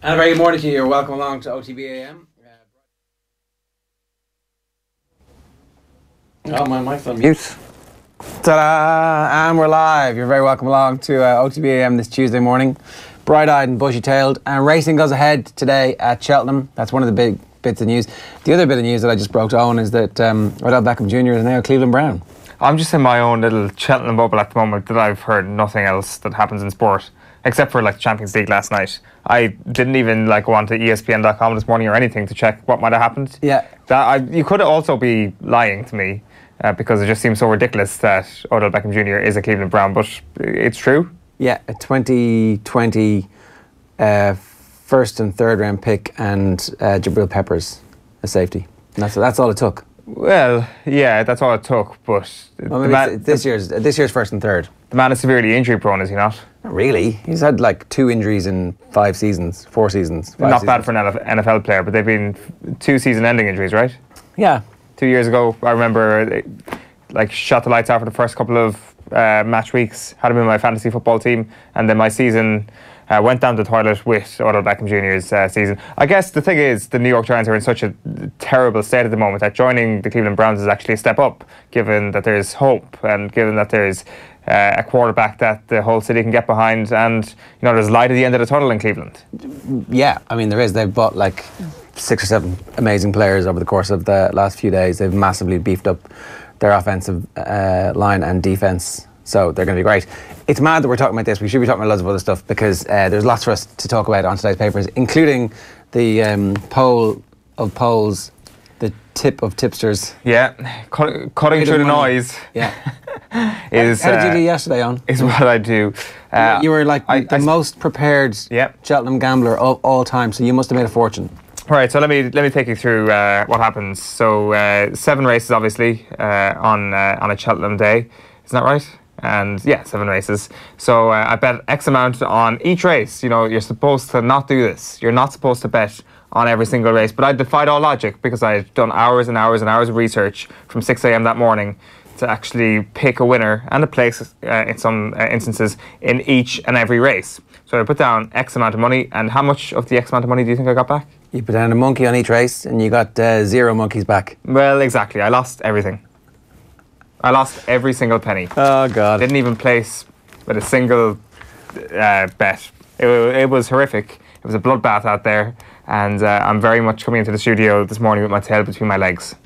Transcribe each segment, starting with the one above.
And a very good morning to you. Welcome along to OTB AM. Oh, my mic's on mute. Ta-da! And we're live. You're very welcome along to OTB AM this Tuesday morning. Bright-eyed and bushy-tailed. And racing goes ahead today at Cheltenham. That's one of the big bits of news. The other bit of news that I just broke to own is that Odell Beckham Jr. is now a Cleveland Brown. I'm just in my own little Cheltenham bubble at the moment that I've heard nothing else that happens in sport. Except for like Champions League last night. I didn't even go onto ESPN.com this morning or anything to check what might have happened. Yeah. You could also be lying to me because it just seems so ridiculous that Odell Beckham Jr. is a Cleveland Brown, but it's true. Yeah, a 2020 first and third round pick and Jabril Peppers, a safety. And that's all it took. Well, yeah, that's all it took, but this year's first and third. The man is severely injury prone, is he not? Not really. He's had 2 injuries in 4 seasons. Not bad for an NFL player, but they've been 2 season-ending injuries, right? Yeah. 2 years ago, I remember, shot the lights out for the first couple of match weeks, had him in my fantasy football team, and then my season went down the toilet with Odell Beckham Jr.'s season. I guess the thing is, the New York Giants are in such a terrible state at the moment that joining the Cleveland Browns is actually a step up, given that there's hope and given that there's a quarterback that the whole city can get behind, and there's light at the end of the tunnel in Cleveland. Yeah, I mean there is. They've bought 6 or 7 amazing players over the course of the last few days. They've massively beefed up their offensive line and defence, so they're going to be great. It's mad that we're talking about this. We should be talking about loads of other stuff because there's lots for us to talk about on today's papers, including the poll of polls, the tip of tipsters. Yeah, cutting through the noise. Yeah. How did you do yesterday, on? Is what I do. You were the most prepared Cheltenham gambler of all time, so you must have made a fortune. Right, so let me take you through what happens. So 7 races, obviously, on a Cheltenham day. Isn't that right? And yeah, 7 races. So I bet X amount on each race. You're supposed to not do this. You're not supposed to bet on every single race. But I defied all logic because I had done hours and hours and hours of research from 6 a.m. that morning to actually pick a winner and a place in some instances in each and every race. So I put down X amount of money, and how much of the X amount of money do you think I got back? You put down a monkey on each race and you got 0 monkeys back. Well, exactly. I lost everything. I lost every single penny. Oh, God. Didn't even place with a single bet. It was horrific. It was a bloodbath out there, and I'm very much coming into the studio this morning with my tail between my legs.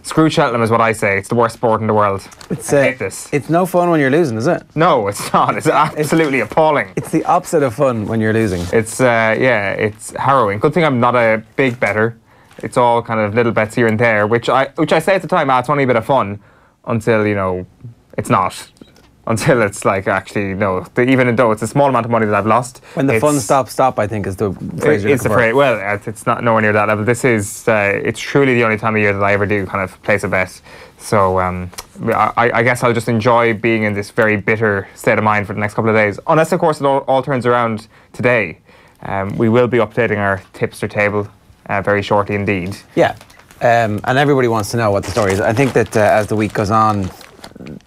Screw Cheltenham is what I say. It's the worst sport in the world. I hate this. It's no fun when you're losing, is it? No, it's not. It's absolutely appalling. It's the opposite of fun when you're losing. It's it's harrowing. Good thing I'm not a big bettor. It's all kind of little bets here and there, which I say at the time, it's only a bit of fun, until it's not. Until it's actually, no, even though it's a small amount of money that I've lost. When the fun stop, I think is the phrase you're looking for. Well, it's not nowhere near that level. This is, it's truly the only time of year that I ever do kind of place a bet. So I guess I'll just enjoy being in this very bitter state of mind for the next couple of days. Unless, of course, it all turns around today. We will be updating our tipster table very shortly indeed. Yeah, and everybody wants to know what the story is. I think that as the week goes on,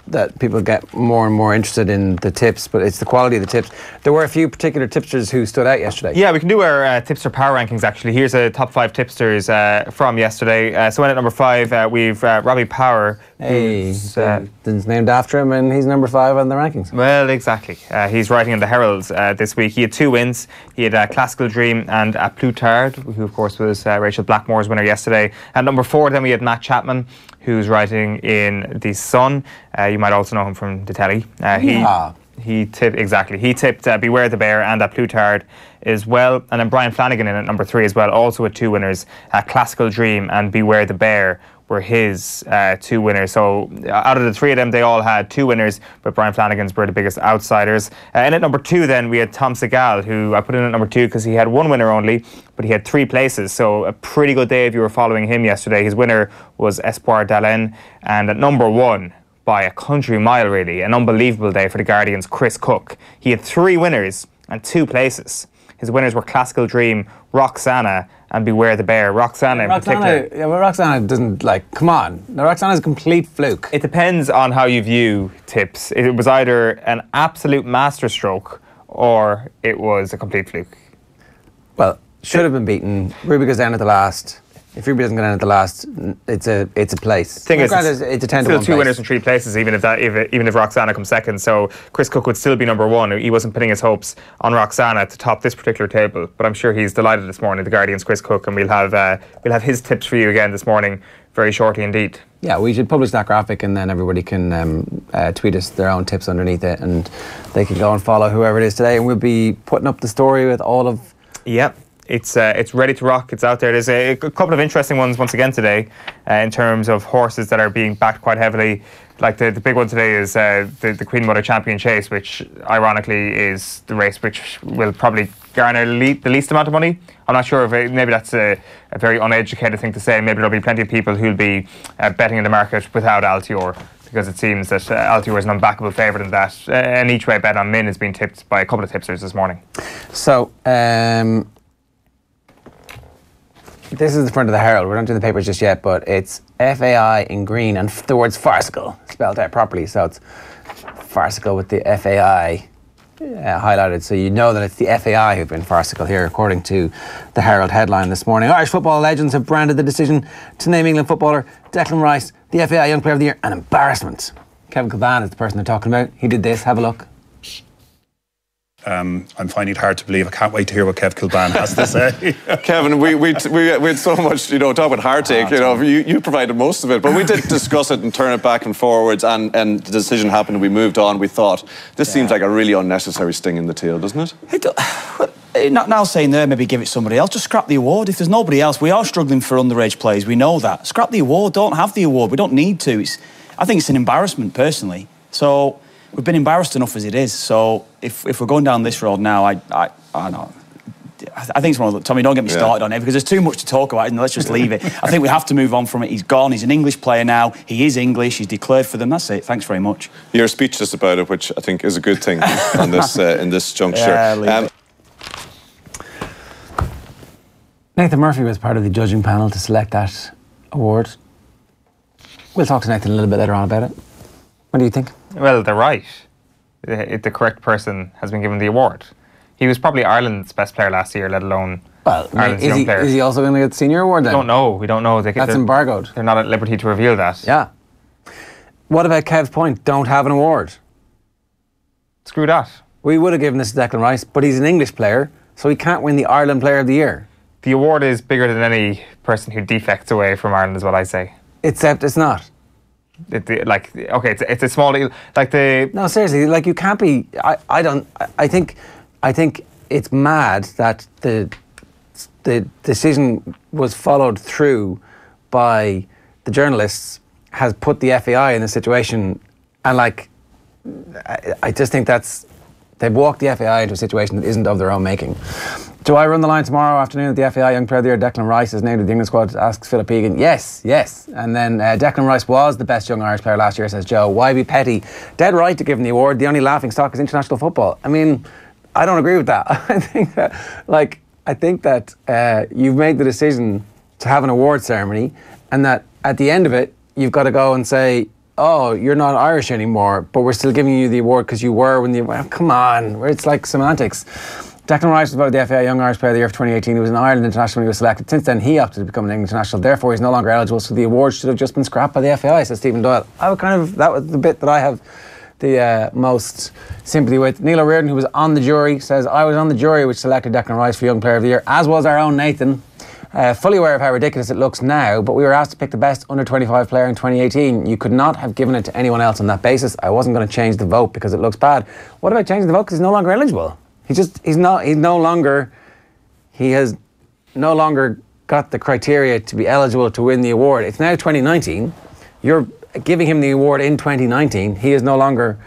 that people get more and more interested in the tips, but it's the quality of the tips. There were a few particular tipsters who stood out yesterday. Yeah, we can do our tipster power rankings actually. Here's a top 5 tipsters from yesterday. So in at number 5, we've Robbie Power. Hey, he's named after him, and he's number 5 on the rankings. Well, exactly. He's writing in the Heralds this week. He had 2 wins. He had Classical Dream and a Plutard, who of course was Rachel Blackmore's winner yesterday. At number 4, then we had Matt Chapman, who's writing in The Sun. You might also know him from the telly. He tipped Beware the Bear and Plutard as well. And then Brian Flanagan in at number 3 as well, also with 2 winners. Classical Dream and Beware the Bear were his 2 winners. So out of the 3 of them, they all had 2 winners, but Brian Flanagan's were the biggest outsiders. And at number 2 then, we had Tom Segal, who I put in at number 2 because he had 1 winner only, but he had 3 places. So a pretty good day if you were following him yesterday. His winner was Espoir Dallin, and at number 1, by a country mile really, an unbelievable day for the Guardian's Chris Cook. He had 3 winners and 2 places. His winners were Classical Dream, Roxana, and Beware the Bear. Roxana in particular. Yeah, well, Roxana doesn't, come on. No, Roxana's a complete fluke. It depends on how you view tips. It was either an absolute masterstroke or it was a complete fluke. Well, should have been beaten. Ruby goes down at the last. If Ruby doesn't go down at the last, it's a place. Thing is, it's a 10 to 1 still 2 place. winners in 3 places, even if Roxana comes second. So Chris Cook would still be number 1. He wasn't putting his hopes on Roxana to top this particular table, but I'm sure he's delighted this morning. The Guardian's Chris Cook, and we'll have his tips for you again this morning very shortly indeed. Yeah, we should publish that graphic, and then everybody can tweet us their own tips underneath it, and they can go and follow whoever it is today, and we'll be putting up the story with all of. Yep. It's ready to rock. It's out there. There's a couple of interesting ones once again today in terms of horses that are being backed quite heavily. Like the big one today is the Queen Mother Champion Chase, which ironically is the race which will probably garner the least amount of money. I'm not sure if maybe that's a very uneducated thing to say. Maybe there'll be plenty of people who'll be betting in the market without Altior, because it seems that Altior is an unbackable favourite in that. An each way bet on Min has been tipped by a couple of tipsters this morning. So, this is the front of the Herald. We're not doing the papers just yet, but it's FAI in green and the words farcical spelled out properly. So it's farcical with the FAI highlighted. So you know that it's the FAI who've been farcical here, according to the Herald headline this morning. Irish football legends have branded the decision to name England footballer Declan Rice the FAI Young Player of the Year an embarrassment. Kevin Kilbane is the person they're talking about. He did this. Have a look. I'm finding it hard to believe. I can't wait to hear what Kev Kilbane has to say. Kevin, we had so much, talk about heartache, you provided most of it, but we did discuss it and turn it back and forwards, and the decision happened and we moved on. We thought, this seems like a really unnecessary sting in the tail, doesn't it? Not now saying there, maybe give it somebody else, just scrap the award. If there's nobody else, we are struggling for underage players, we know that. Scrap the award, don't have the award, we don't need to. I think it's an embarrassment, personally. So we've been embarrassed enough as it is. So if we're going down this road now, I know. I think it's one of the, Tommy, don't get me started on it, because there's too much to talk about, and let's just leave it. I think we have to move on from it. He's gone. He's an English player now. He is English. He's declared for them. That's it. Thanks very much. You're speechless about it, which I think is a good thing on this in this juncture. Yeah, Nathan Murphy was part of the judging panel to select that award. We'll talk to Nathan a little bit later on about it. What do you think? Well, they're right. The correct person has been given the award. He was probably Ireland's best player last year, let alone Ireland's young player. Is he also going to get the senior award then? We don't know. That's embargoed. They're not at liberty to reveal that. Yeah. What about Kev's point? Don't have an award. Screw that. We would have given this to Declan Rice, but he's an English player, so he can't win the Ireland Player of the Year. The award is bigger than any person who defects away from Ireland, is what I say. Except it's not. It's a small deal. No, seriously, you can't be. I think it's mad that the decision was followed through by the journalists, has put the FAI in a situation, and I just think they've walked the FAI into a situation that isn't of their own making. Do I run the line tomorrow afternoon at the FAI Young Player of the Year? Declan Rice is named to the England squad, asks Philip Egan. Yes. And then Declan Rice was the best young Irish player last year, says Joe. Why be petty? Dead right to give him the award. The only laughing stock is international football. I mean, I don't agree with that. I think that you've made the decision to have an award ceremony, and that at the end of it, you've got to go and say, oh, you're not Irish anymore, but we're still giving you the award because you were when you... Well, come on, it's like semantics. Declan Rice was voted the FAI Young Irish Player of the Year for 2018. He was an Ireland international when he was selected. Since then, he opted to become an England international. Therefore, he's no longer eligible, so the award should have just been scrapped by the FAI, says Stephen Doyle. That was the bit that I have the most sympathy with. Neil O'Riordan, who was on the jury, says, I was on the jury which selected Declan Rice for Young Player of the Year, as was our own Nathan. Fully aware of how ridiculous it looks now, but we were asked to pick the best under-25 player in 2018. You could not have given it to anyone else on that basis. I wasn't going to change the vote because it looks bad. What about changing the vote because he's no longer eligible? He has no longer got the criteria to be eligible to win the award. It's now 2019. You're giving him the award in 2019. He is no longer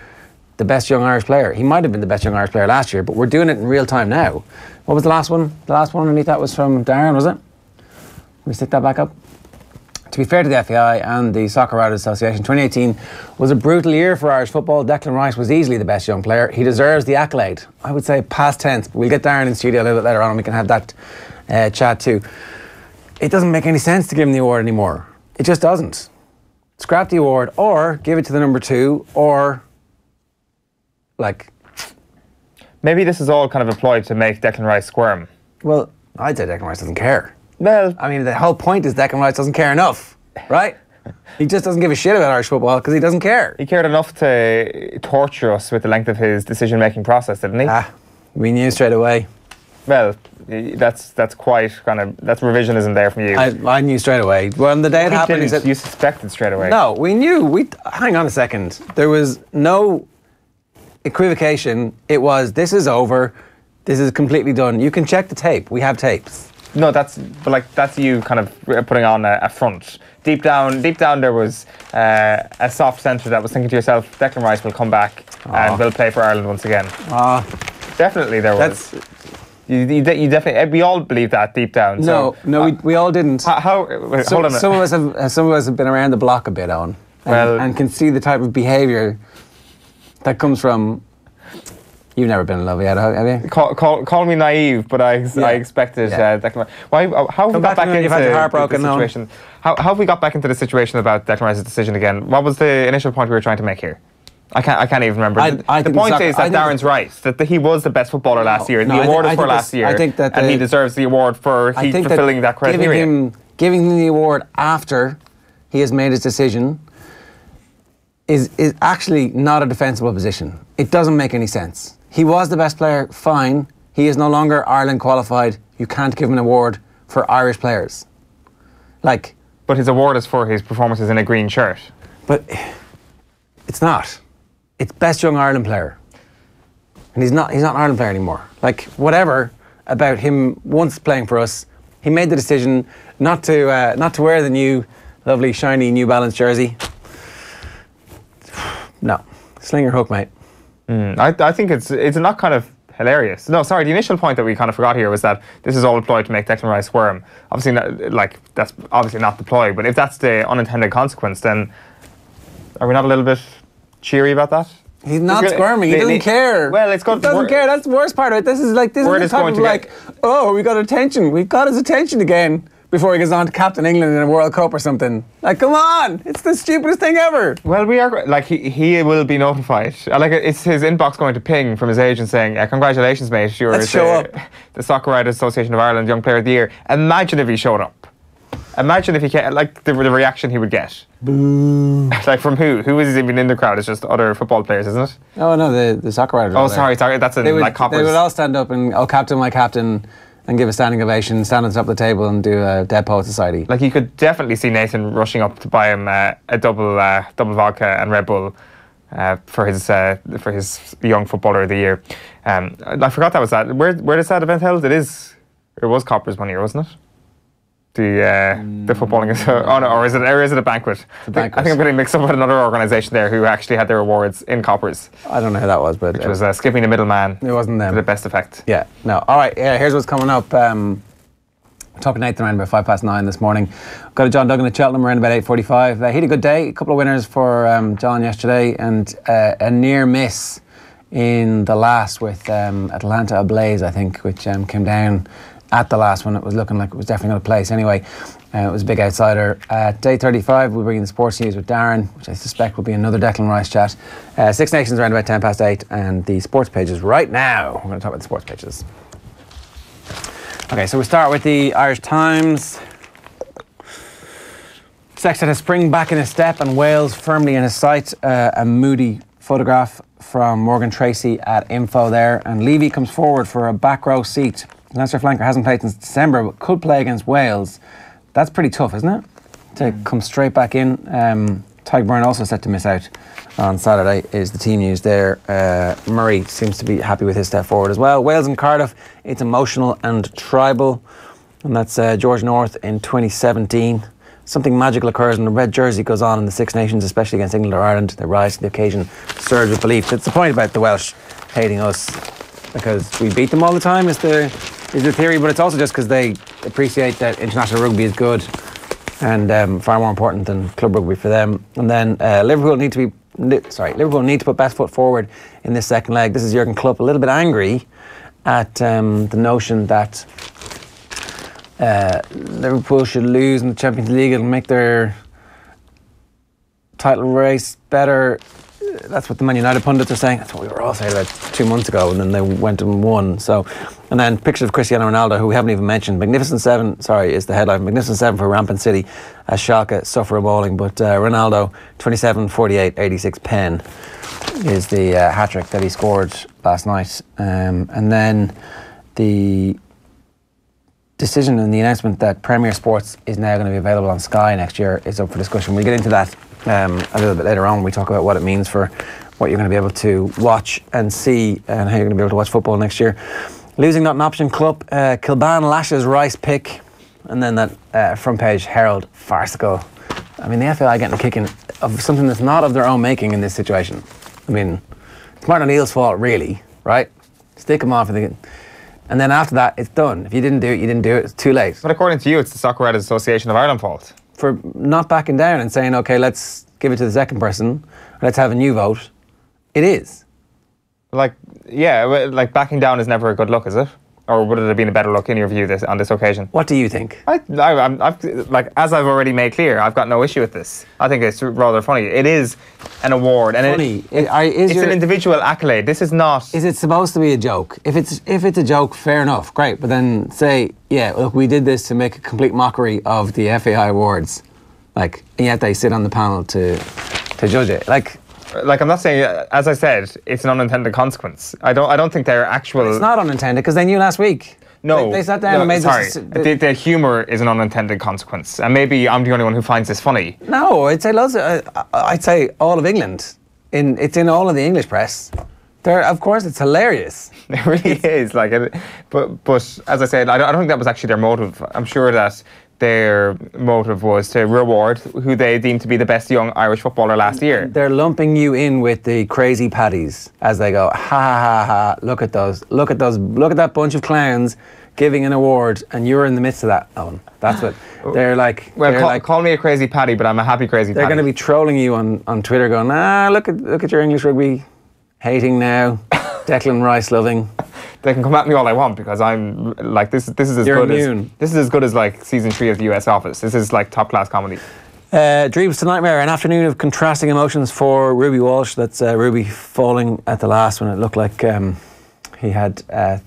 the best young Irish player. He might have been the best young Irish player last year, but we're doing it in real time now. What was the last one? The last one underneath that was from Darren, was it? Let me stick that back up. To be fair to the FAI and the Soccer Writers Association, 2018 was a brutal year for Irish football. Declan Rice was easily the best young player. He deserves the accolade. I would say past tense, but we'll get Darren in studio a little bit later on and we can have that chat too. It doesn't make any sense to give him the award anymore. It just doesn't. Scrap the award or give it to the number 2 or maybe this is all kind of employed to make Declan Rice squirm. Well, I'd say Declan Rice doesn't care. Well, I mean, the whole point is Declan Rice doesn't care enough, right? He just doesn't give a shit about Irish football because he doesn't care. he cared enough to torture us with the length of his decision-making process, didn't he? We knew straight away. Well, that's quite kind of that's revisionism there from you. I knew straight away. Well, on the day it happened, he said, you suspected straight away. No, we knew. Hang on a second. There was no equivocation. It was, this is over. This is completely done. You can check the tape. We have tapes. No, that's you kind of putting on a front. Deep down, there was a soft centre that was thinking to yourself, Declan Rice will come back and will play for Ireland once again. Definitely there was. You definitely. We all believe that deep down. We all didn't. Hold on a minute. Some of us have been around the block a bit, Owen, and can see the type of behaviour that comes from. You've never been in love yet, have you? Call me naive, but I expected Declan Rice. How have we got back into the situation? How have we got back into the situation about Declan Rice's decision again? What was the initial point we were trying to make here? I can't even remember. The point is that Darren's right, that he was the best footballer last year. The award is for last year, and he deserves the award for fulfilling that criteria. Giving him the award after he has made his decision is actually not a defensible position. It doesn't make any sense. He was the best player, fine. He is no longer Ireland qualified. You can't give him an award for Irish players. But his award is for his performances in a green shirt. But it's not. It's best young Ireland player. And he's not an Ireland player anymore. Whatever about him once playing for us, he made the decision not to wear the new, lovely, shiny New Balance jersey. No. Sling your hook, mate. I think it's not kind of hilarious. No, sorry, the initial point that we kind of forgot here was that this is all employed to make Declan Rice squirm. Obviously, that's obviously not the ploy, but if that's the unintended consequence, then are we not a little bit cheery about that? He's not squirming. He doesn't care. Well, it's good. He doesn't care. That's the worst part of it. This is the type of we got attention. We got his attention again before he goes on to captain England in a World Cup or something. Come on! It's the stupidest thing ever. Well, we are he will be notified. It's his inbox going to ping from his agent saying, "Congratulations, mate! You're the Soccer Writers Association of Ireland Young Player of the Year." Imagine if he showed up. Imagine if he came, the reaction he would get. Boo. From who? Who is even in the crowd? It's just other football players, isn't it? Oh no, the Soccer Writers. Oh, sorry, that's Coppers. They would all stand up and captain, my captain. And give a standing ovation, stand on top of the table and do a Dead Poet Society. You could definitely see Nathan rushing up to buy him a double vodka and Red Bull for his young footballer of the year. I forgot that was that. Where is that event held? It was Coppers one year, wasn't it? The footballing is or is it a banquet? It's a banquet. I think I'm getting mixed up with another organisation there who actually had their awards in Coppers. I don't know who that was, but which was skipping the middleman. It wasn't them. To the best effect. Yeah. No. All right. Yeah. Here's what's coming up. Talking to Nathan around about 9:05 this morning. Got a John Duggan at Cheltenham around about 8:45. He had a good day. A couple of winners for John yesterday, and a near miss in the last with Atlanta ablaze, I think, which came down at the last one. It was looking like it was definitely going to place anyway. It was a big outsider. At day 35, we'll bring in the sports news with Darren, which I suspect will be another Declan Rice chat. Six Nations around about 8:10, and the sports pages right now. We're going to talk about the sports pages. Okay, so we start with the Irish Times. Sextet has spring back in his step and Wales firmly in his sight. A moody photograph from Morgan Tracy at Info there. And Levy comes forward for a back row seat. Leinster flanker hasn't played since December, but could play against Wales. That's pretty tough, isn't it? To come straight back in. Tadhg Byrne also set to miss out on Saturday, is the team news there. Murray seems to be happy with his step forward as well. Wales and Cardiff, it's emotional and tribal. And that's George North in 2017. Something magical occurs when the red jersey goes on in the Six Nations, especially against England or Ireland. They rise to the occasion, surge with belief. It's the point about the Welsh hating us, because we beat them all the time is the theory, but it's also just because they appreciate that international rugby is good and far more important than club rugby for them. And then Liverpool need to put best foot forward in this second leg. This is Jurgen Klopp a little bit angry at the notion that Liverpool should lose in the Champions League and make their title race better. that's what the Man United pundits are saying. That's what we were all saying about 2 months ago, and then they went and won. So, and then pictures of Cristiano Ronaldo, who we haven't even mentioned. Magnificent Seven, is the headline. Magnificent Seven for rampant City as Schalke suffer a bowling. But Ronaldo, 27, 48, 86 pen is the hat-trick that he scored last night. And then the decision and the announcement that Premier Sports is now going to be available on Sky next year is up for discussion. We'll get into that a little bit later on when we talk about what it means for what you're going to be able to watch and see and how you're going to be able to watch football next year. Losing not an option club. Kilban lashes Rice pick. And then that front page Herald farcical. I mean, the FAI getting a kick in of something that's not of their own making in this situation. I mean, it's Martin O'Neill's fault, really, right? Stick him off. And then after that, it's done. If you didn't do it, you didn't do it. It's too late. But according to you, it's the Soccer Writers Association of Ireland fault. For not backing down and saying, OK, let's give it to the second person. Let's have a new vote. It is. Like, yeah, like backing down is never a good look, is it? Or would it have been a better look in your view on this occasion? What do you think? I've like, as I've already made clear, I've got no issue with this. I think it's rather funny. It is an award, and funny. It's an individual accolade. This is not. Is it supposed to be a joke? If it's a joke, fair enough, great. But then say, yeah, look, we did this to make a complete mockery of the FAI awards, and yet they sit on the panel to judge it, Like, I'm not saying, as I said, it's an unintended consequence. I don't think they're actual. It's not unintended because they knew last week. No, they sat down and made sorry. this. The humour is an unintended consequence, and maybe I'm the only one who finds this funny. No, I'd say loads. I'd say all of England. It's in all of the English press. Of course, it's hilarious. It really is. But as I said, I don't think that was actually their motive. I'm sure that their motive was to reward who they deemed to be the best young Irish footballer last year. They're lumping you in with the crazy paddies as they go, ha ha ha, look at that bunch of clowns giving an award, and you're in the midst of that, Owen. That's what they're like. Well, call me a crazy paddy, but I'm a happy crazy paddy. They're going to be trolling you on Twitter going, look at your English rugby hating now, Declan Rice loving. They can come at me all I want because I'm like this is as You're good immune. This is as good as like season 3 of the US Office. This is like top class comedy. Dreams to nightmare, an afternoon of contrasting emotions for Ruby Walsh. That's Ruby falling at the last when it looked like he had a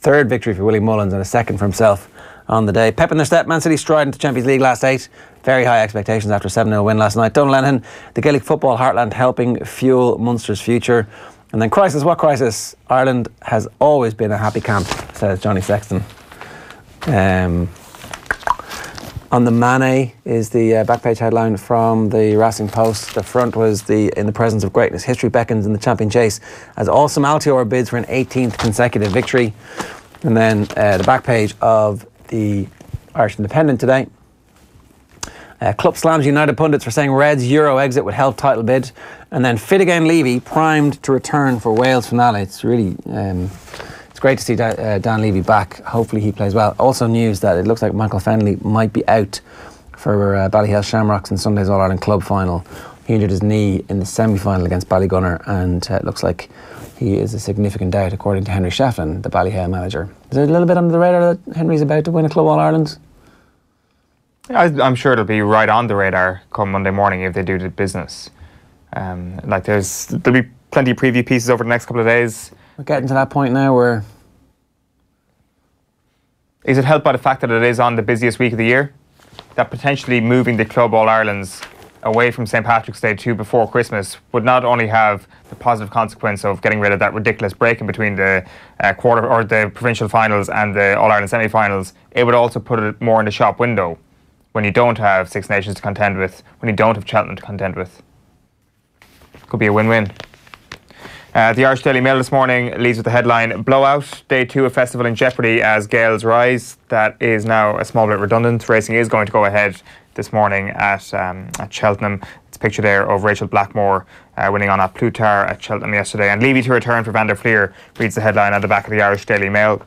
third victory for Willie Mullins and a second for himself on the day. Pep in their step, Man City stride into Champions League last 8. Very high expectations after a 7-0 win last night. Donal Lenihan, the Gaelic football heartland helping fuel Munster's future. And then crisis, what crisis? Ireland has always been a happy camp, says Johnny Sexton. On the Mane is the back page headline from the Racing Post. The front was in the presence of greatness. History beckons in the champion chase as Awesome Altior bids for an 18th consecutive victory. And then the back page of the Irish Independent today. Club slams United pundits for saying Reds Euro exit would help title bid. And then Fit Again Levy primed to return for Wales finale. It's really it's great to see Dan Levy back. Hopefully he plays well. Also news that it looks like Michael Fennelly might be out for Ballyhale Shamrocks in Sunday's All-Ireland Club final. He injured his knee in the semi-final against Ballygunner, and it looks like he is a significant doubt according to Henry Shefflin, the Ballyhale manager. Is it a little bit under the radar that Henry's about to win a Club All-Ireland? I'm sure it'll be right on the radar come Monday morning if they do the business. There'll be plenty of preview pieces over the next couple of days. We're getting to that point now where... Is it helped by the fact that it is on the busiest week of the year? That potentially moving the Club All-Irelands away from St. Patrick's Day to before Christmas would not only have the positive consequence of getting rid of that ridiculous break in between the quarter or the provincial finals and the All-Ireland semi-finals, it would also put it more in the shop window when you don't have Six Nations to contend with, when you don't have Cheltenham to contend with. Could be a win-win. The Irish Daily Mail this morning leads with the headline, Blowout, Day 2 of Festival in jeopardy as Gales rise. That is now a small bit redundant. Racing is going to go ahead this morning at Cheltenham. It's a picture there of Rachel Blackmore winning on a Plutar at Cheltenham yesterday. And Levy to return for Van der Fleer reads the headline at the back of the Irish Daily Mail.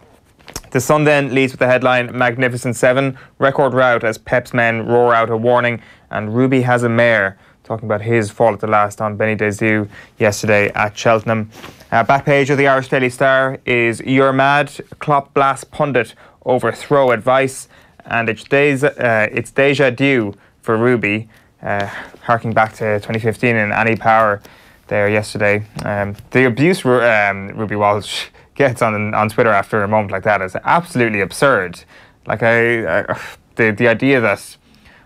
The Sun then leads with the headline, Magnificent Seven, record rout as Pep's men roar out a warning, and Ruby has a mare, talking about his fall at the last on Benny Desu yesterday at Cheltenham. Back page of the Irish Daily Star is You're Mad, Klopp blast pundit overthrow advice, and it's déjà due for Ruby, harking back to 2015 in Annie Power. there yesterday. The abuse Ruby Walsh gets on Twitter after a moment like that is absolutely absurd. Like the idea that,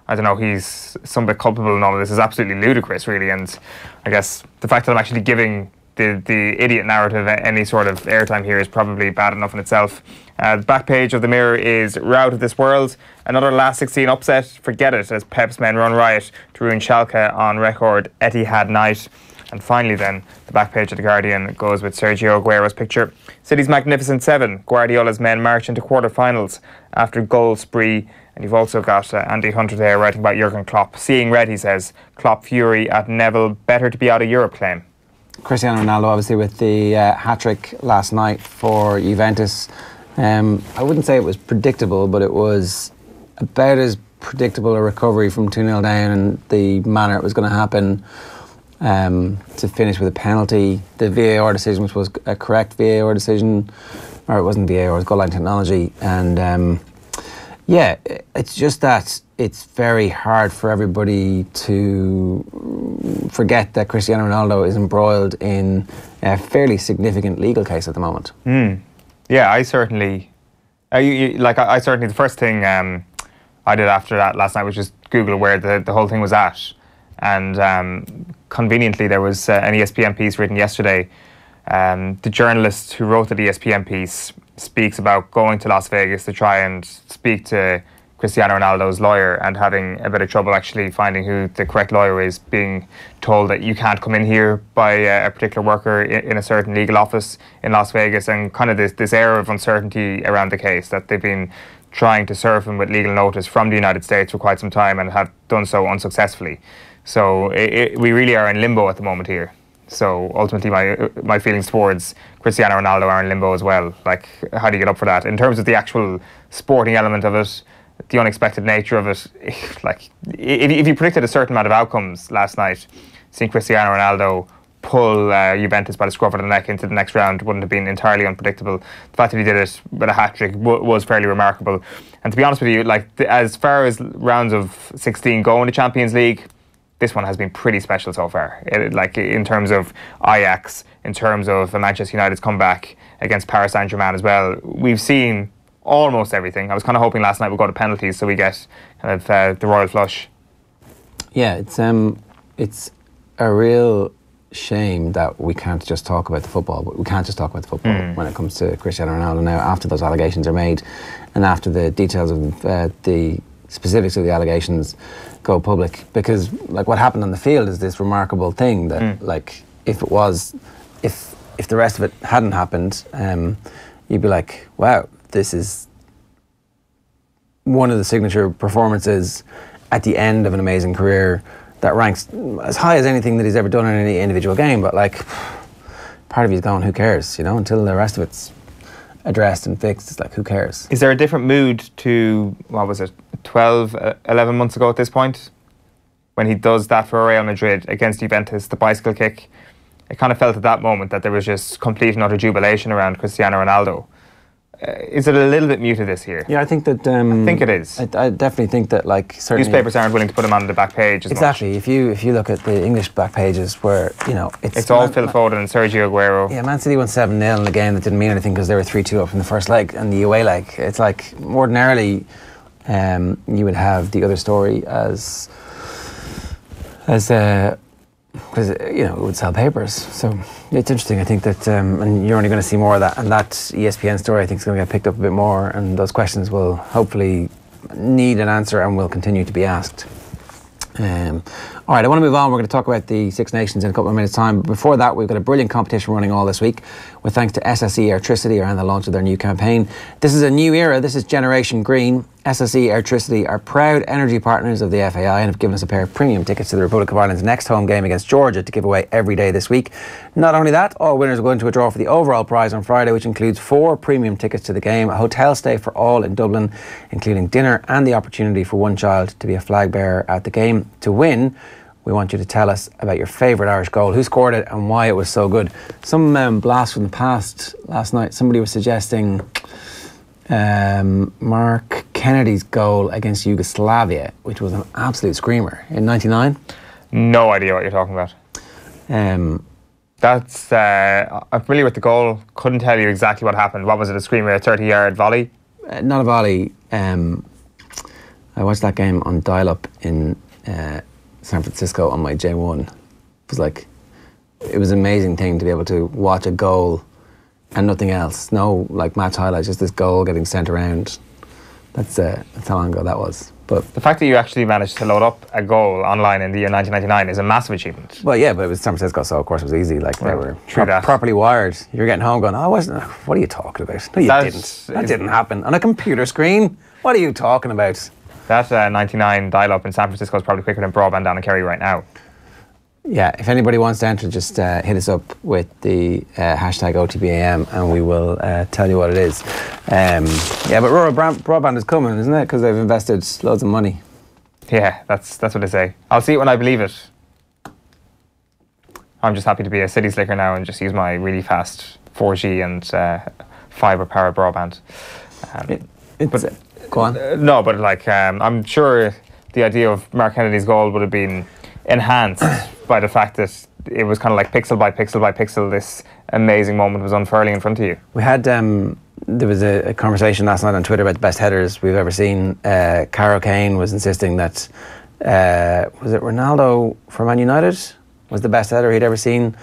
I don't know, he's some bit culpable in all of this is absolutely ludicrous, really. And I guess the fact that I'm actually giving the idiot narrative any sort of airtime here is probably bad enough in itself. The back page of the Mirror is "Rout of this world. Another last 16 upset. Forget it," as Pep's men run riot to ruin Schalke on record Etihad night. And finally then, the back page of The Guardian goes with Sergio Aguero's picture. City's Magnificent Seven. Guardiola's men march into quarter-finals after goal spree. And you've also got Andy Hunter there writing about Jurgen Klopp. Seeing red, he says. Klopp fury at Neville. Better to be out of Europe claim. Cristiano Ronaldo, obviously, with the hat-trick last night for Juventus. I wouldn't say it was predictable, but it was about as predictable a recovery from 2-0 down and the manner it was going to happen, to finish with a penalty. The VAR decision, which was a correct VAR decision, or it wasn't VAR, it was goal line technology. And yeah, it's just that it's very hard for everybody to forget that Cristiano Ronaldo is embroiled in a fairly significant legal case at the moment. Yeah, I certainly, I certainly, the first thing I did after that last night was just Google where the whole thing was at. And conveniently, there was an ESPN piece written yesterday. The journalist who wrote the ESPN piece speaks about going to Las Vegas to try and speak to Cristiano Ronaldo's lawyer and having a bit of trouble actually finding who the correct lawyer is, being told that you can't come in here by a particular worker in a certain legal office in Las Vegas, and kind of this air of uncertainty around the case, that they've been trying to serve him with legal notice from the United States for quite some time and have done so unsuccessfully. So we really are in limbo at the moment here. So ultimately my feelings towards Cristiano Ronaldo are in limbo as well. Like, how do you get up for that? In terms of the actual sporting element of it, the unexpected nature of it, like, if you predicted a certain amount of outcomes last night, seeing Cristiano Ronaldo pull Juventus by the scruff of the neck into the next round wouldn't have been entirely unpredictable. The fact that he did it with a hat-trick was fairly remarkable. And to be honest with you, like, as far as rounds of 16 go in the Champions League, this one has been pretty special so far. Like, in terms of Ajax, in terms of Manchester United's comeback against Paris Saint-Germain as well, we've seen almost everything. I was kind of hoping last night we'd go to penalties so we get kind of the royal flush. Yeah, It's a real shame that we can't just talk about the football, but we can't just talk about the football when it comes to Cristiano Ronaldo now, after those allegations are made and after the details of the specifics of the allegations go public. Because, like, what happened on the field is this remarkable thing that, like, if the rest of it hadn't happened, you'd be like, wow, this is one of the signature performances at the end of an amazing career that ranks as high as anything that he's ever done in any individual game. But, like, part of you's going, who cares, you know, until the rest of it's addressed and fixed. It's like, who cares? Is there a different mood to, what was it, 12, 11 months ago at this point, when he does that for Real Madrid against Juventus, the bicycle kick? It kind of felt at that moment that there was just complete and utter jubilation around Cristiano Ronaldo. Is it a little bit muted this year? Yeah, I think that... I think it is. I definitely think that, like, certainly... Newspapers aren't willing to put him on the back page as exactly. much. If you look at the English back pages where, you know... It's all Phil Foden and Sergio Aguero. Yeah, Man City won 7-0 in a game that didn't mean anything because they were 3-2 up in the first leg and the away leg. It's like, ordinarily, you would have the other story as because, you know, it would sell papers. So it's interesting. I think that, and you're only going to see more of that. And that ESPN story, I think, is going to get picked up a bit more. And those questions will hopefully need an answer and will continue to be asked. All right, I want to move on. We're going to talk about the Six Nations in a couple of minutes' time. But before that, we've got a brilliant competition running all this week, with thanks to SSE Electricity around the launch of their new campaign. This is a new era. This is Generation Green. SSE Electricity are proud energy partners of the FAI and have given us a pair of premium tickets to the Republic of Ireland's next home game against Georgia to give away every day this week. Not only that, all winners will go into a draw for the overall prize on Friday, which includes 4 premium tickets to the game, a hotel stay for all in Dublin, including dinner, and the opportunity for one child to be a flag bearer at the game. To win, we want you to tell us about your favourite Irish goal, who scored it and why it was so good. Some blast from the past last night. Somebody was suggesting Mark Kennedy's goal against Yugoslavia, which was an absolute screamer in '99. No idea what you're talking about. That's I'm familiar with the goal. Couldn't tell you exactly what happened. What was it? A screamer, a 30-yard volley? Not a volley. I watched that game on dial-up in San Francisco on my J1. It was an amazing thing to be able to watch a goal and nothing else. No like match highlights, just this goal getting sent around. That's how long ago that was. But the fact that you actually managed to load up a goal online in the year 1999 is a massive achievement. Well, yeah, but it was San Francisco, so of course it was easy. Like they were that. properly wired. You're getting home going, what are you talking about? No, you didn't. That didn't happen. On a computer screen? What are you talking about? That 99 dial-up in San Francisco is probably quicker than broadband down in Kerry right now. Yeah, if anybody wants to enter, just hit us up with the hashtag OTBAM and we will tell you what it is. Yeah, but rural broadband is coming, isn't it? Because they've invested loads of money. Yeah, that's what they say. I'll see it when I believe it. I'm just happy to be a city slicker now and just use my really fast 4G and fibre-powered broadband. Go on. No, but like I'm sure the idea of Mark Kennedy's goal would have been enhanced by the fact that it was kind of like pixel by pixel by pixel, this amazing moment was unfurling in front of you. We had, there was a conversation last night on Twitter about the best headers we've ever seen. Caro Kane was insisting that, was it Ronaldo for Man United was the best header he'd ever seen?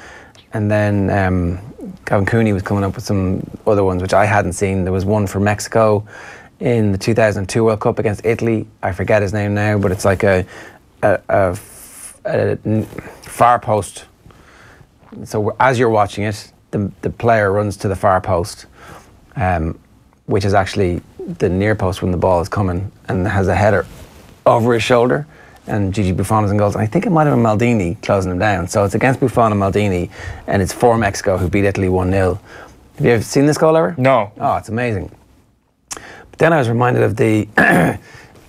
And then Gavin Cooney was coming up with some other ones which I hadn't seen. There was one for Mexico in the 2002 World Cup against Italy. I forget his name now, but it's like a far post. So as you're watching it, the player runs to the far post, which is actually the near post when the ball is coming, and has a header over his shoulder. And Gigi Buffon is in goals. I think it might have been Maldini closing him down. So it's against Buffon and Maldini, and it's for Mexico, who beat Italy 1-0. Have you ever seen this goal ever? No. Oh, it's amazing. But then I was reminded of the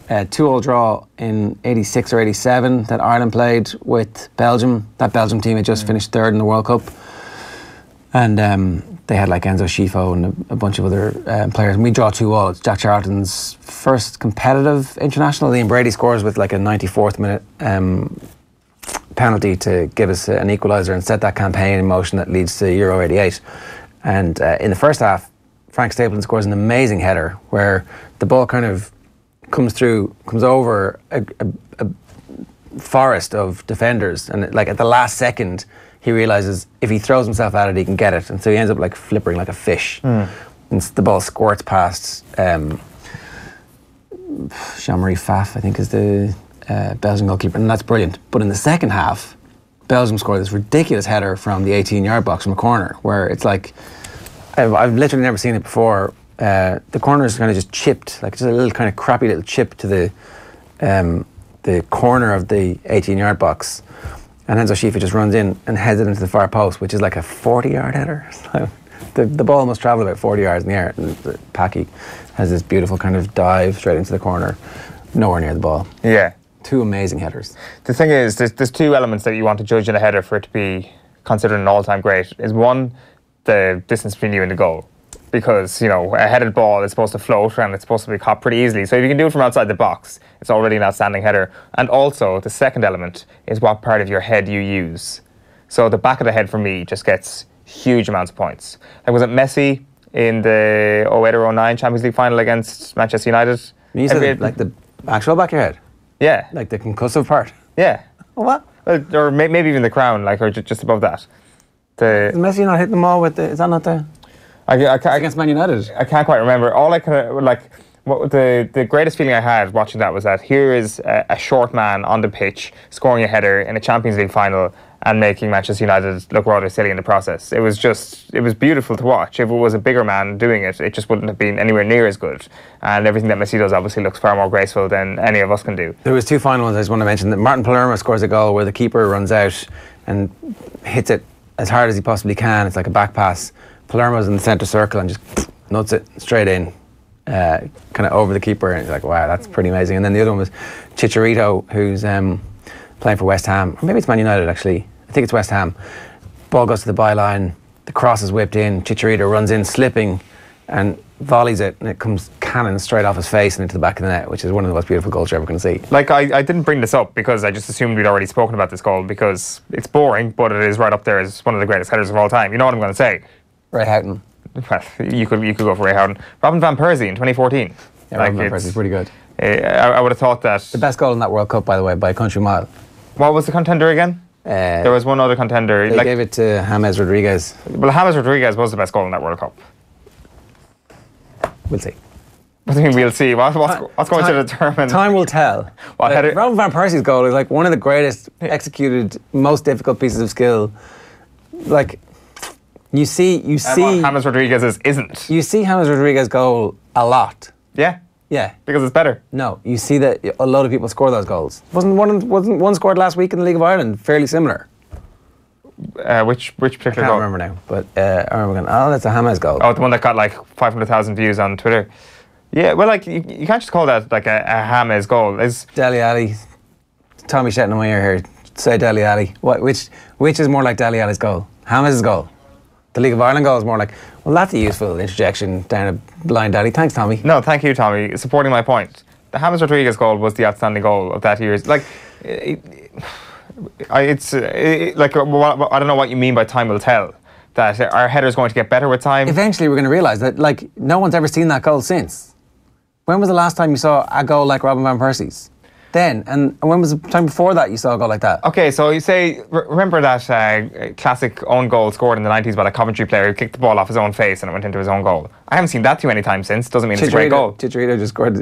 2-2 draw in 86 or 87 that Ireland played with Belgium. That Belgium team had just finished third in the World Cup. And they had like Enzo Schifo and a bunch of other players. And we draw 2-2. It's Jack Charlton's first competitive international. Liam Brady scores with like a 94th minute penalty to give us an equaliser and set that campaign in motion that leads to Euro 88. And in the first half, Frank Stapleton scores an amazing header where the ball kind of comes over a forest of defenders, and like at the last second he realises if he throws himself at it he can get it, and so he ends up like flippering like a fish. And the ball squirts past Jean-Marie Pfaff, I think is the Belgian goalkeeper, and that's brilliant. But in the second half, Belgium scored this ridiculous header from the 18-yard box from a corner where it's like, I've literally never seen it before. The corner is kind of just chipped, like just a little kind of crappy little chip to the corner of the 18-yard box, and Enzo Schifo just runs in and heads it into the far post, which is like a 40-yard header. So the ball must travel about 40 yards in the air, and Paki has this beautiful kind of dive straight into the corner, nowhere near the ball. Yeah. Two amazing headers. The thing is, there's two elements that you want to judge in a header for it to be considered an all-time great. Is one, the distance between you and the goal. Because, you know, a headed ball is supposed to float and it's supposed to be caught pretty easily. So if you can do it from outside the box, it's already an outstanding header. And also, the second element is what part of your head you use. So the back of the head, for me, just gets huge amounts of points. Like, was it Messi in the 08 or 09 Champions League final against Manchester United? You said like the actual back of your head? Yeah. Like the concussive part? Yeah. What? Or maybe even the crown, like, or just above that. Is Messi not hitting them all with the... Is that not the... against Man United? I can't quite remember. All I can, like, what the greatest feeling I had watching that was that here is a short man on the pitch scoring a header in a Champions League final and making Manchester United look rather silly in the process. It was beautiful to watch. If it was a bigger man doing it, it just wouldn't have been anywhere near as good. And everything that Messi does obviously looks far more graceful than any of us can do. There was two final ones I just want to mention. That Martin Palermo scores a goal where the keeper runs out and hits it as hard as he possibly can. It's like a back pass. Palermo's in the centre circle and just nuts it straight in, kind of over the keeper, and he's like, wow, that's pretty amazing. And then the other one was Chicharito, who's playing for West Ham, or maybe it's Man United actually, I think it's West Ham. Ball goes to the byline, the cross is whipped in, Chicharito runs in slipping, and volleys it, and it comes cannon straight off his face and into the back of the net, which is one of the most beautiful goals you're ever going to see. Like, I didn't bring this up because I just assumed we'd already spoken about this goal because it's boring, but it is right up there as one of the greatest headers of all time. You know what I'm going to say? Ray Houghton. Well, you could go for Ray Houghton. Robin van Persie in 2014. Yeah, Robin van Persie's pretty good. I would have thought that... The best goal in that World Cup, by the way, by a country mile. What was the contender again? There was one other contender. They gave it to James Rodriguez. Well, James Rodriguez was the best goal in that World Cup. We'll see. What do you mean we'll see? What's going to determine? Time will tell. Robin van Persie's goal is like one of the greatest executed, most difficult pieces of skill. Like, you see... James Rodriguez's isn't. You see James Rodriguez's goal a lot. Yeah? Yeah. Because it's better. No, you see that a lot of people score those goals. Wasn't one scored last week in the League of Ireland fairly similar? Which particular goal? I can't remember now, but I remember going, oh, that's a James goal. Oh, the one that got like 500,000 views on Twitter. Yeah, well, like, you can't just call that like a James goal. Dele Alli. Tommy Shetton in my ear here. Say Dele Alli. Which is more like Dele Alli's goal? James' goal. The League of Ireland goal is more like, well, that's a useful interjection down a blind alley. Thanks, Tommy. No, thank you, Tommy, supporting my point. The James Rodriguez goal was the outstanding goal of that year's. Like, I don't know what you mean by time will tell. That our header's going to get better with time. Eventually, we're going to realise that, like, no one's ever seen that goal since. When was the last time you saw a goal like Robin van Persie's? Then, and when was the time before that you saw a goal like that? Okay, so you say, remember that classic own goal scored in the 90s by a Coventry player who kicked the ball off his own face and it went into his own goal? I haven't seen that too many times since. Doesn't mean it's a great goal. Chicharito just scored.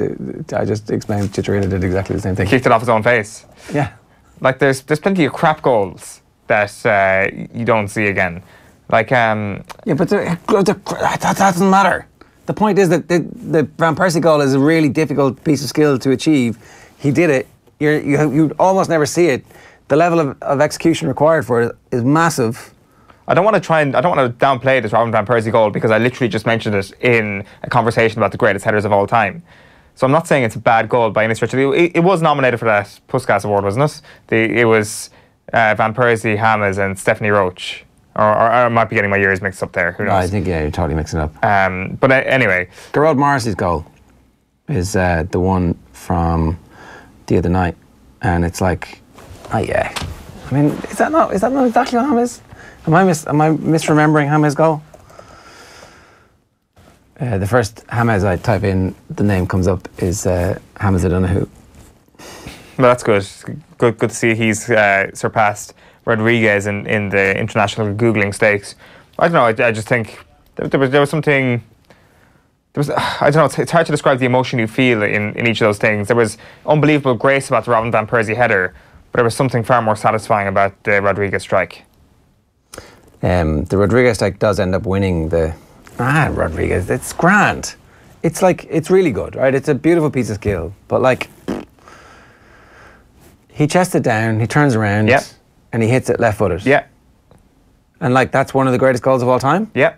I just explained Chicharito did exactly the same thing. Kicked it off his own face. Yeah. Like, there's plenty of crap goals that you don't see again. Like, yeah, but that doesn't matter. The point is that the Van Persie goal is a really difficult piece of skill to achieve. He did it. You almost never see it. The level of execution required for it is massive. I don't want to downplay this Robin van Persie goal because I literally just mentioned it in a conversation about the greatest headers of all time. So I'm not saying it's a bad goal by any stretch of it. It was nominated for that Puskas Award, wasn't it? It was Van Persie, James, and Stephanie Roach. Or I might be getting my years mixed up there. Who knows? No, I think, yeah, you're totally mixing it up. But anyway. Gerard Morrissey's goal is the one from the other night. And it's like, oh yeah. I mean, is that not exactly what James? Am I misremembering James' goal? The first James I type in, the name comes up, is James O'Donoghue. Well, that's good. Good to see he's surpassed Rodriguez in the international Googling stakes. I don't know, I just think there was something... I don't know, it's hard to describe the emotion you feel in each of those things. There was unbelievable grace about the Robin van Persie header, but there was something far more satisfying about the Rodriguez strike. The Rodriguez strike does end up winning the... Rodriguez, it's grand. It's like, it's really good, right? It's a beautiful piece of skill, but like... He chests it down, he turns around... Yeah. And he hits it left-footed. Yeah. And like, that's one of the greatest goals of all time? Yeah.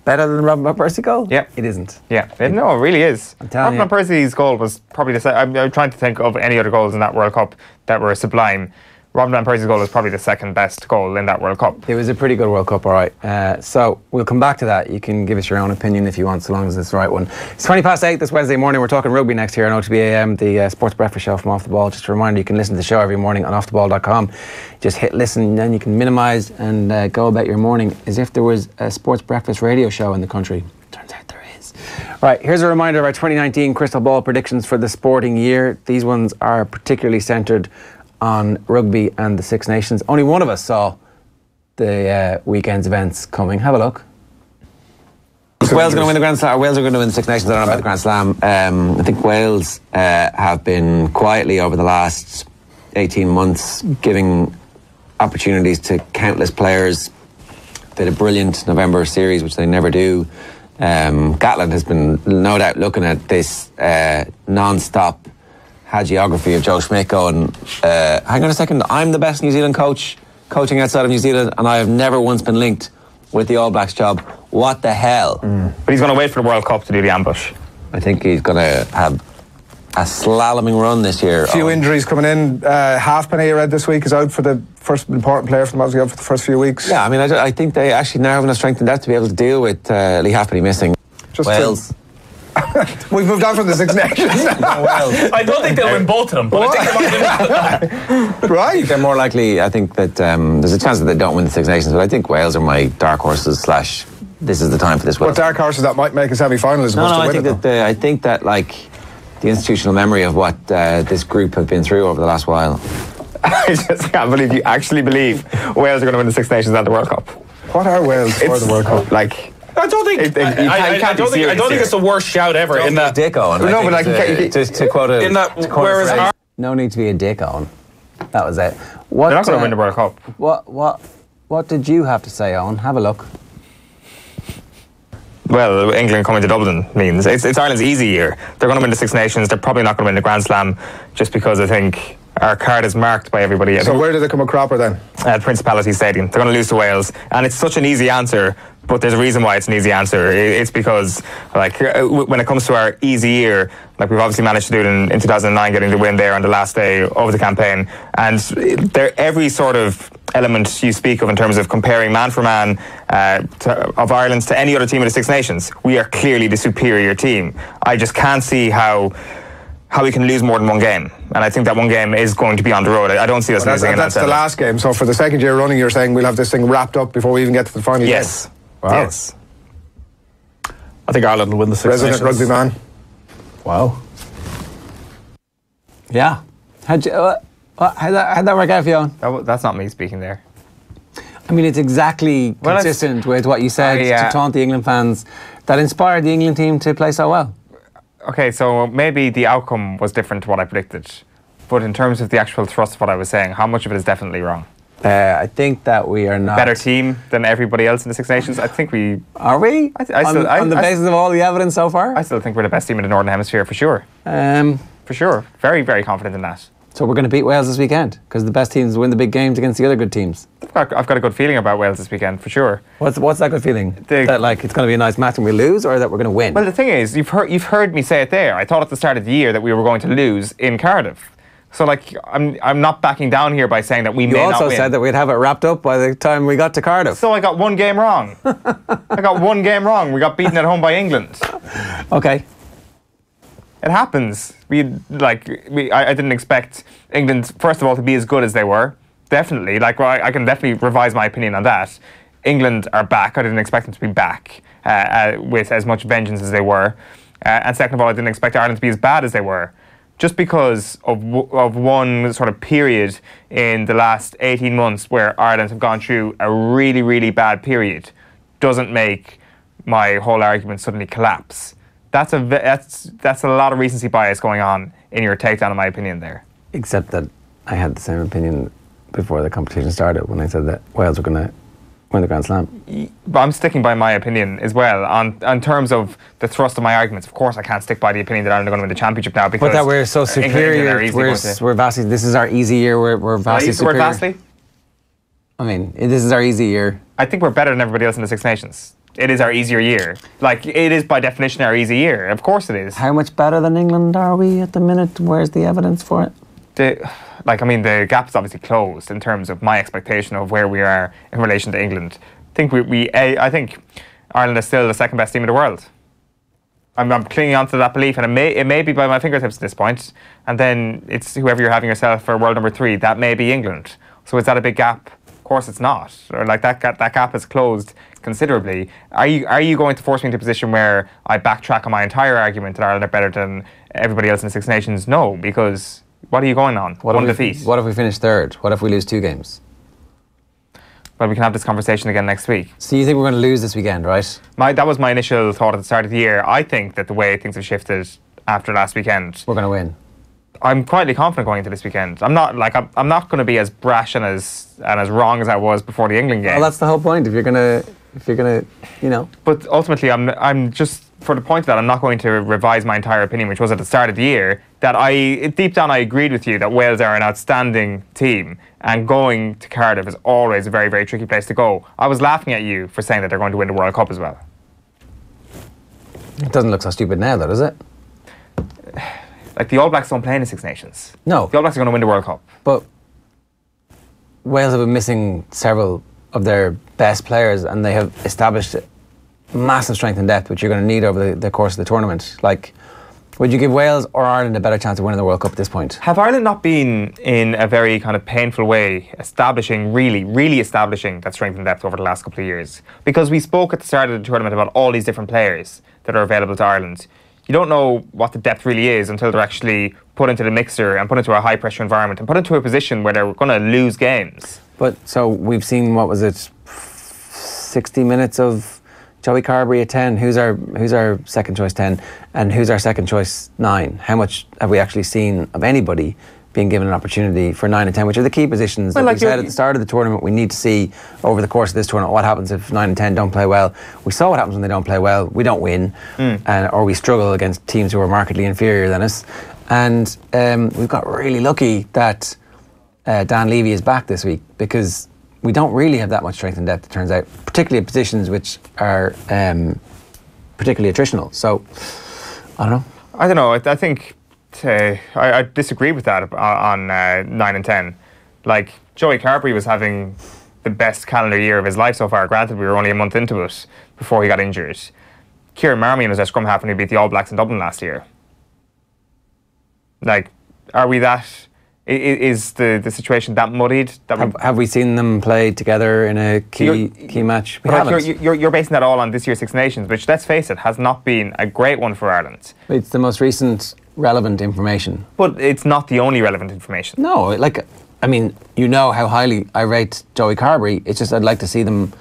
Better than the Robin van Persie goal? Yeah. It isn't. Yeah. No, it really is. I'm telling Robin van Persie's goal was probably the second. I'm trying to think of any other goals in that World Cup that were sublime. Robin van Persie's goal is probably the second best goal in that World Cup. It was a pretty good World Cup, all right. So we'll come back to that. You can give us your own opinion if you want, so long as it's the right one. It's 8:20 this Wednesday morning. We're talking rugby next here on OTB AM, the sports breakfast show from Off the Ball. Just a reminder, you can listen to the show every morning on offtheball.com. Just hit listen, and then you can minimise and go about your morning as if there was a sports breakfast radio show in the country. Turns out there is. Right, here's a reminder of our 2019 Crystal Ball predictions for the sporting year. These ones are particularly centred on rugby and the Six Nations. Only one of us saw the weekend's events coming. Have a look. Wales are going to win the Grand Slam. Wales are going to win the Six Nations. I don't know about the Grand Slam. I think Wales have been quietly over the last 18 months giving opportunities to countless players. They had a brilliant November series, which they never do. Gatland has been no doubt looking at this non-stop hagiography of Joe Schmidt going, hang on a second, I'm the best New Zealand coach coaching outside of New Zealand, and I have never once been linked with the All Blacks job. What the hell? But he's going to wait for the World Cup to do the ambush. I think he's going to have a slaloming run this year. A few injuries coming in. Halfpenny, I read this week, is out for the first important player from Aussie out for the first few weeks. Yeah, I mean, I think they actually now have enough strength in that to be able to deal with Lee Halfpenny missing. Just Wales. We've moved on from the Six Nations now. Wales. I don't think they'll win both of them, but I think they might win. Right. They're more likely, I think that there's a chance that they don't win the Six Nations, but I think Wales are my dark horses / this is the time for this Wales. What dark horses that might make a semi-final is supposed to win it. I think that like the institutional memory of what this group have been through over the last while. I just can't believe you actually believe Wales are going to win the Six Nations and the World Cup. What are Wales for the World Cup? Like, I don't think. I don't think it's the worst shout ever. In that, dick on. No, but like to quote a. in that, whereas No need to be a dick on. That was it. What, they're not going to win the World Cup. What did you have to say, Owen? Have a look. Well, England coming to Dublin means it's Ireland's easy year. They're going to win the Six Nations. They're probably not going to win the Grand Slam just because I think our card is marked by everybody. So where did they come a cropper then? At Principality Stadium. They're going to lose to Wales. And it's such an easy answer, but there's a reason why it's an easy answer. It's because, like, when it comes to our easy year, like we've obviously managed to do it in 2009, getting the win there on the last day of the campaign. And every sort of element you speak of in terms of comparing man for man of Ireland to any other team in the Six Nations, we are clearly the superior team. I just can't see how we can lose more than one game. And I think that one game is going to be on the road. I don't see us losing. That's the last game. So for the second year running, you're saying we'll have this thing wrapped up before we even get to the final yes. game? Wow. Yes. I think Ireland will win the Six Resident Nations. rugby man. Wow. Yeah. How'd that work out for you, Owen? That's not me speaking there. I mean, it's exactly consistent with what you said to taunt the England fans that inspired the England team to play so well. Okay, so maybe the outcome was different to what I predicted. But in terms of the actual thrust of what I was saying, how much of it is definitely wrong? I think that we are not... Better team than everybody else in the Six Nations? I think we... Are we? On the basis of all the evidence so far? I still think we're the best team in the Northern Hemisphere, for sure. For sure. Very, very confident in that. So we're going to beat Wales this weekend, because the best teams win the big games against the other good teams. I've got a good feeling about Wales this weekend, for sure. What's that good feeling? That like it's going to be a nice match and we lose, or that we're going to win? Well, the thing is, you've heard me say it there. I thought at the start of the year that we were going to lose in Cardiff. So, like, I'm not backing down here by saying that we may not win. You also said that we'd have it wrapped up by the time we got to Cardiff. So I got one game wrong. I got one game wrong. We got beaten at home by England. Okay. It happens. I didn't expect England, first of all, to be as good as they were. Definitely. Like, well, I can definitely revise my opinion on that. England are back. I didn't expect them to be back with as much vengeance as they were. And second of all, I didn't expect Ireland to be as bad as they were. Just because of one sort of period in the last 18 months where Ireland have gone through a really, really bad period doesn't make my whole argument suddenly collapse. That's a lot of recency bias going on in your takedown of my opinion there. Except that I had the same opinion before the competition started when I said that Wales were going to win the Grand Slam. But I'm sticking by my opinion as well. On terms of the thrust of my arguments, of course I can't stick by the opinion that Ireland are going to win the championship now because... But that we're so superior, we're vastly... This is our easy year, we're vastly superior. We're vastly? I mean, this is our easy year. I think we're better than everybody else in the Six Nations. It is our easier year. Like, it is by definition our easy year. Of course it is. How much better than England are we at the minute? Where's the evidence for it? The gap's obviously closed in terms of my expectation of where we are in relation to England. I think I think Ireland is still the second best team in the world. I'm clinging on to that belief, and it may be by my fingertips at this point, and then it's whoever you're having yourself for world number 3. That may be England. So is that a big gap? Of course it's not. Or like that gap is closed considerably. Are you going to force me into a position where I backtrack on my entire argument that Ireland are better than everybody else in the Six Nations? No, because what are you going on? One defeat. What if we finish third? What if we lose 2 games? Well, we can have this conversation again next week. So you think we're going to lose this weekend, right? That was my initial thought at the start of the year. I think that the way things have shifted after last weekend, we're going to win. I'm quietly confident going into this weekend. I'm not going to be as brash and as wrong as I was before the England game. Well, that's the whole point. If you're gonna, you know. But ultimately, I'm just for the point that I'm not going to revise my entire opinion, which was at the start of the year. That deep down I agreed with you that Wales are an outstanding team, and going to Cardiff is always a very, very tricky place to go. I was laughing at you for saying that they're going to win the World Cup as well. It doesn't look so stupid now, though, does it? Like, the All Blacks don't play in the Six Nations. No. The All Blacks are going to win the World Cup. But Wales have been missing several of their best players, and they have established massive strength and depth, which you're going to need over the course of the tournament. Like, would you give Wales or Ireland a better chance of winning the World Cup at this point? Have Ireland not been in a very kind of painful way really establishing that strength and depth over the last couple of years? Because we spoke at the start of the tournament about all these different players that are available to Ireland. You don't know what the depth really is until they're actually put into the mixer and put into a high pressure environment and put into a position where they're going to lose games. But so we've seen, what was it, 60 minutes of Joey Carberry at 10. Who's our second choice 10, and who's our second choice 9? How much have we actually seen of anybody being given an opportunity for 9 and 10, which are the key positions that we said at the start of the tournament we need to see over the course of this tournament? What happens if 9 and 10 don't play well? We saw what happens when they don't play well. We don't win, or we struggle against teams who are markedly inferior than us. And we've got really lucky that Dan Levy is back this week, because we don't really have that much strength and depth, it turns out, particularly in positions which are particularly attritional. So, I don't know. I think I disagree with that on 9 and 10. Like, Joey Carberry was having the best calendar year of his life so far. Granted, we were only a month into it before he got injured. Kieran Marmion was our scrum half when he beat the All Blacks in Dublin last year. Like, are we that... Is the situation that muddied? Have we seen them play together in a key match? We haven't. You're basing that all on this year's Six Nations, which, let's face it, has not been a great one for Ireland. It's the most recent relevant information. But it's not the only relevant information. No, you know how highly I rate Joey Carberry. It's just I'd like to see them...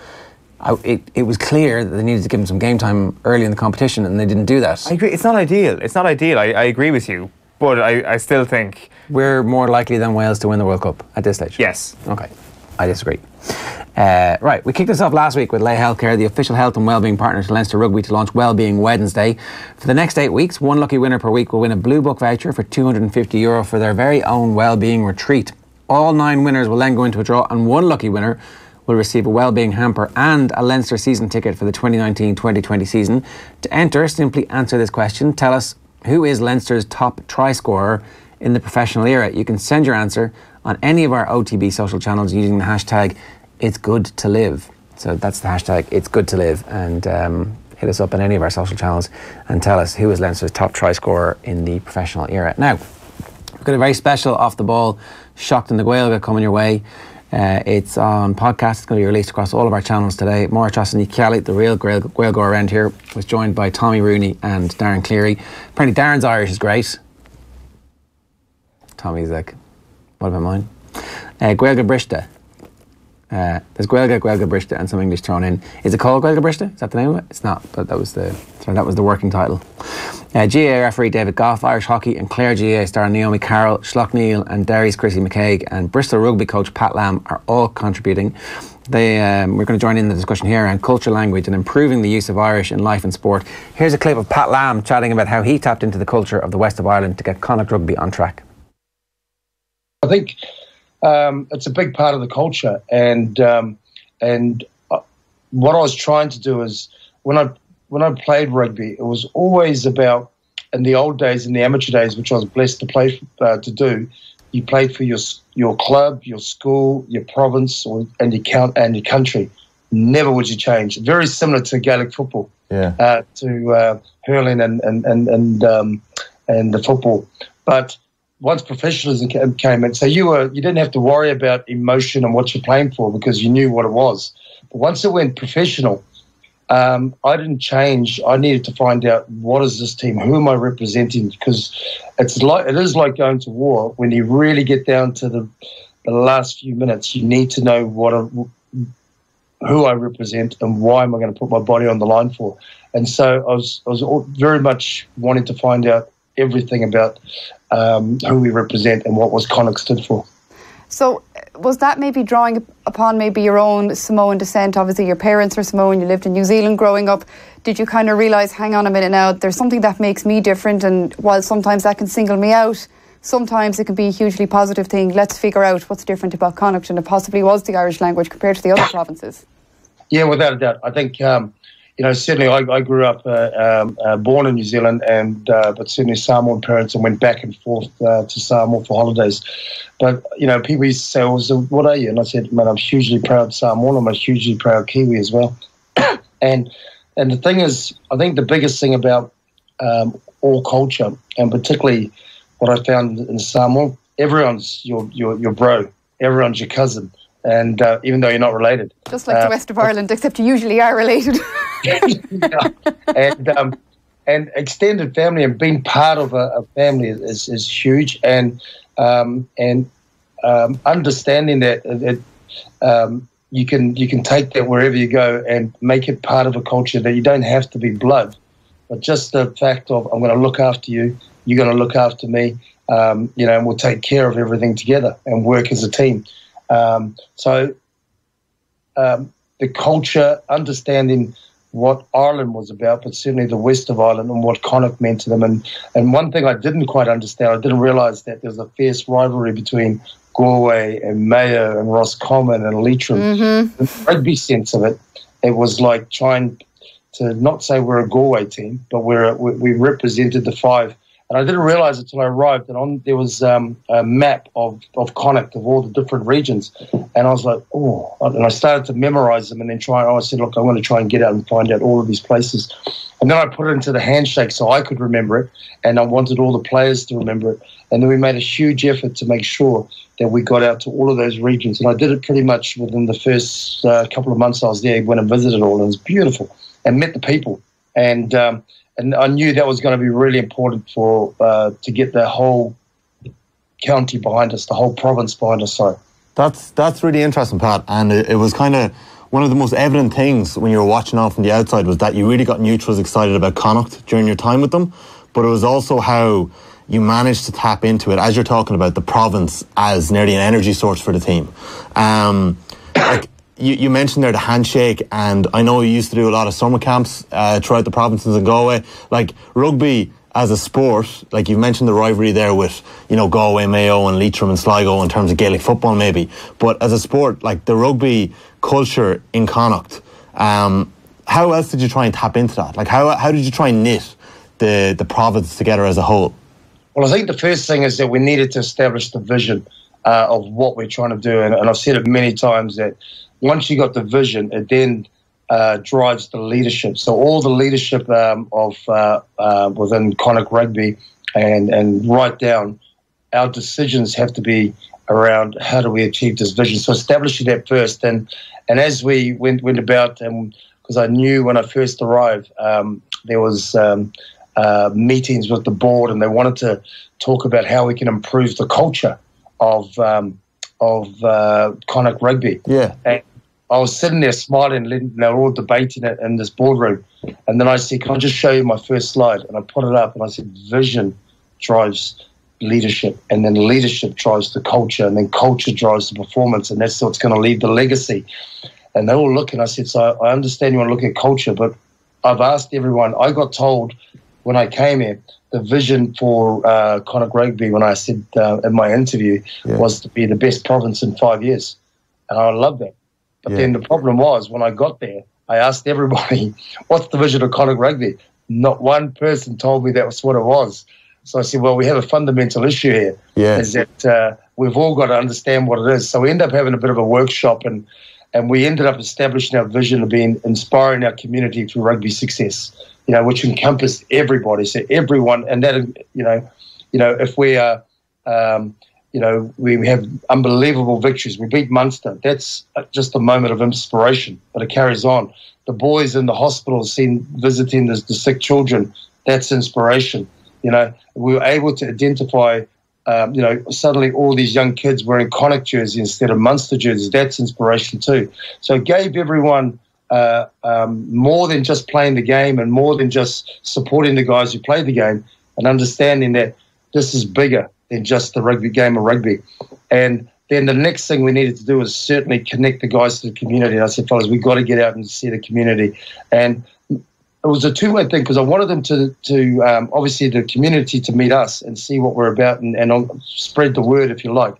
It was clear that they needed to give him some game time early in the competition, and they didn't do that. I agree. It's not ideal. I agree with you. But I still think... We're more likely than Wales to win the World Cup at this stage. Yes. Okay. I disagree. Right, we kicked this off last week with Lay Healthcare, the official health and wellbeing partner to Leinster Rugby, to launch Wellbeing Wednesday. For the next 8 weeks, one lucky winner per week will win a Blue Book voucher for €250 for their very own wellbeing retreat. All 9 winners will then go into a draw, and one lucky winner will receive a wellbeing hamper and a Leinster season ticket for the 2019-2020 season. To enter, simply answer this question. Tell us, who is Leinster's top try scorer in the professional era? You can send your answer on any of our OTB social channels using the hashtag It's Good to Live. So that's the hashtag It's Good to Live, and hit us up on any of our social channels and tell us who is Leinster's top try scorer in the professional era. Now, we've got a very special off the ball Shocked in the Gaeilge coming your way. It's on podcast. It's going to be released across all of our channels today. Maura Trossan Kelly, the real Gaeilge around here, was joined by Tommy Rooney and Darren Cleary. Apparently Darren's Irish is great. Tommy's like, what about mine? Gaeilge Briste. There's Gaeilge Briste, and some English thrown in. Is it called Gaeilge Briste? Is that the name of it? It's not, but that was the working title. GAA referee David Goff, Irish Hockey and Clare GAA star Naomi Carroll, Schlock Neal and Derry's Chrissy McCaig, and Bristol Rugby coach Pat Lamb are all contributing. We're going to join in the discussion here around culture, language and improving the use of Irish in life and sport. Here's a clip of Pat Lamb chatting about how he tapped into the culture of the west of Ireland to get Connacht Rugby on track. I think it's a big part of the culture, and what I was trying to do is when I played rugby, it was always about, in the old days, in the amateur days, which I was blessed to play to do. You played for your club, your school, your province, and your country. Never would you change. Very similar to Gaelic football, to hurling and the football, but once professionalism came in, so you didn't have to worry about emotion and what you're playing for because you knew what it was. But once it went professional, I didn't change. I needed to find out, what is this team? Who am I representing? Because it is like going to war. When you really get down to the last few minutes, you need to know who I represent and why am I going to put my body on the line for. And so I was very much wanting to find out everything about who we represent and what was Connacht stood for. So was that maybe drawing upon maybe your own Samoan descent? Obviously your parents are Samoan, you lived in New Zealand growing up. Did you kind of realise, hang on a minute now, there's something that makes me different, and while sometimes that can single me out, sometimes it can be a hugely positive thing. Let's figure out what's different about Connacht, and it possibly was the Irish language compared to the other provinces. Yeah, without a doubt. I think certainly I grew up born in New Zealand, but certainly Samoan parents, and went back and forth to Samoa for holidays. But, people used to say, what are you? And I said, man, I'm hugely proud Samoan. I'm a hugely proud Kiwi as well. And And the thing is, I think the biggest thing about all culture, and particularly what I found in Samoa, everyone's your bro, everyone's your cousin, and even though you're not related. Just like the west of Ireland, except you usually are related. And extended family and being part of a family is huge, and understanding that you can take that wherever you go and make it part of a culture, that you don't have to be blood, but just the fact of, I'm going to look after you, you're going to look after me, and we'll take care of everything together and work as a team. So the culture, understanding what Ireland was about, but certainly the west of Ireland, and what Connacht meant to them. And one thing I didn't quite understand, I didn't realise that there's a fierce rivalry between Galway and Mayo and Roscommon and Leitrim. Mm-hmm. The rugby sense of it, it was like trying to not say we're a Galway team, but we represented the five. And I didn't realise it until I arrived, and there was a map of Connacht, of all the different regions. And I was like, oh, and I started to memorise them and then I said, look, I'm going to try and get out and find out all of these places. And then I put it into the handshake so I could remember it, and I wanted all the players to remember it. And then we made a huge effort to make sure that we got out to all of those regions. And I did it pretty much within the first couple of months I was there, went and visited all, and it was beautiful, and met the people. And I knew that was going to be really important to get the whole county behind us, the whole province behind us. So that's really interesting, Pat. And it was kind of one of the most evident things when you were watching on from the outside, was that you really got neutrals excited about Connacht during your time with them. But it was also how you managed to tap into it, as you're talking about the province as nearly an energy source for the team. You mentioned there the handshake, and I know you used to do a lot of summer camps throughout the provinces in Galway. Like rugby as a sport, like you've mentioned the rivalry there with, Galway, Mayo and Leitrim and Sligo in terms of Gaelic football maybe. But as a sport, like the rugby culture in Connacht, how else did you try and tap into that? Like how did you try and knit the province together as a whole? Well, I think the first thing is that we needed to establish the vision of what we're trying to do. And I've said it many times that once you got the vision, it then drives the leadership. So all the leadership of within Connacht Rugby and right down, our decisions have to be around how do we achieve this vision. So establishing that first. And as we went about, because I knew when I first arrived, there was meetings with the board, and they wanted to talk about how we can improve the culture of Connacht Rugby. Yeah. And I was sitting there smiling, and they were all debating it in this boardroom. And then I said, can I just show you my first slide? And I put it up, and I said, vision drives leadership, and then leadership drives the culture, and then culture drives the performance, and that's what's going to leave the legacy. And they all look, and I said, so I understand you want to look at culture, but I've asked everyone. I got told when I came here, the vision for Connacht Rugby, when I said in my interview, was to be the best province in 5 years. And I love that. But then the problem was, when I got there, I asked everybody, what's the vision of Connacht Rugby? Not one person told me that was what it was. So I said, well, we have a fundamental issue here, is that we've all got to understand what it is. So we ended up having a bit of a workshop, and we ended up establishing our vision of being inspiring our community through rugby success, which encompassed everybody. So everyone, and that, if we are, we have unbelievable victories. We beat Munster. That's just a moment of inspiration, but it carries on. The boys in the hospital visiting the sick children, that's inspiration. We were able to identify, suddenly all these young kids wearing Connacht jerseys instead of Munster jerseys. That's inspiration too. So it gave everyone more than just playing the game, and more than just supporting the guys who play the game, and understanding that this is bigger than just the rugby game of rugby. And then the next thing we needed to do was certainly connect the guys to the community. And I said, fellas, we've got to get out and see the community. And it was a two-way thing, because I wanted them to obviously the community to meet us and see what we're about, and spread the word, if you like.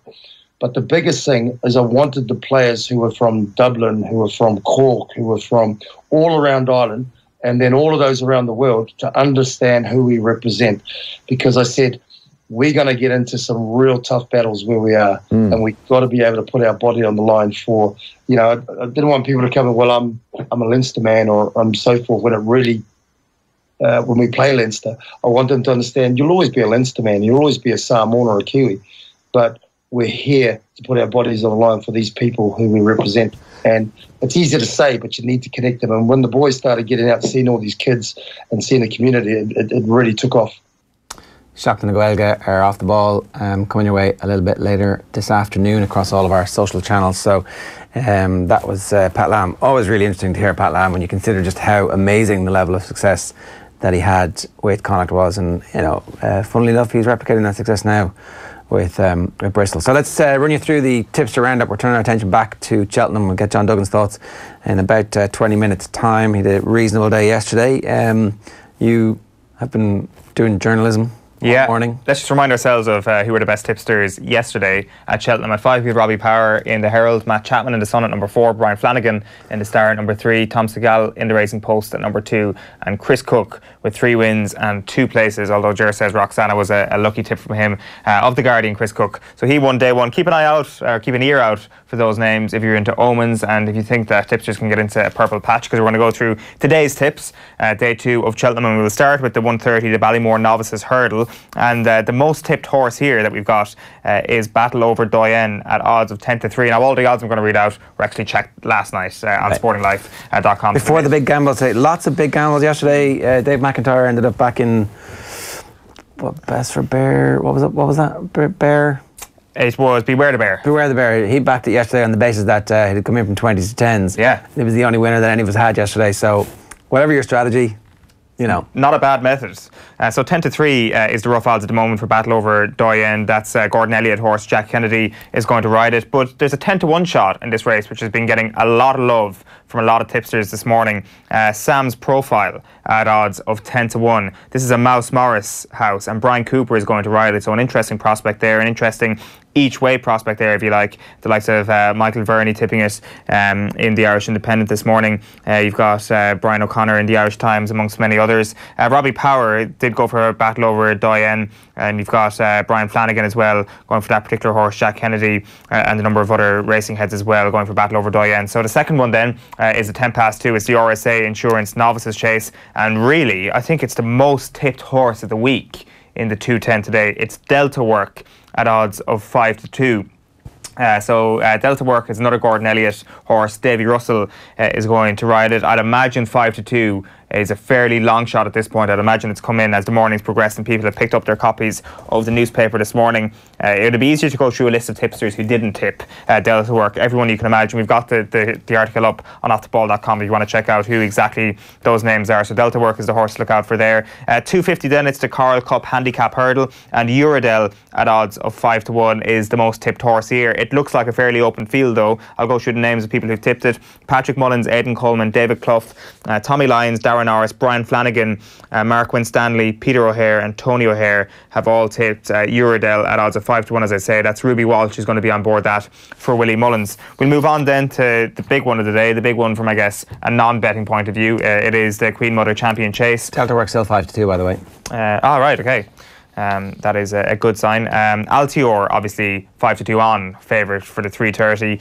But the biggest thing is I wanted the players who were from Dublin, who were from Cork, who were from all around Ireland, and then all of those around the world, to understand who we represent. Because I said, we're going to get into some real tough battles where we are, and we've got to be able to put our body on the line for, you know, I didn't want people to come and, well, I'm a Leinster man or I'm so forth, when it really, when we play Leinster, I want them to understand you'll always be a Leinster man, you'll always be a Samoan or a Kiwi, but we're here to put our bodies on the line for these people who we represent. And it's easy to say, but you need to connect them. And when the boys started getting out, seeing all these kids and seeing the community, it really took off. Shocked and the Gaeilge are off the ball, coming your way a little bit later this afternoon across all of our social channels. So that was Pat Lam. Always really interesting to hear Pat Lam when you consider just how amazing the level of success that he had with Connacht was. And, you know, funnily enough, he's replicating that success now with Bristol. So let's run you through the tipster roundup. We're turning our attention back to Cheltenham. We'll get John Duggan's thoughts in about 20 minutes' time. He had a reasonable day yesterday. You have been doing journalism. Yeah, morning. Let's just remind ourselves of who were the best tipsters yesterday at Cheltenham. At 5, we had Robbie Power in the Herald, Matt Chapman in the Sun at number 4, Brian Flanagan in the Star at number 3, Tom Segal in the Racing Post at number 2, and Chris Cook with 3 wins and 2 places, although Ger says Roxana was a lucky tip from him, of the Guardian, Chris Cook. So he won day 1. Keep an eye out, or keep an ear out for those names if you're into omens and if you think that tipsters can get into a purple patch, because we're going to go through today's tips, day 2 of Cheltenham, and we'll start with the 1:30, the Ballymore Novices Hurdle. And the most tipped horse here that we've got is Battle Over Doyen at odds of 10-3. Now, all the odds I'm going to read out were actually checked last night on sportinglife.com. Before the big gambles, lots of big gambles yesterday. Dave McIntyre ended up back in best for Bear. What was that? Bear. It was Beware the Bear. Beware the Bear. He backed it yesterday on the basis that he had come in from 20s to 10s. Yeah. It was the only winner that any of us had yesterday. So, whatever your strategy, you know. Not a bad method. So 10-3 is the rough odds at the moment for Battle Over Doyen. That's Gordon Elliott horse. Jack Kennedy is going to ride it. But there's a 10-1 shot in this race, which has been getting a lot of love from a lot of tipsters this morning. Sam's Profile at odds of 10-1. This is a Mouse Morris house, and Brian Cooper is going to ride it. So an interesting prospect there, an interesting each way prospect there, if you like. The likes of Michael Verney tipping it in the Irish Independent this morning. You've got Brian O'Connor in the Irish Times, amongst many others. Robbie Power did go for a Battle Over Doyen, and you've got Brian Flanagan as well going for that particular horse, Jack Kennedy, and a number of other racing heads as well going for Battle Over Doyen. So the second one then is the 2:10. It's the RSA Insurance Novices Chase, and really I think it's the most tipped horse of the week in the 2:10 today. It's Delta Work at odds of 5-2. So Delta Work is another Gordon Elliott horse. Davy Russell is going to ride it. I'd imagine 5-2 is a fairly long shot at this point. I'd imagine it's come in as the morning's progressed and people have picked up their copies of the newspaper this morning. It would be easier to go through a list of tipsters who didn't tip Delta Work. Everyone you can imagine. We've got the article up on offtheball.com if you want to check out who exactly those names are. So Delta Work is the horse to look out for there. 2:50 then, it's the Coral Cup Handicap Hurdle, and Uradel at odds of 5-1 is the most tipped horse here. It looks like a fairly open field though. I'll go through the names of people who've tipped it. Patrick Mullins, Aidan Coleman, David Clough, Tommy Lyons, Darren Norris, Brian Flanagan, Mark Winstanley, Peter O'Hare and Tony O'Hare have all tipped Uradel at odds of 5-1, as I say. That's Ruby Walsh who's going to be on board that for Willie Mullins. We'll move on then to the big one of the day, the big one from, I guess, a non-betting point of view. It is the Queen Mother Champion Chase. Delta Work still 5-2, by the way. Right, okay. That is a good sign. Altior, obviously 5-2 on, favourite for the 3:30.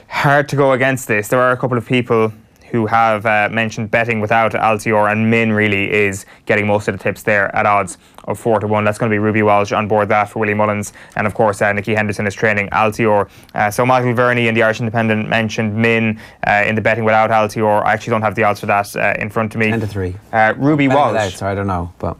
Hard to go against this. There are a couple of people who have mentioned betting without Altior, and Min really is getting most of the tips there at odds of 4-1. That's going to be Ruby Walsh on board that for Willie Mullins, and of course Nicky Henderson is training Altior. So Michael Verney in the Irish Independent mentioned Min in the betting without Altior. I actually don't have the odds for that in front of me. 10-3. Ruby Walsh. So I don't know, but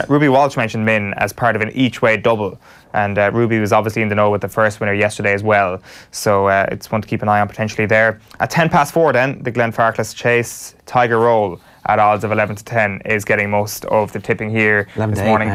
Ruby Walsh mentioned Min as part of an each way double. And Ruby was obviously in the know with the first winner yesterday as well. So it's one to keep an eye on potentially there. At 4:10 then, the Glenfarclas Chase, Tiger Roll at odds of 11-10 is getting most of the tipping here this morning.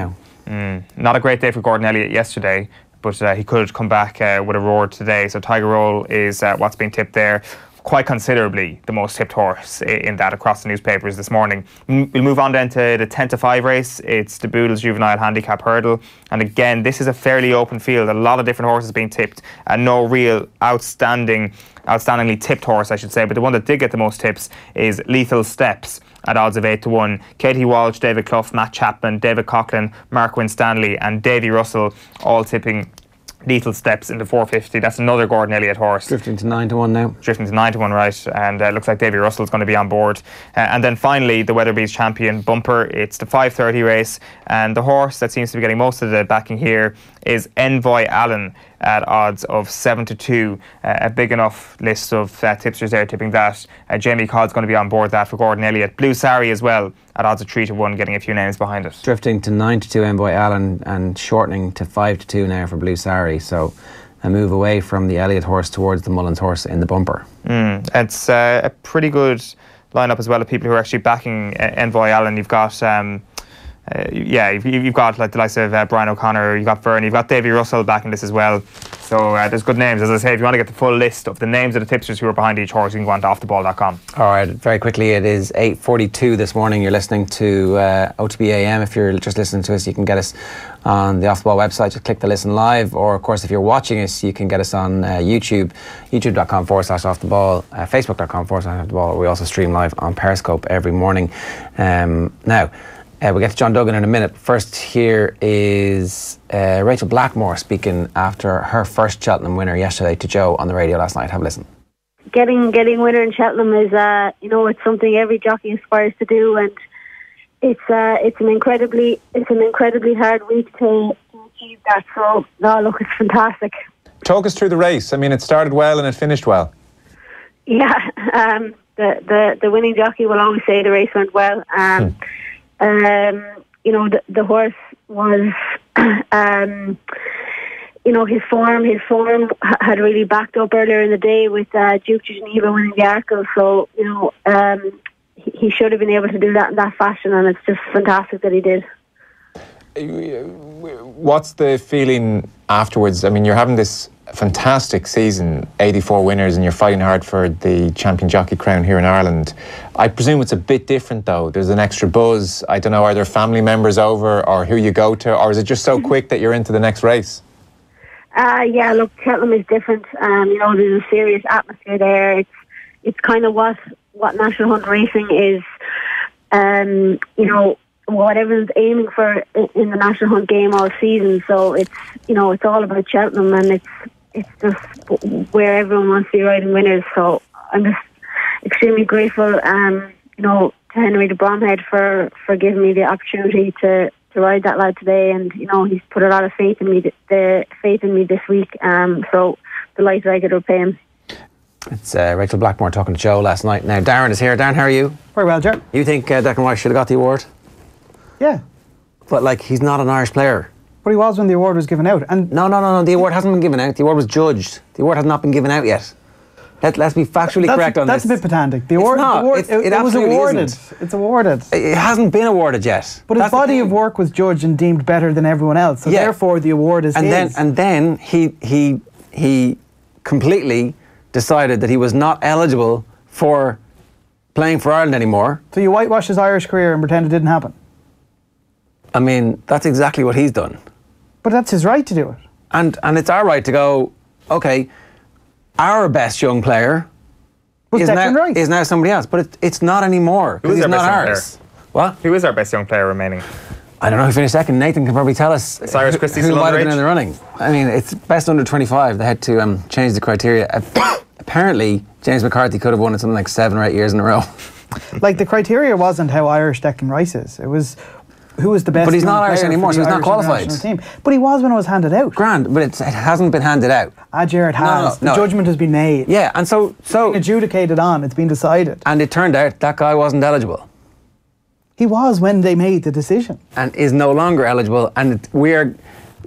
Now. Not a great day for Gordon Elliott yesterday, but he could come back with a roar today. So Tiger Roll is what's being tipped there. quite considerably the most tipped horse in that across the newspapers this morning. We'll move on then to the 10 to 5 race. It's the Boodles Juvenile Handicap Hurdle, and again this is a fairly open field, a lot of different horses being tipped and no real outstandingly tipped horse, I should say, but the one that did get the most tips is Lethal Steps at odds of 8 to 1. Katie Walsh, David Clough, Matt Chapman, David Coughlin, Mark Winstanley and Davy Russell all tipping Lethal Steps into 450. That's another Gordon Elliott horse. Drifting to 9 to 1 now. Drifting to 9 to 1, right. And it looks like Davy Russell's going to be on board. And then finally, the Weatherby's Champion Bumper. It's the 5:30 race. And the horse that seems to be getting most of the backing here is Envoy Allen at odds of 7 to 2. A big enough list of tipsters there tipping that. Jamie Codd's going to be on board that for Gordon Elliott. Blue Sari as well at odds of 3 to 1, getting a few names behind it. Drifting to 9 to 2 Envoy Allen and shortening to 5 to 2 now for Blue Sari. So a move away from the Elliott horse towards the Mullins horse in the Bumper. It's a pretty good lineup as well of people who are actually backing Envoy Allen. You've got you've got like the likes of Brian O'Connor, you've got Vern, you've got Davy Russell backing this as well. So there's good names. As I say, if you want to get the full list of the names of the tipsters who are behind each horse, you can go on to offtheball.com. All right, very quickly, it is 8:42 this morning. You're listening to OTB AM. If you're just listening to us, you can get us on the Off the Ball website. Just click the listen live, or of course, if you're watching us, you can get us on YouTube, youtube.com/offtheball, facebook.com/offtheball. We also stream live on Periscope every morning. Now, we'll get to John Duggan in a minute. First, here is Rachel Blackmore speaking after her first Cheltenham winner yesterday to Joe on the radio last night. Have a listen. Getting winner in Cheltenham is it's something every jockey aspires to do, and it's an incredibly hard week to achieve that. So no, look, it's fantastic. Talk us through the race. I mean, it started well and it finished well. Yeah, the winning jockey will always say the race went well. The horse was, his form had really backed up earlier in the day with Duke de Geneva winning the Arkle. So, he should have been able to do that in that fashion, and it's just fantastic that he did. What's the feeling afterwards? I mean, you're having this fantastic season, 84 winners, and you're fighting hard for the champion jockey crown here in Ireland. I presume it's a bit different though. There's an extra buzz. I don't know, are there family members over or who you go to, or is it just so quick that you're into the next race? Yeah, look, Cheltenham is different. There's a serious atmosphere there. It's kind of what National Hunt Racing is, what everyone's aiming for in the National Hunt game all season. So it's all about Cheltenham, and it's just where everyone wants to be riding winners. So I'm just extremely grateful, to Henry de Bromhead for giving me the opportunity to ride that lad today, and he's put a lot of faith in me this week. So delighted I could repay him. It's Rachel Blackmore talking to Joe last night. Now Darren is here. Darren, how are you? Very well, Ger. You think Declan Rice should have got the award? Yeah. But he's not an Irish player. But he was when the award was given out. And No. The award hasn't been given out. The award was judged. The award has not been given out yet. Let's be factually correct on this. That's a bit pedantic. The award, it was awarded. Isn't. It's awarded. It hasn't been awarded yet. But his body of work was judged and deemed better than everyone else. So therefore, the award is his. And then he completely decided that he was not eligible for playing for Ireland anymore. So you whitewash his Irish career and pretend it didn't happen? I mean, that's exactly what he's done. But that's his right to do it. And it's our right to go, okay, our best young player is now somebody else. But it's not anymore, because he's not ours. What? Who is our best young player remaining? I don't know who finished second. Nathan can probably tell us Cyrus Christie who still might have been underage? in the running. I mean, it's best under 25. They had to change the criteria. Apparently, James McCarthy could have won it something like 7 or 8 years in a row. The criteria wasn't how Irish Declan Rice is. It was who was the best. But he's not Irish anymore, so he's not qualified. Team. But he was when it was handed out. Grand, but it hasn't been handed out. Jared has. No. The judgment has been made. Yeah, and so it's been adjudicated on. It's been decided. And it turned out that guy wasn't eligible. He was when they made the decision. And is no longer eligible. And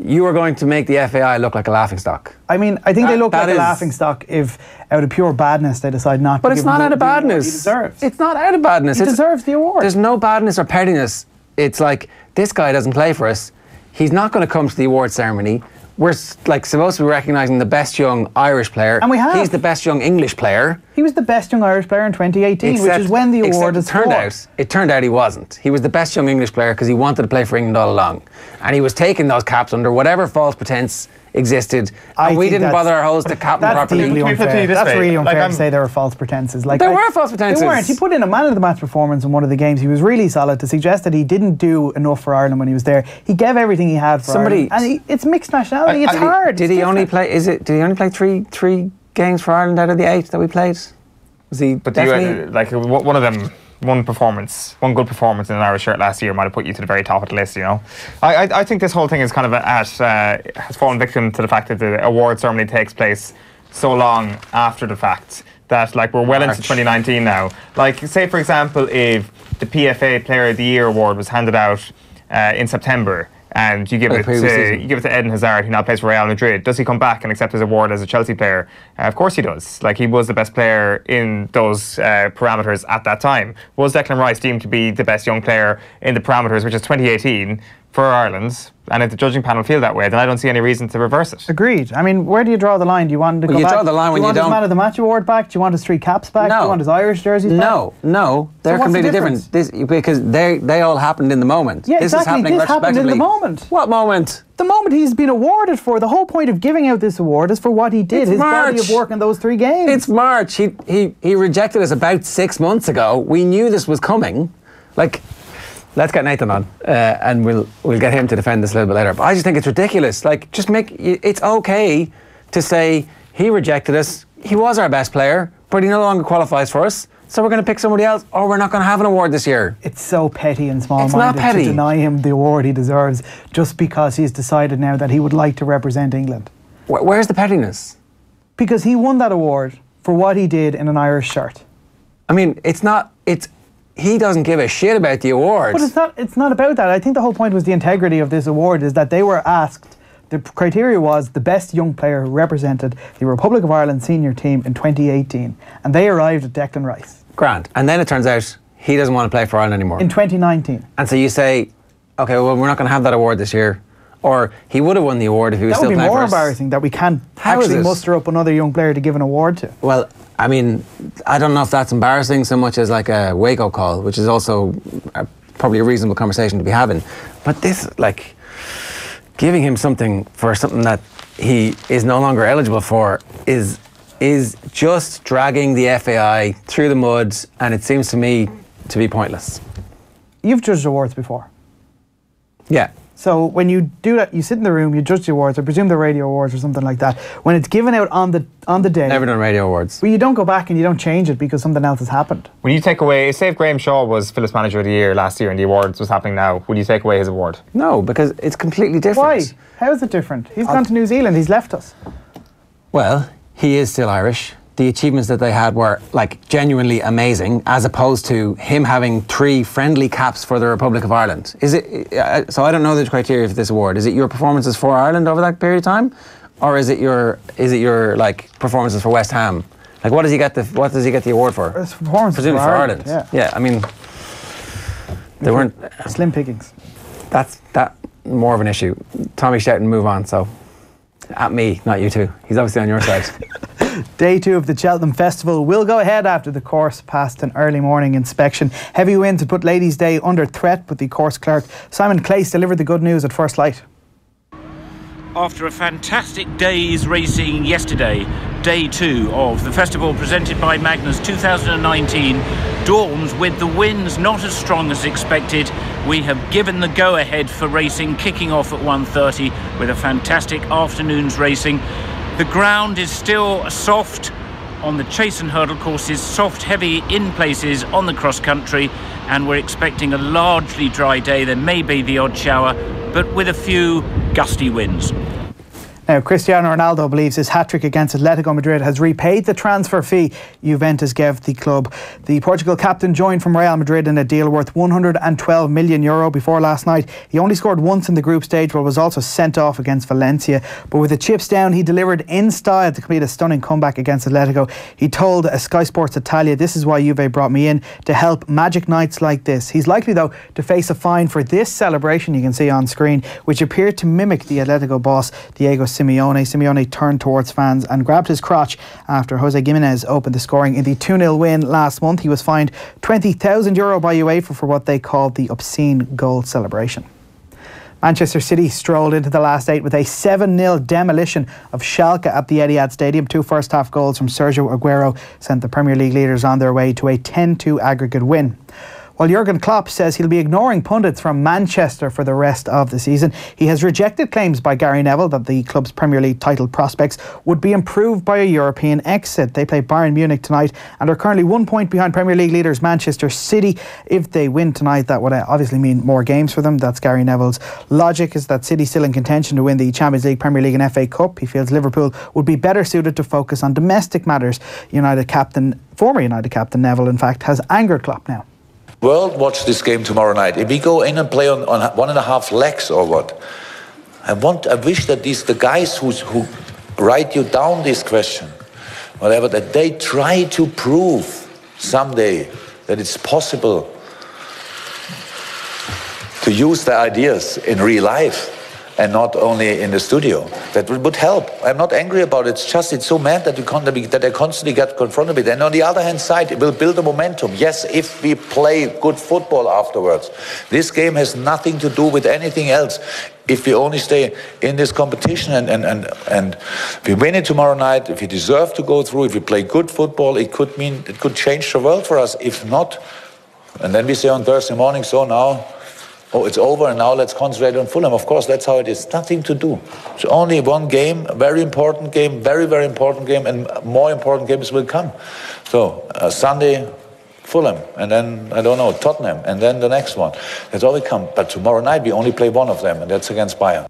you are going to make the FAI look like a laughingstock. I mean, I think they look like a laughingstock if, out of pure badness, they decide not to give him. But it's not out of badness. He deserves. It's not out of badness. He deserves the award. There's no badness or pettiness. It's like, this guy doesn't play for us. He's not going to come to the award ceremony. we're like supposed to be recognising the best young Irish player. And we have. He's the best young English player. He was the best young Irish player in 2018, which is when the award is for. It turned out he wasn't. He was the best young English player because he wanted to play for England all along. And he was taking those caps under whatever false pretence existed, and we didn't bother our hosts to cap them properly. Deeply unfair. That's really unfair to say there were false pretences. There were false pretences. They weren't. He put in a man of the match performance in one of the games. He was really solid. To suggest that he didn't do enough for Ireland when he was there, he gave everything he had for Ireland. And it's mixed nationality. It's hard. Did he only play? Did he only play three games for Ireland out of the 8 that we played? Was he? But definitely like one of them. One good performance in an Irish shirt last year might have put you to the very top of the list, you know. I think this whole thing is kind of has fallen victim to the fact that the award ceremony takes place so long after the fact that, like, we're well into 2019 now. Like, say for example, if the PFA Player of the Year award was handed out in September, and you give it to Eden Hazard, who now plays for Real Madrid. Does he come back and accept his award as a Chelsea player? Of course he does. Like, he was the best player in those parameters at that time. Was Declan Rice deemed to be the best young player in the parameters, which is 2018, for Ireland? And if the judging panel feel that way, then I don't see any reason to reverse it. Agreed. I mean, where do you draw the line? Do you want to go back? You draw the line when you don't. Do you want his Man of the Match award back? Do you want his 3 caps back? No. Do you want his Irish jerseys back? No. They're completely different. Because they all happened in the moment. Yeah, this exactly. is happening this happened in the moment. What moment? The moment he's been awarded for. The whole point of giving out this award is for what he did. His body of work in those 3 games. It's March. He rejected us about 6 months ago. We knew this was coming. Like, let's get Nathan on, and we'll get him to defend this a little bit later. But I just think it's ridiculous. Like, it's okay to say he rejected us. He was our best player, but he no longer qualifies for us. So we're going to pick somebody else, or we're not going to have an award this year. It's so petty and small-minded to deny him the award he deserves just because he's decided now that he would like to represent England. Where's the pettiness? Because he won that award for what he did in an Irish shirt. I mean, he doesn't give a shit about the award. But it's not about that. I think the whole point was the integrity of this award is that they were asked, the criteria was the best young player who represented the Republic of Ireland senior team in 2018. And they arrived at Declan Rice. Grand. And then it turns out he doesn't want to play for Ireland anymore. In 2019. And so you say, okay, well, we're not going to have that award this year. Or he would have won the award if he was still playing for us. That would be more embarrassing that we can't actually muster up another young player to give an award to. Well, I mean, I don't know if that's embarrassing so much as like a wake-up call, which is also probably a reasonable conversation to be having. But this, like, giving him something for something that he is no longer eligible for is just dragging the FAI through the mud, and it seems to me to be pointless. You've judged awards before. Yeah. So when you do that, you sit in the room, you judge the awards. I presume the radio awards or something like that. When it's given out on the day, never done radio awards. Well, you don't go back and you don't change it because something else has happened. Will you take away? Say if Graham Shaw was Phillips Manager of the Year last year and the awards was happening now, will you take away his award? No, because it's completely different. Why? How is it different? He's gone to New Zealand. He's left us. Well, he is still Irish. The achievements that they had were, like, genuinely amazing, as opposed to him having 3 friendly caps for the Republic of Ireland. Is it? So I don't know the criteria for this award. Is it your performances for Ireland over that period of time, or is it your like performances for West Ham? Like, what does he get the award for? It's performances for Ireland. Yeah. I mean, they weren't slim pickings. That's more of an issue. Tommy shouting, move on. So, at me, not you two. He's obviously on your side. Day 2 of the Cheltenham Festival will go ahead after the course passed an early morning inspection. Heavy winds had put Ladies' Day under threat, but the course clerk Simon Clace delivered the good news at first light. After a fantastic day's racing yesterday, Day 2 of the festival presented by Magnus 2019 dawns with the winds not as strong as expected. We have given the go-ahead for racing, kicking off at 1:30 with a fantastic afternoon's racing. The ground is still soft on the chase and hurdle courses, soft, heavy in places on the cross country, and we're expecting a largely dry day. There may be the odd shower, but with a few gusty winds. Now, Cristiano Ronaldo believes his hat-trick against Atletico Madrid has repaid the transfer fee Juventus gave the club. The Portugal captain joined from Real Madrid in a deal worth €112 million before last night. He only scored once in the group stage, but was also sent off against Valencia. But with the chips down, he delivered in style to complete a stunning comeback against Atletico. He told Sky Sports Italia, "This is why Juve brought me in, to help magic nights like this." He's likely, though, to face a fine for this celebration you can see on screen, which appeared to mimic the Atletico boss, Diego Simeone. Simeone turned towards fans and grabbed his crotch after Jose Gimenez opened the scoring in the 2-0 win last month. He was fined €20,000 by UEFA for what they called the obscene goal celebration. Manchester City strolled into the last 8 with a 7-0 demolition of Schalke at the Etihad Stadium. 2 first-half goals from Sergio Aguero sent the Premier League leaders on their way to a 10-2 aggregate win. While Jurgen Klopp says he'll be ignoring pundits from Manchester for the rest of the season, he has rejected claims by Gary Neville that the club's Premier League title prospects would be improved by a European exit. They play Bayern Munich tonight and are currently 1 point behind Premier League leaders Manchester City. If they win tonight, that would obviously mean more games for them. That's Gary Neville's logic, is that City's still in contention to win the Champions League, Premier League and FA Cup. He feels Liverpool would be better suited to focus on domestic matters. Former United captain Neville, in fact, has angered Klopp now. World watch this game tomorrow night. If we go in and play on 1.5 legs or what, I wish that the guys who write you down this question, whatever, that they try to prove someday that it's possible to use their ideas in real life and not only in the studio. That would help. I'm not angry about it. It's just, it's so mad that I constantly get confronted with it. And on the other hand side, it will build a momentum. Yes, if we play good football afterwards. This game has nothing to do with anything else. If we only stay in this competition and we win it tomorrow night, if we deserve to go through, if we play good football, it could change the world for us. If not, and then we say on Thursday morning, so now, oh, it's over and now let's concentrate on Fulham. Of course, that's how it is. Nothing to do. It's only one game, a very important game, very, very important game, and more important games will come. So, Sunday, Fulham, and then, I don't know, Tottenham, and then the next one. That's all we come. But tomorrow night, we only play one of them, and that's against Bayern.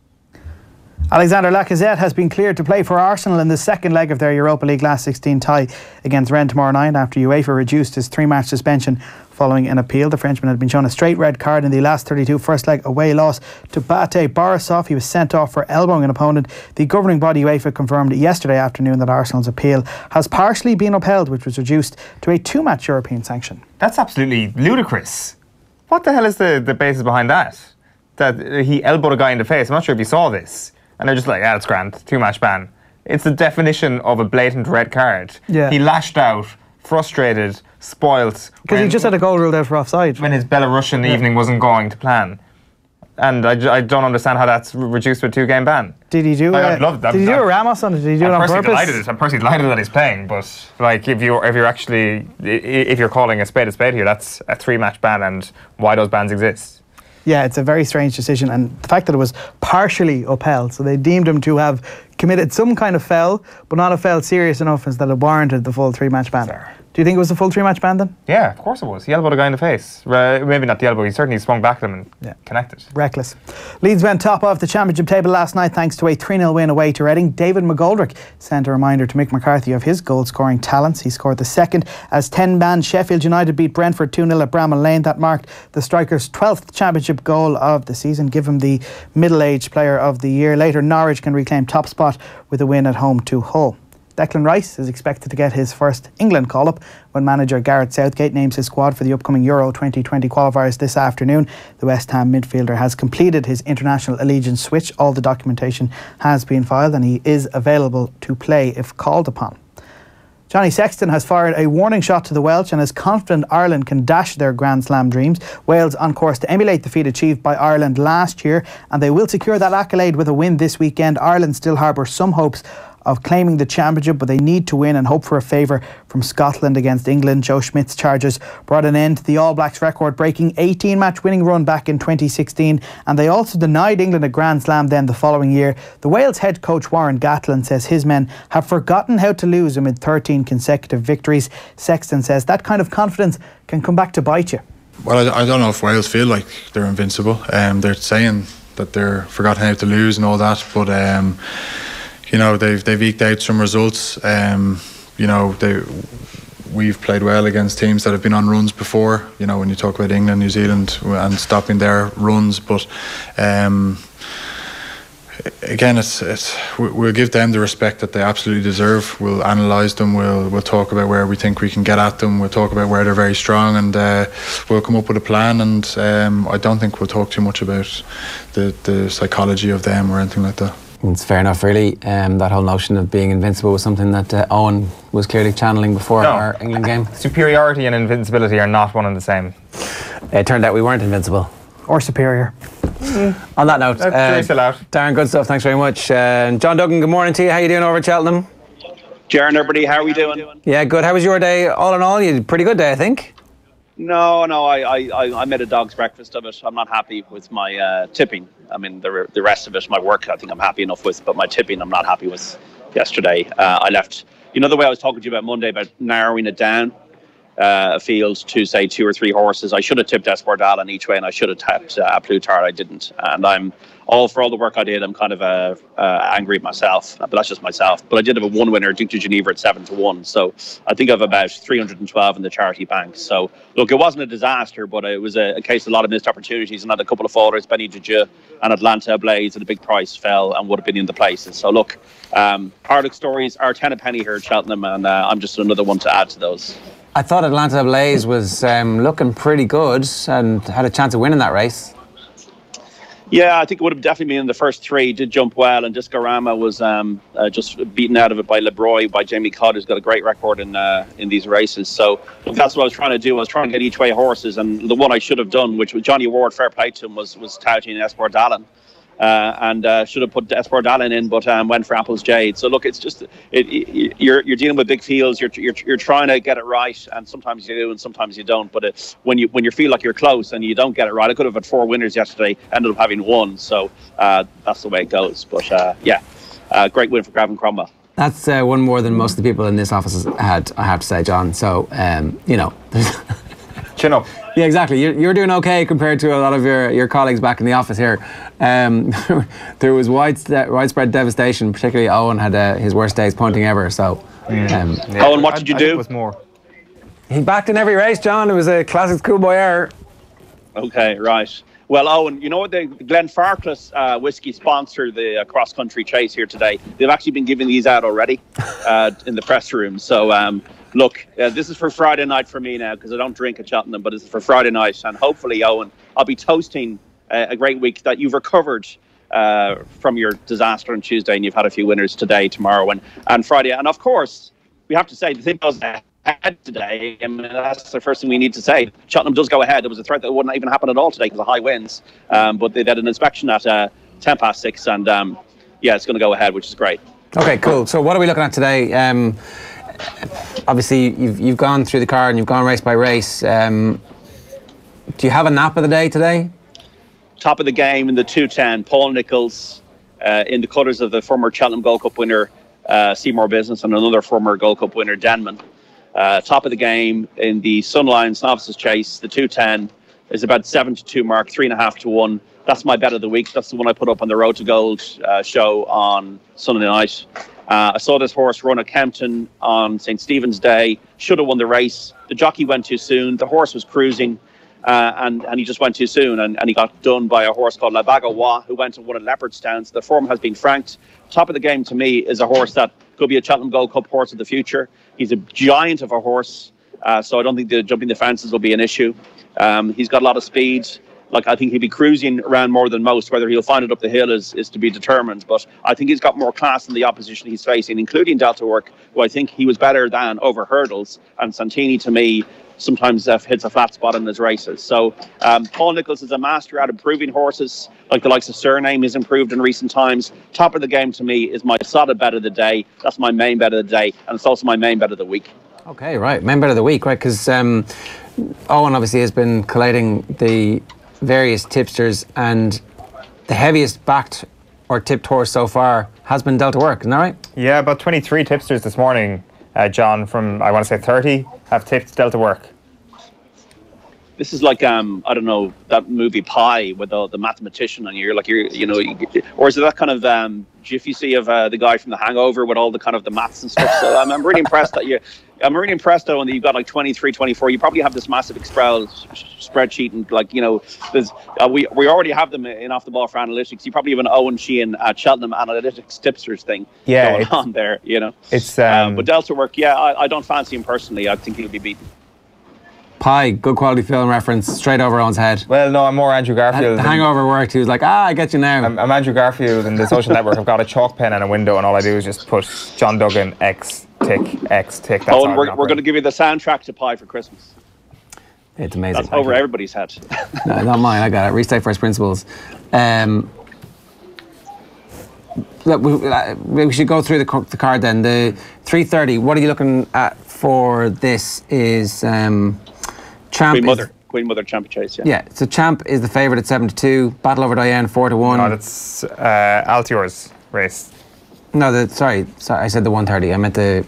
Alexander Lacazette has been cleared to play for Arsenal in the second leg of their Europa League last 16 tie against Rennes tomorrow night after UEFA reduced his 3-match suspension following an appeal. The Frenchman had been shown a straight red card in the last 32 first leg away loss to Bate Borisov. He was sent off for elbowing an opponent. The governing body UEFA confirmed yesterday afternoon that Arsenal's appeal has partially been upheld, which was reduced to a 2-match European sanction. That's absolutely ludicrous. What the hell is the basis behind that? That he elbowed a guy in the face. I'm not sure if you saw this. And they're just like, yeah, it's grand, 2-match ban. It's the definition of a blatant red card. Yeah. He lashed out, frustrated, spoilt. Because he just had a goal ruled out for offside. When his Belarusian evening wasn't going to plan. And I don't understand how that's reduced to a 2-game ban. Did he do I'd love that. Did he do a Ramos on it? Did he do it on purpose? I'm personally delighted that he's playing, but like if you're calling a spade here, that's a 3-match ban, and why those bans exist. Yeah, it's a very strange decision, and the fact that it was partially upheld, so they deemed him to have committed some kind of foul, but not a foul serious enough as that it warranted the full 3-match ban. Fair. Do you think it was a full 3-match ban then? Yeah, of course it was. He elbowed a guy in the face. Maybe not the elbow, he certainly swung back at him and connected. Reckless. Leeds went top of the championship table last night thanks to a 3-0 win away to Reading. David McGoldrick sent a reminder to Mick McCarthy of his goal-scoring talents. He scored the second as 10-man Sheffield United beat Brentford 2-0 at Bramall Lane. That marked the striker's 12th championship goal of the season, give him the middle-aged player of the year. Later, Norwich can reclaim top spot with a win at home to Hull. Declan Rice is expected to get his first England call-up when manager Gareth Southgate names his squad for the upcoming Euro 2020 qualifiers this afternoon. The West Ham midfielder has completed his international allegiance switch. All the documentation has been filed and he is available to play if called upon. Johnny Sexton has fired a warning shot to the Welsh and is confident Ireland can dash their Grand Slam dreams. Wales on course to emulate the feat achieved by Ireland last year, and they will secure that accolade with a win this weekend. Ireland still harbour some hopes of claiming the championship, but they need to win and hope for a favour from Scotland against England. Joe Schmidt's charges brought an end to the All Blacks record-breaking 18-match winning run back in 2016, and they also denied England a Grand Slam then the following year. The Wales head coach Warren Gatland says his men have forgotten how to lose amid 13 consecutive victories. Sexton says that kind of confidence can come back to bite you. Well, I don't know if Wales feel like they're invincible. They're saying that they're forgotten how to lose and all that, but you know, they've eked out some results. You know, we've played well against teams that have been on runs before. You know, when you talk about England, New Zealand, and stopping their runs, but. Again, we'll give them the respect that they absolutely deserve. We'll analyse them. We'll talk about where we think we can get at them. We'll talk about where they're very strong, and we'll come up with a plan. And I don't think we'll talk too much about the psychology of them or anything like that. It's fair enough, really. That whole notion of being invincible was something that Eoin was clearly channeling before our England game. Superiority and invincibility are not one and the same. It turned out we weren't invincible. Or superior. On that note, Darren, good stuff, thanks very much. John Duggan, good morning to you. How you doing over at Cheltenham? Ger and everybody, how are we doing? Yeah, good. How was your day? All in all, you had a pretty good day, I think. No, I made a dog's breakfast of it. I'm not happy with my tipping. I mean, the rest of it, my work, I think I'm happy enough with, but my tipping, I'm not happy with yesterday. I left, you know the way I was talking to you about Monday, about narrowing it down? A field to say 2 or 3 horses. I should have tipped Esbordal each way, and I should have tipped Plutard. I didn't, and I'm all for all the work I did. I'm kind of angry at myself, but that's just myself. But I did have a 1 winner, Duke de Geneva, at 7-1. So I think I have about 312 in the charity bank. So look, it wasn't a disaster, but it was a case of a lot of missed opportunities, and had a couple of fallers, Benny de and Atlanta Blaze, at a big price fell and would have been in the places. So look, Hardock stories are 10 a penny here at Cheltenham, and I'm just another one to add to those. I thought Atlanta Blaze was looking pretty good and had a chance of winning that race. Yeah, I think it would have definitely been in the first 3. Did jump well, and Discorama was just beaten out of it by Lebroy, by Jamie Codd, who's got a great record in these races. So that's what I was trying to do. I was trying to get each way horses, and the one I should have done, which was Johnny Ward, fair play to him, was touting Esbordal. And should have put Esbordal in, but went for Apple's Jade. So look, it's just you're dealing with big fields. You're trying to get it right, and sometimes you do, and sometimes you don't. But when you feel like you're close and you don't get it right, I could have had 4 winners yesterday, ended up having 1. So that's the way it goes. But great win for Gavin Cromwell. That's one more than most of the people in this office had, I have to say, John. So you know. Chin up. Yeah, exactly. You're doing okay compared to a lot of your colleagues back in the office here. There was widespread devastation. Particularly Eoin had his worst days punting ever. So, Eoin, what did you do? Was more. He backed in every race, John. It was a classic schoolboy error. Okay, right. Well, Eoin, you know what? The Glenfarclas whiskey sponsor the cross-country chase here today. They've actually been giving these out already in the press room. So, look, this is for Friday night for me now, because I don't drink at Cheltenham, but this is for Friday night. And hopefully, Eoin, I'll be toasting a great week that you've recovered from your disaster on Tuesday, and you've had a few winners today, tomorrow, and Friday. And of course, we have to say the thing goes ahead today. I mean, that's the first thing we need to say. Cheltenham does go ahead. There was a threat that wouldn't even happen at all today because of high winds. But they had an inspection at 6:10, and it's going to go ahead, which is great. Okay, cool. So what are we looking at today? Obviously, you've gone through the card and you've gone race by race. Do you have a nap of the day today? Top of the game in the 210, Paul Nicholls, in the colours of the former Cheltenham Gold Cup winner, Seymour Business, and another former Gold Cup winner, Denman. Top of the game in the Sunlions Novices Chase, the 210 is about 7-2 mark, 3.5 to 1. That's my bet of the week. That's the one I put up on the Road to Gold show on Sunday night. I saw this horse run at Kempton on St. Stephen's Day. Should have won the race. The jockey went too soon. The horse was cruising, and he just went too soon. And he got done by a horse called La Bagawa, who went and won at Leopardstown. So the form has been franked. Top of the game to me is a horse that could be a Cheltenham Gold Cup horse of the future. He's a giant of a horse, so I don't think the jumping the fences will be an issue. He's got a lot of speed. Like, I think he'll be cruising around more than most. Whether he'll find it up the hill is to be determined. But I think he's got more class than the opposition he's facing, including Delta Work, who I think he was better than over hurdles. And Santini, to me, sometimes hits a flat spot in his races. So Paul Nicholls is a master at improving horses, like the likes of Surname has improved in recent times. Top of the game to me is my solid bet of the day. That's my main bet of the day, and it's also my main bet of the week. Okay, right. Main bet of the week, right? Because Eoin obviously has been collating the various tipsters, and the heaviest backed or tipped horse so far has been Delta Work, isn't that right? Yeah, about 23 tipsters this morning, John, from I want to say 30 have tipped Delta Work. This is like I don't know, that movie Pi with the mathematician, and you're or is it that kind of gif you see of the guy from The Hangover with all the kind of the maths and stuff? So I'm really impressed that when you've got like 23, 24, you probably have this massive Excel spreadsheet, and there's we already have them in Off the Ball for analytics. You probably have an Owen Sheehan at Cheltenham Analytics Tipsters thing going on there. It's but Delta work. Yeah, I don't fancy him personally. I think he'll be beaten. Pi, good quality film reference, straight over Owen's head. Well, no, I'm more Andrew Garfield. The Hangover worked. He was like, I get you now. I'm Andrew Garfield in The Social Network. I've got a chalk pen and a window, and all I do is just put John Duggan, X, tick, X, tick. That's and we're going to give you the soundtrack to Pi for Christmas. It's amazing. That's over everybody's head. No, not mine, I got it. Restate First Principles. We should go through the card then. The 3:30, what are you looking at for this is... Champ Queen Mother Champ Chase, yeah. So Champ is the favourite at 7-2. Battle over Diane 4-1. No, that's Altior's race. No, sorry, I said the 1:30. I meant the.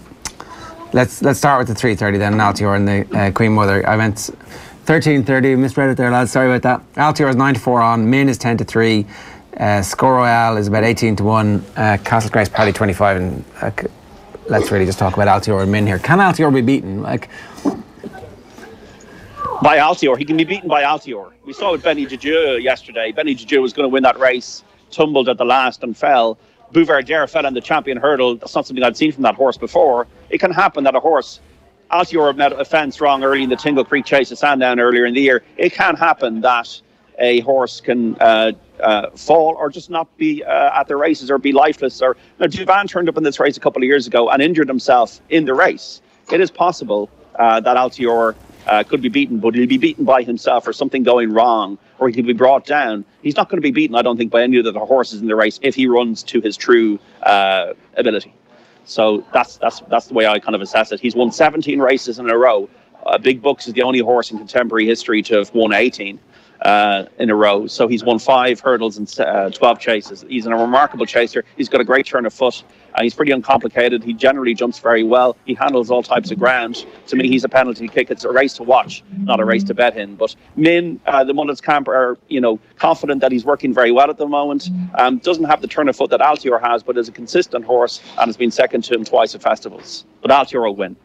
Let's start with the 3:30 then. Altior and the Queen Mother. I meant 13:30. Misread it there, lads. Sorry about that. Altior is 9-4 on. Min is 10-3. Score Royale is about 18-1. Castle Grace Paddy 25. And let's really just talk about Altior and Min here. Can Altior be beaten? By Altior. He can be beaten by Altior. We saw with Benny Didieu yesterday. Benny Didieu was going to win that race, tumbled at the last and fell. Bouverdière fell in the champion hurdle. That's not something I'd seen from that horse before. It can happen that a horse... Altior met a fence wrong early in the Tingle Creek Chase at Sandown earlier in the year. It can happen that a horse can fall or just not be at the races or be lifeless. Duvin turned up in this race a couple of years ago and injured himself in the race. It is possible that Altior... could be beaten, but he'll be beaten by himself or something going wrong, or he could be brought down. He's not going to be beaten, I don't think, by any of the horses in the race if he runs to his true ability. So that's the way I kind of assess it. He's won 17 races in a row. Big Bucks is the only horse in contemporary history to have won 18 in a row. So he's won 5 hurdles and 12 chases. He's a remarkable chaser. He's got a great turn of foot. He's pretty uncomplicated. He generally jumps very well. He handles all types of ground. To me, he's a penalty kick. It's a race to watch, not a race to bet in. But Min, the Mullets camp are, confident that he's working very well at the moment. Doesn't have the turn of foot that Altior has, but is a consistent horse and has been second to him twice at festivals. But Altior will win.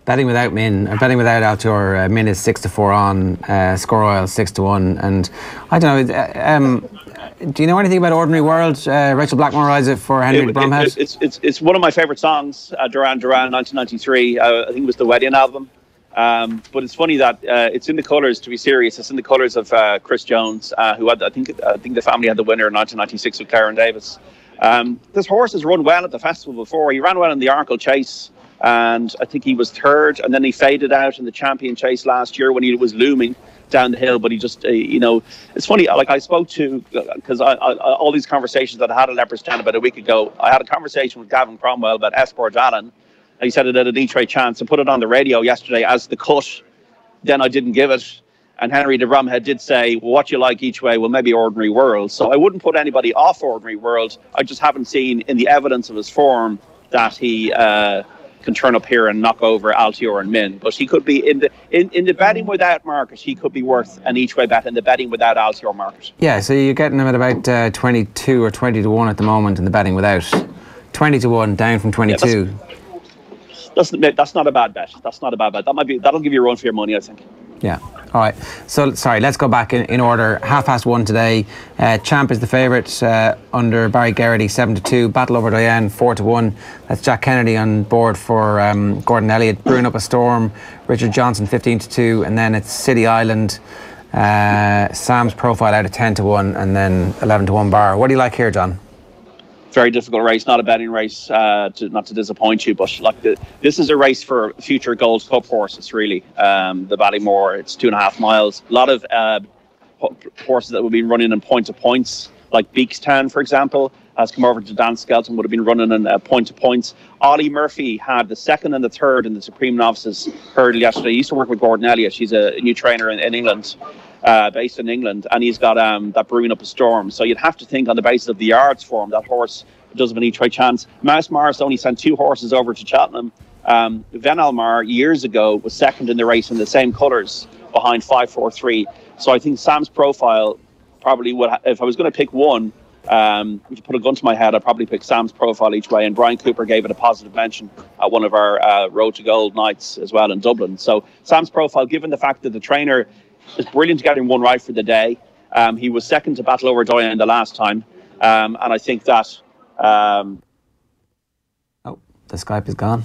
Betting without Min, or betting without Altior, Min is 6-4 on, Score Royale 6-1, and I don't know. Do you know anything about Ordinary World? Rachel Blackmore writes it for Henry Bromhead. It's one of my favourite songs. Duran Duran, 1993. I think it was the wedding album. But it's funny that it's in the colours. To be serious, it's in the colours of Chris Jones, who had, I think the family had the winner in 1996 with Karen Davis. This horse has run well at the festival before. He ran well in the Arkle Chase, and I think he was third, and then he faded out in the Champion Chase last year when he was looming down the hill. But he just, it's funny, like I spoke to, because all these conversations that I had at Leopardstown about a week ago, I had a conversation with Gavin Cromwell about Esport Allen, and he said it had an E-Trade chance, and put it on the radio yesterday as the cut. Then I didn't give it, and Henry de Bromhead did say, well, what you like each way, well, maybe Ordinary World. So I wouldn't put anybody off Ordinary World. I just haven't seen in the evidence of his form that he can turn up here and knock over Altior and Min. But he could be in the betting without market, he could be worth an each way bet in the betting without Altior market. Yeah, so you're getting him at about 22 or 20-1 at the moment in the betting without. 20-1 down from 22. Yeah, that's not a bad bet. That's not a bad bet. That'll give you a run for your money, I think. Yeah. All right. So, sorry, let's go back in order. 1:30 today. Champ is the favourite under Barry Geraghty, 7-2. Battle over Diane, 4-1. That's Jack Kennedy on board for Gordon Elliott. Brewing Up a Storm, Richard Johnson, 15-2. And then it's City Island, Sam's Profile out of 10-1. And then 11-1 Bar. What do you like here, John? Very difficult race, not a betting race, not to disappoint you, but this is a race for future Gold Cup horses, really. The Ballymore, it's 2.5 miles. A lot of horses that will be running in point-to-points, like Beakstown, for example, has come over to Dan Skelton, would have been running in point-to-points. Ollie Murphy had the second and the third in the Supreme Novices hurdle yesterday. He used to work with Gordon Elliott. He's a new trainer in England. Based in England, and he's got that Brewing Up a Storm. So you'd have to think on the basis of the yards form, that horse does have an each way chance. Mouse Morris only sent 2 horses over to Cheltenham Van Almar years ago was second in the race in the same colours behind 543. So I think Sam's Profile probably would, if I was going to pick one, if you put a gun to my head, I'd probably pick Sam's Profile each way. And Brian Cooper gave it a positive mention at one of our Road to Gold nights as well in Dublin. So Sam's Profile, given the fact that the trainer is brilliant to getting one right for the day, he was second to Battle Over Doyen the last time, and I think that. Oh, the Skype is gone.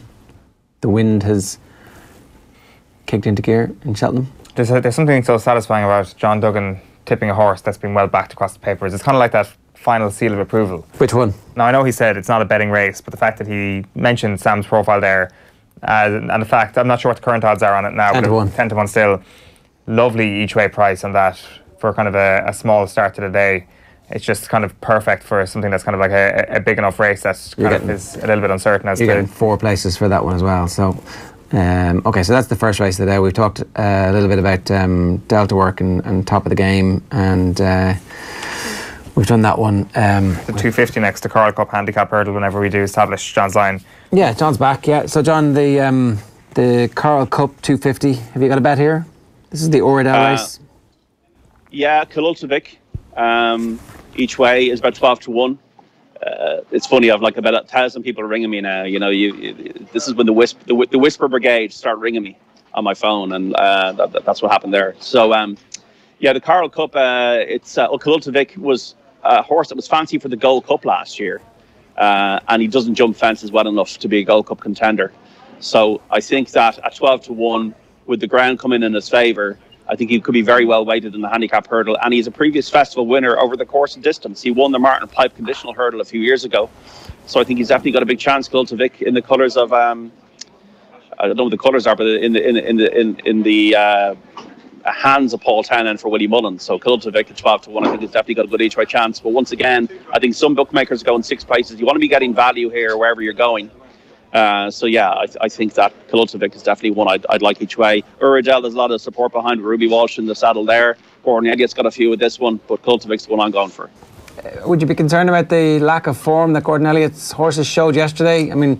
The wind has kicked into gear in Cheltenham. There's something so satisfying about John Duggan tipping a horse that's been well backed across the papers. It's kind of like that final seal of approval. Which one? Now, I know he said it's not a betting race, but the fact that he mentioned Sam's Profile there, and the fact, I'm not sure what the current odds are on it now, 10 to 1. 10 to 1 still. Lovely each way price on that for kind of a small start to the day. It's just kind of perfect for something that's kind of like a big enough race that kind of is a little bit uncertain as to... You're getting 4 places for that one as well. So, okay, so that's the first race of the day. We've talked a little bit about Delta work and top of the game, and we've done that one. The 250 next to Carl Cup handicap hurdle whenever we do establish John's line. Yeah, John's back, yeah. So, John, the Carl Cup 250, have you got a bet here? This is the Oradell race. Yeah, Kulultovic. Each way is about 12 to 1. It's funny, I've like about 1,000 people ringing me now. You know, this is when the whisper brigade start ringing me on my phone, and that's what happened there. So, yeah, the Carl Cup, Kulultovic was a horse that was fancy for the Gold Cup last year, and he doesn't jump fences well enough to be a Gold Cup contender. So I think that at 12 to 1, with the ground coming in his favour, I think he could be very well weighted in the handicap hurdle, and he's a previous festival winner over the course and distance. He won the Martin Pipe conditional hurdle a few years ago, so I think he's definitely got a big chance. Kulultovic in the colours of I don't know what the colours are, but in the hands of Paul Townend for Willie Mullins. So Kulultovic at 12 to 1, I think he's definitely got a good each way chance. But once again, I think some bookmakers go in 6 places. You want to be getting value here wherever you're going. So yeah, I think that Kulultovic is definitely one I'd like each way. Uradell, there's a lot of support behind Ruby Walsh in the saddle there. Gordon Elliott's got a few with this one, but Kulultovic's the one I'm going for. Would you be concerned about the lack of form that Gordon Elliott's horses showed yesterday? I mean,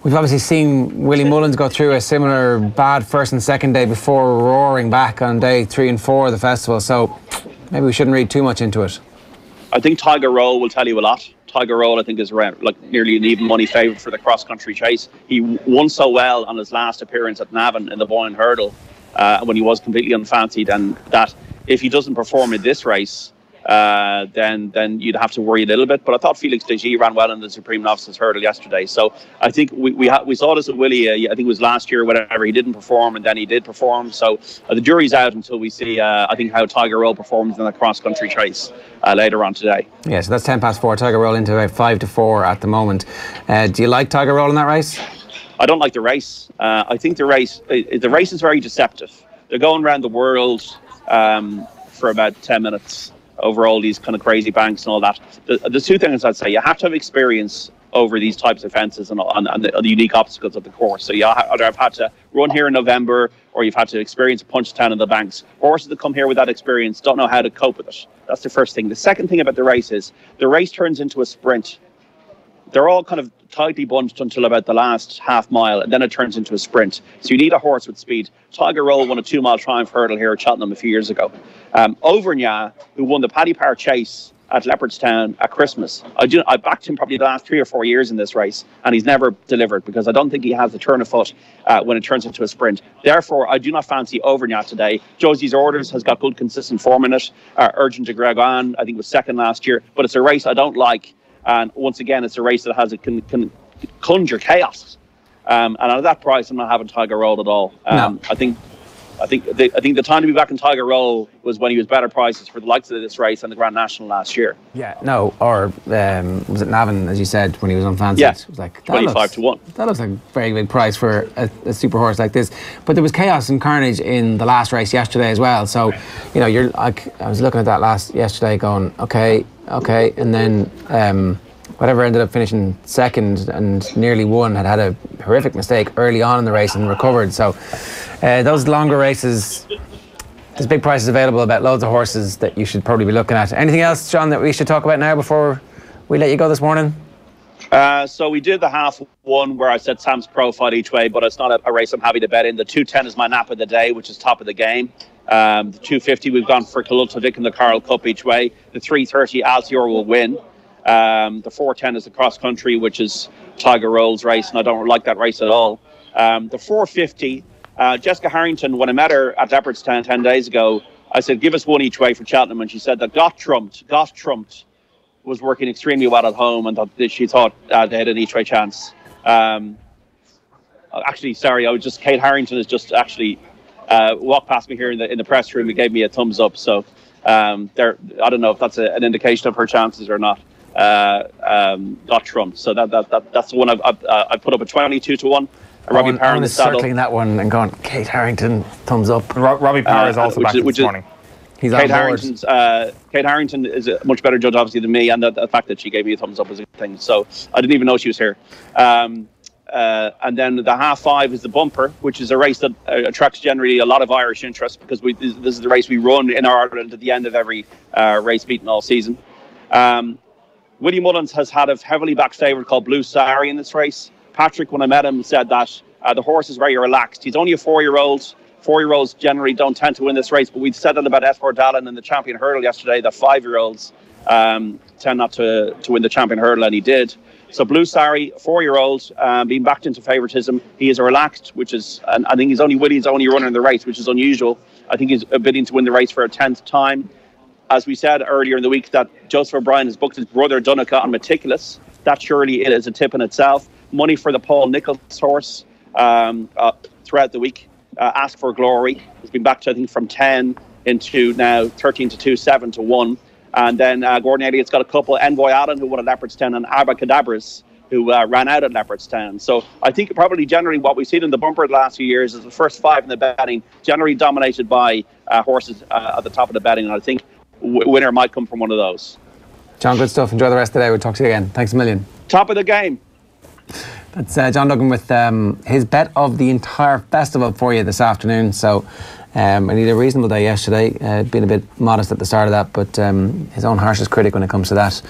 we've obviously seen Willie Mullins go through a similar bad first and second day before roaring back on day 3 and 4 of the festival, so maybe we shouldn't read too much into it. I think Tiger Roll will tell you a lot. Tiger Roll, I think, is around like nearly an even money favourite for the cross-country chase. He won so well on his last appearance at Navan in the Boyne Hurdle when he was completely unfancied, and that if he doesn't perform in this race, then you'd have to worry a little bit. But I thought Felix Deji ran well in the Supreme Novices Hurdle yesterday. So I think we saw this at Willie, I think it was last year, whatever, he didn't perform and then he did perform. So the jury's out until we see, I think, how Tiger Roll performs in the cross-country chase later on today. Yeah, so that's 10 past 4. Tiger Roll into about 5 to 4 at the moment. Do you like Tiger Roll in that race? I don't like the race. I think the race is very deceptive. They're going around the world for about 10 minutes over all these kind of crazy banks and all that. The 2 things I'd say: you have to have experience over these types of fences and the unique obstacles of the course. So you either have had to run here in November, or you've had to experience Punchestown in the banks. Horses that come here with that experience don't know how to cope with it. That's the first thing. The second thing about the race is the race turns into a sprint. They're all kind of tightly bunched until about the last half mile, and then it turns into a sprint. So you need a horse with speed. Tiger Roll won a 2-mile triumph hurdle here at Cheltenham a few years ago. Auvergnat, who won the Paddy Power Chase at Leopardstown at Christmas, I backed him probably the last 3 or 4 years in this race, and he's never delivered because I don't think he has the turn of foot when it turns into a sprint. Therefore, I do not fancy Auvergnat today. Josie's Orders has got good consistent form in it. Urgent de Gregoire, I think, was second last year, but it's a race I don't like. And once again, it's a race that can conjure chaos. And at that price, I'm not having Tiger Roll at all. No. I think the time to be back in Tiger Roll was when he was better prices for the likes of this race and the Grand National last year. Yeah, no, or was it Navan, as you said, when he was unfancied? Yeah, it was like, 25 to 1. That looks like a very big price for a super horse like this. But there was chaos and carnage in the last race yesterday as well. So, you know, you're like, I was looking at that yesterday going, okay, and then whatever ended up finishing second and nearly won had a horrific mistake early on in the race and recovered. So those longer races, there's big prices available about loads of horses that you should probably be looking at. Anything else, John, that we should talk about now before we let you go this morning? So we did the half one where I said Sam's profile each way, but it's not a race I'm happy to bet in. The 2:10 is my nap of the day, which is top of the game. The 2:50 we've gone for Cheltenham and the Carl Cup each way. The 3:30 Altior will win. The 4:10 is the cross country, which is Tiger Rolls race, and I don't like that race at all. The 4:50, Jessica Harrington, when I met her at Leopardstown 10 days ago, I said, give us one each way for Cheltenham, and she said that Got Trumped was working extremely well at home, and that she thought they had an each way chance. Actually, sorry, Kate Harrington has just actually walked past me here in the press room and gave me a thumbs up. So I don't know if that's an indication of her chances or not. Got trumped. So that's the one I put up a 22-1. Robbie Parr in the saddle. Circling that one and going, Kate Harrington, thumbs up. Robbie Parr is also back this morning. He's Kate on board. Kate Harrington is a much better judge, obviously, than me, and the fact that she gave me a thumbs up is a good thing. So I didn't even know she was here. And then the half five is the bumper, which is a race that attracts generally a lot of Irish interest because this is the race we run in Ireland at the end of every race meeting all season. Willie Mullins has had a heavily backed favourite called Blue Sari in this race. Patrick, when I met him, said that the horse is very relaxed. He's only a 4-year-old. 4-year-olds generally don't tend to win this race, but we said that about Esfor Dallin in the champion hurdle yesterday, that 5-year-olds tend not to win the champion hurdle, and he did. So Blue Sari, 4-year-old, being backed into favouritism. He is relaxed, and I think he's only runner in the race, which is unusual. I think he's bidding to win the race for a 10th time. As we said earlier in the week, that Joseph O'Brien has booked his brother Dunica on Meticulous. That surely is a tip in itself. Money for the Paul Nicholls horse throughout the week. Ask for Glory has been back to, I think, from 10 into now 13 to 2, 7 to 1. And then Gordon Elliott's got a couple. Envoy Allen, who won at Leopardstown, and Abacadabras, who ran out at Leopardstown. So I think probably generally what we've seen in the bumper the last few years is the first 5 in the betting generally dominated by horses at the top of the betting. And I think winner might come from one of those. John, good stuff. Enjoy the rest of the day. We'll talk to you again. Thanks a million. Top of the game. That's John Duggan with his bet of the entire festival for you this afternoon. So I need a reasonable day yesterday. Been a bit modest at the start of that, but his own harshest critic when it comes to that.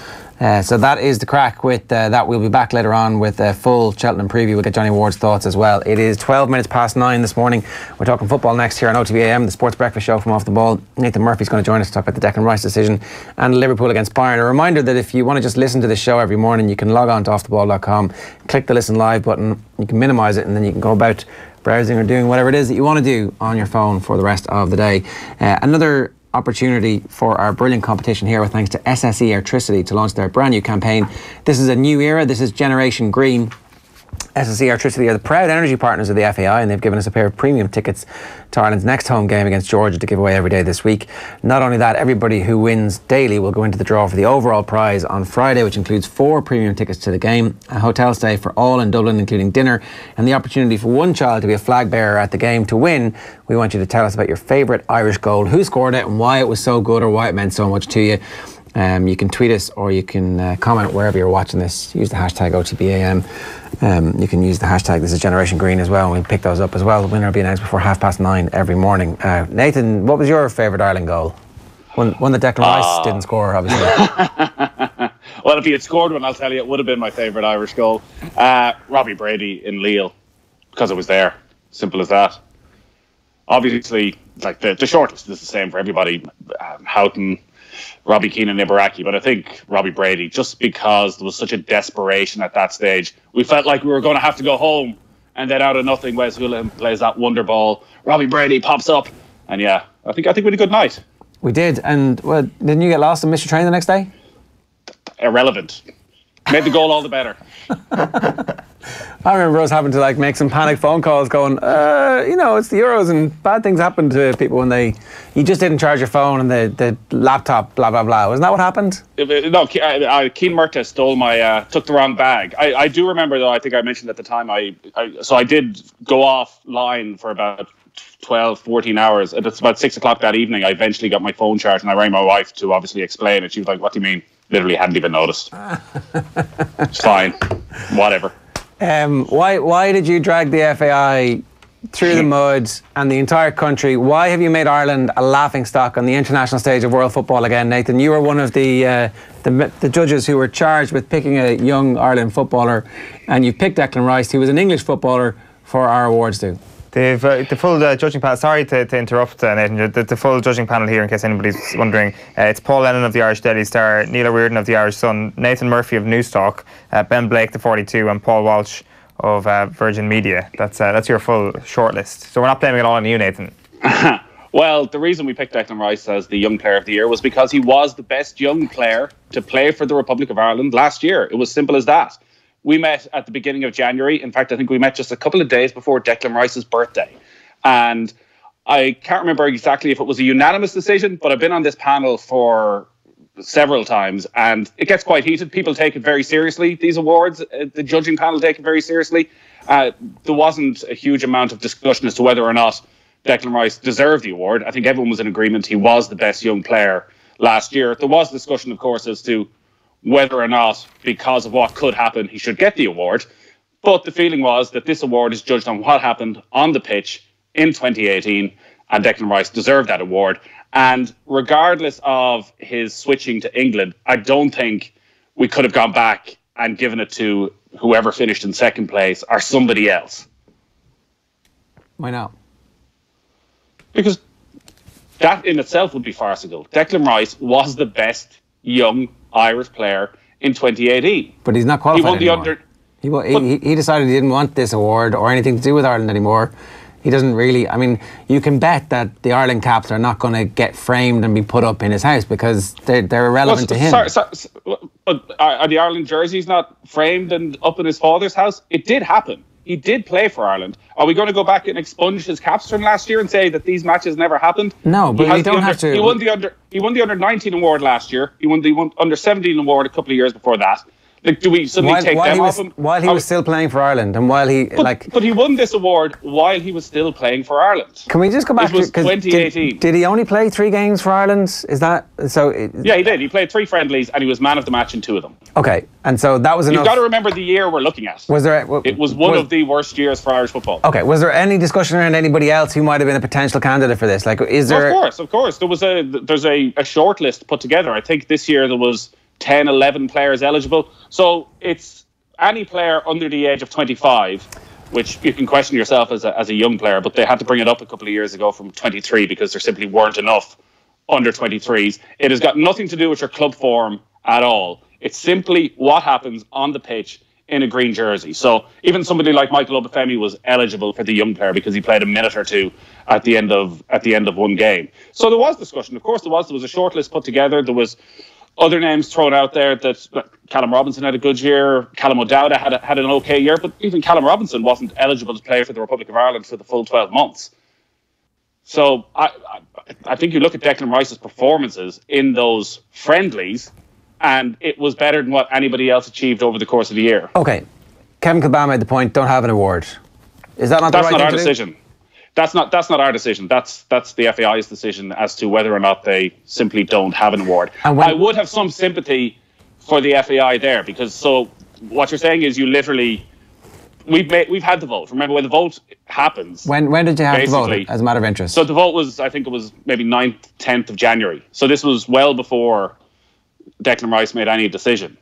So that is the crack with that. We'll be back later on with a full Cheltenham preview. We'll get Johnny Ward's thoughts as well. It is 12 minutes past 9 this morning. We're talking football next here on OTB AM, the Sports Breakfast Show from Off the Ball. Nathan Murphy's going to join us to talk about the Declan Rice decision and Liverpool against Bayern. A reminder that if you want to just listen to this show every morning, you can log on to offtheball.com, click the listen live button, you can minimise it, and then you can go about browsing or doing whatever it is that you want to do on your phone for the rest of the day. Another opportunity for our brilliant competition here with thanks to SSE Electricity to launch their brand new campaign. This is a new era. This is Generation Green. SSE Electricity are the proud energy partners of the FAI, and they've given us a pair of premium tickets to Ireland's next home game against Georgia to give away every day this week. Not only that, everybody who wins daily will go into the draw for the overall prize on Friday, which includes 4 premium tickets to the game, a hotel stay for all in Dublin, including dinner, and the opportunity for one child to be a flag bearer at the game. To win, we want you to tell us about your favourite Irish goal, who scored it and why it was so good or why it meant so much to you. You can tweet us or you can comment wherever you're watching this. Use the hashtag OTBAM. You can use the hashtag This Is Generation Green as well, and we'll pick those up as well. The winner will be announced before 9:30 every morning. Nathan, what was your favourite Ireland goal? One that Declan Rice didn't score, obviously. Well, if he had scored one, I'll tell you, it would have been my favourite Irish goal. Robbie Brady in Lille, because it was there. Simple as that. Obviously, like the shortlist is the same for everybody. Houghton, Robbie Keane and Ibaraki, but I think Robbie Brady, just because there was such a desperation at that stage, we felt like we were going to have to go home, and then out of nothing, Wes Houlihan plays that wonder ball. Robbie Brady pops up, and yeah, I think we had a good night. We did, and didn't you get lost and miss your train the next day? Irrelevant. Made the goal all the better. I remember us having to make some panic phone calls going, it's the Euros and bad things happen to people when you just didn't charge your phone and the laptop, blah, blah, blah. Wasn't that what happened? No, Keane Murta stole took the wrong bag. I do remember, though, I think I mentioned at the time, so I did go offline for about 12, 14 hours. It's about 6 o'clock that evening. I eventually got my phone charged and I rang my wife to obviously explain it. She was like, what do you mean? Literally hadn't even noticed. It's fine. Whatever. Why did you drag the FAI through the mud and the entire country. Why have you made Ireland a laughingstock on the international stage of world football again, Nathan? You were one of the judges who were charged with picking a young Ireland footballer, and you've picked Declan Rice, who was an English footballer, for our awards too. The full judging panel, sorry to interrupt, Nathan, the full judging panel here, in case anybody's wondering, it's Paul Lennon of the Irish Daily Star, Neil O'Riordan of the Irish Sun, Nathan Murphy of Newstalk, Ben Blake, the 42, and Paul Walsh of Virgin Media. That's your full shortlist. So we're not blaming it all on you, Nathan. Well, the reason we picked Declan Rice as the Young Player of the Year was because he was the best young player to play for the Republic of Ireland last year. It was simple as that. We met at the beginning of January. In fact, I think we met just a couple of days before Declan Rice's birthday. And I can't remember exactly if it was a unanimous decision, but I've been on this panel for several times and it gets quite heated. People take it very seriously, these awards. The judging panel take it very seriously. There wasn't a huge amount of discussion as to whether or not Declan Rice deserved the award. I think everyone was in agreement he was the best young player last year. There was discussion, of course, as to whether or not, because of what could happen, he should get the award. But the feeling was that this award is judged on what happened on the pitch in 2018, and Declan Rice deserved that award. And regardless of his switching to England, I don't think we could have gone back and given it to whoever finished in second place or somebody else. Why not? Because that in itself would be farcical. Declan Rice was the best young Irish player in 2018. But he's not qualified anymore. He decided he didn't want this award or anything to do with Ireland anymore. He doesn't really... I mean, you can bet that the Ireland caps are not going to get framed and be put up in his house because they're irrelevant to him. But are the Ireland jerseys not framed and up in his father's house? It did happen. He did play for Ireland. Are we going to go back and expunge his caps from last year and say that these matches never happened? No, but we don't have to... He won the under-19 award last year. He won the under-17 award a couple of years before that. Like, do we suddenly take them off him? While he was still playing for Ireland and while he... But he won this award while he was still playing for Ireland. Can we just go back to... It was 2018. Did he only play 3 games for Ireland? Is that... Yeah, he did. He played 3 friendlies and he was man of the match in 2 of them. Okay, and so that was enough... You've got to remember the year we're looking at. It was one of the worst years for Irish football. Okay, was there any discussion around anybody else who might have been a potential candidate for this? Like, is there... Of course. There's a short list put together. I think this year there was 10, 11 players eligible. So it's any player under the age of 25, which you can question yourself as a young player, but they had to bring it up a couple of years ago from 23 because there simply weren't enough under 23s. It has got nothing to do with your club form at all. It's simply what happens on the pitch in a green jersey. So even somebody like Michael Obafemi was eligible for the young player because he played a minute or two at the end of one game. So there was discussion. Of course there was a short list put together. There was other names thrown out there that Callum Robinson had a good year. Callum O'Dowda had an okay year, but even Callum Robinson wasn't eligible to play for the Republic of Ireland for the full 12 months. So I think you look at Declan Rice's performances in those friendlies, and it was better than what anybody else achieved over the course of the year. Okay, Kevin Kilbane made the point, don't have an award. Is that not the right thing to do? That's not our decision. That's not our decision. That's the FAI's decision as to whether or not they simply don't have an award. I would have some sympathy for the FAI there because what you're saying is you literally we've had the vote. Remember when the vote happens? When did you have the vote as a matter of interest? So the vote was, I think it was maybe 9th, 10th of January. So this was well before Declan Rice made any decision.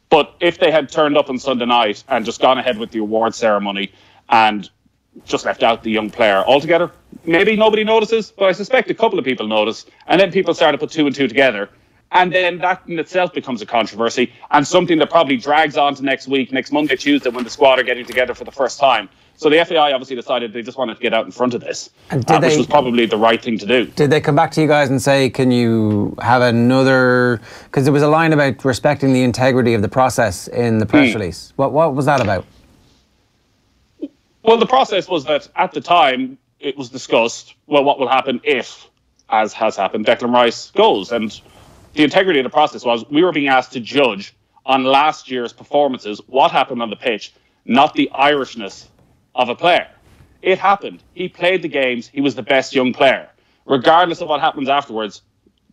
But if they had turned up on Sunday night and just gone ahead with the award ceremony and just left out the young player altogether, maybe nobody notices, but I suspect a couple of people notice, and then people start to put 2 and 2 together, and then that in itself becomes a controversy and something that probably drags on to next week, next Monday, Tuesday, when the squad are getting together for the first time. So the FAI obviously decided they just wanted to get out in front of this, which was probably the right thing to do. Did they come back to you guys and say, can you have another... Because there was a line about respecting the integrity of the process in the press release. What was that about? Well, the process was that at the time it was discussed, well, what will happen if, as has happened, Declan Rice goes. And the integrity of the process was we were being asked to judge on last year's performances what happened on the pitch, not the Irishness of a player. It happened. He played the games. He was the best young player. Regardless of what happens afterwards,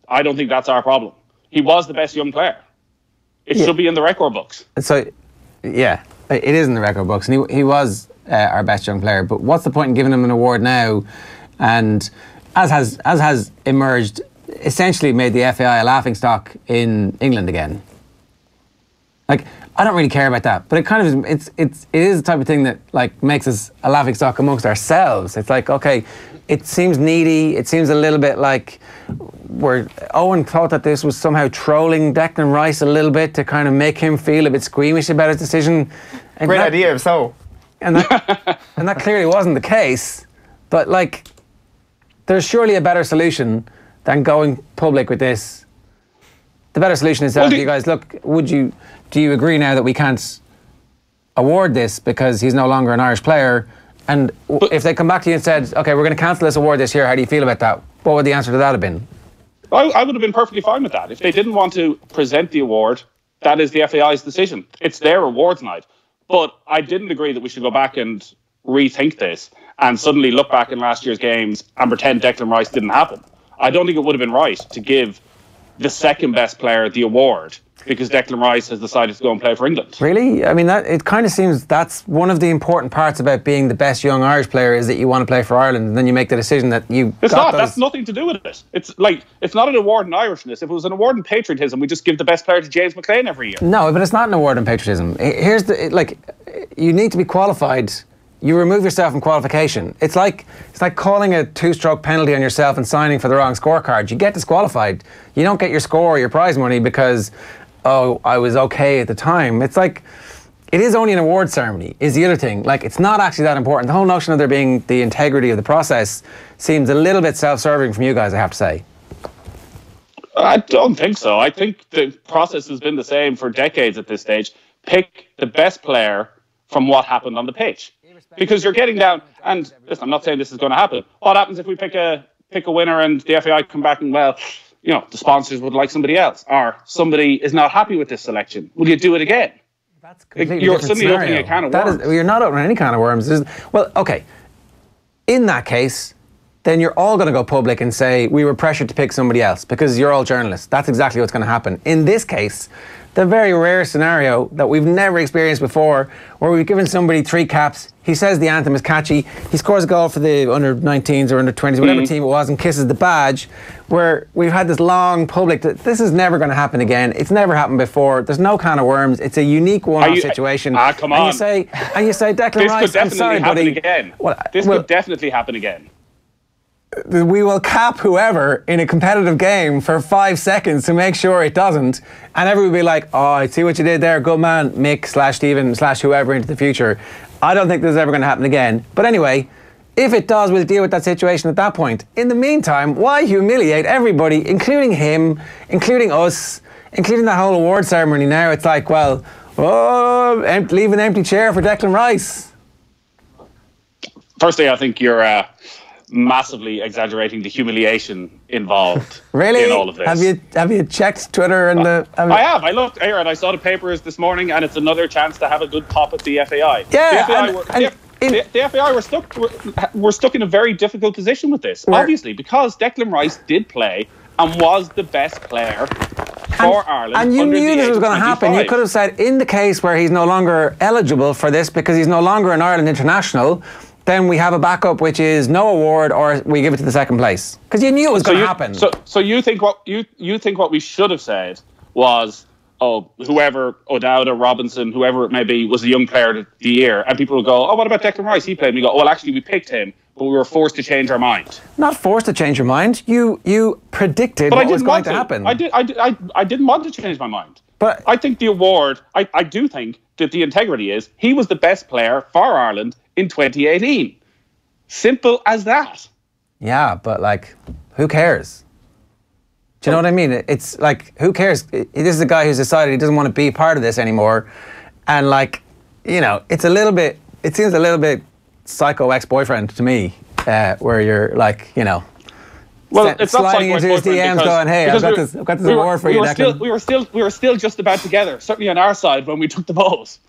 I don't think that's our problem. He was the best young player. It should be in the record books. So, yeah, it is in the record books. And he was our best young player. But what's the point in giving him an award now? And as has emerged, essentially made the FAI a laughingstock in England again. Like, I don't really care about that, but it kind of is, it is the type of thing that like makes us a laughingstock amongst ourselves. It's like, okay, it seems needy. It seems a little bit like Owen thought that this was somehow trolling Declan Rice a little bit to kind of make him feel a bit squeamish about his decision. And Great idea, so. And that clearly wasn't the case. But like, there's surely a better solution than going public with this. The better solution is to ask you guys, look, do you agree now that we can't award this because he's no longer an Irish player? And if they come back to you and said, okay, we're going to cancel this award this year, how do you feel about that? What would the answer to that have been? I would have been perfectly fine with that. If they didn't want to present the award, that is the FAI's decision. It's their awards night. But I didn't agree that we should go back and rethink this and suddenly look back in last year's games and pretend Declan Rice didn't happen. I don't think it would have been right to give the second best player the award because Declan Rice has decided to go and play for England. Really? I mean, it kind of seems that's one of the important parts about being the best young Irish player is that you want to play for Ireland, and then you make the decision that you. It's not. That's nothing to do with it. It's like it's not an award in Irishness. If it was an award in patriotism, we just give the best player to James McLean every year. No, but it's not an award in patriotism. Here's you need to be qualified. You remove yourself from qualification. It's like calling a two-stroke penalty on yourself and signing for the wrong scorecard. You get disqualified. You don't get your score or your prize money because, oh, I was okay at the time. It's like, it is only an award ceremony, is the other thing. Like, it's not actually that important. The whole notion of there being the integrity of the process seems a little bit self-serving from you guys, I have to say. I don't think so. I think the process has been the same for decades at this stage. Pick the best player from what happened on the pitch. Because you're getting down, and listen, I'm not saying this is going to happen. What happens if we pick a winner and the FAI come back and, well, you know, the sponsors would like somebody else, or somebody is not happy with this selection? Will you do it again? That's completely you're different suddenly scenario. opening a can of worms. You're not opening any can of worms. Well, okay. In that case, then you're all going to go public and say, we were pressured to pick somebody else because you're all journalists. That's exactly what's going to happen. In this case, the very rare scenario that we've never experienced before, where we've given somebody 3 caps, he says the anthem is catchy, he scores a goal for the under-19s or under-20s, whatever team it was, and kisses the badge, where we've had this long public, this is never going to happen again, it's never happened before, there's no can of worms, it's a unique one-off situation. Come on. And you say, Declan Rice, I'm sorry, buddy. This could definitely happen again. We will cap whoever in a competitive game for 5 seconds to make sure it doesn't, and everyone will be like, oh, I see what you did there, good man, Mick / Stephen / whoever into the future. I don't think this is ever going to happen again. But anyway, if it does, we'll deal with that situation at that point. In the meantime, why humiliate everybody, including him, including us, including that whole award ceremony now? It's like, well, leave an empty chair for Declan Rice. Firstly, I think you're massively exaggerating the humiliation involved really? In all of this. Have you checked Twitter and I have. I looked here and I saw the papers this morning, and it's another chance to have a good pop at the FAI. Yeah, the FAI were stuck in a very difficult position with this, obviously, because Declan Rice did play and was the best player for Ireland. And you knew this was going to happen. You could have said, in the case where he's no longer eligible for this because he's no longer an Ireland international, then we have a backup which is no award, or we give it to the second place, because you knew it was going to happen. So you think what we should have said was, oh, whoever, O'Dowd or Robinson, whoever it may be, was a young player of the year, and people will go, oh, what about Declan Rice? He played. And we go, oh, well, actually, we picked him, but we were forced to change our mind. Not forced to change your mind. You predicted what was going to happen. I didn't want to change my mind. But I think the award, I do think that the integrity is he was the best player for Ireland in 2018. Simple as that. Yeah, but like, who cares? Do you know what I mean? It's like, who cares? This is a guy who's decided he doesn't want to be part of this anymore. And like, you know, it seems a little bit psycho ex-boyfriend to me, where you're like, you know, well, it's not sliding into his DMs going, hey, I've got this award for you, Declan. We were still just about together, certainly on our side, when we took the votes.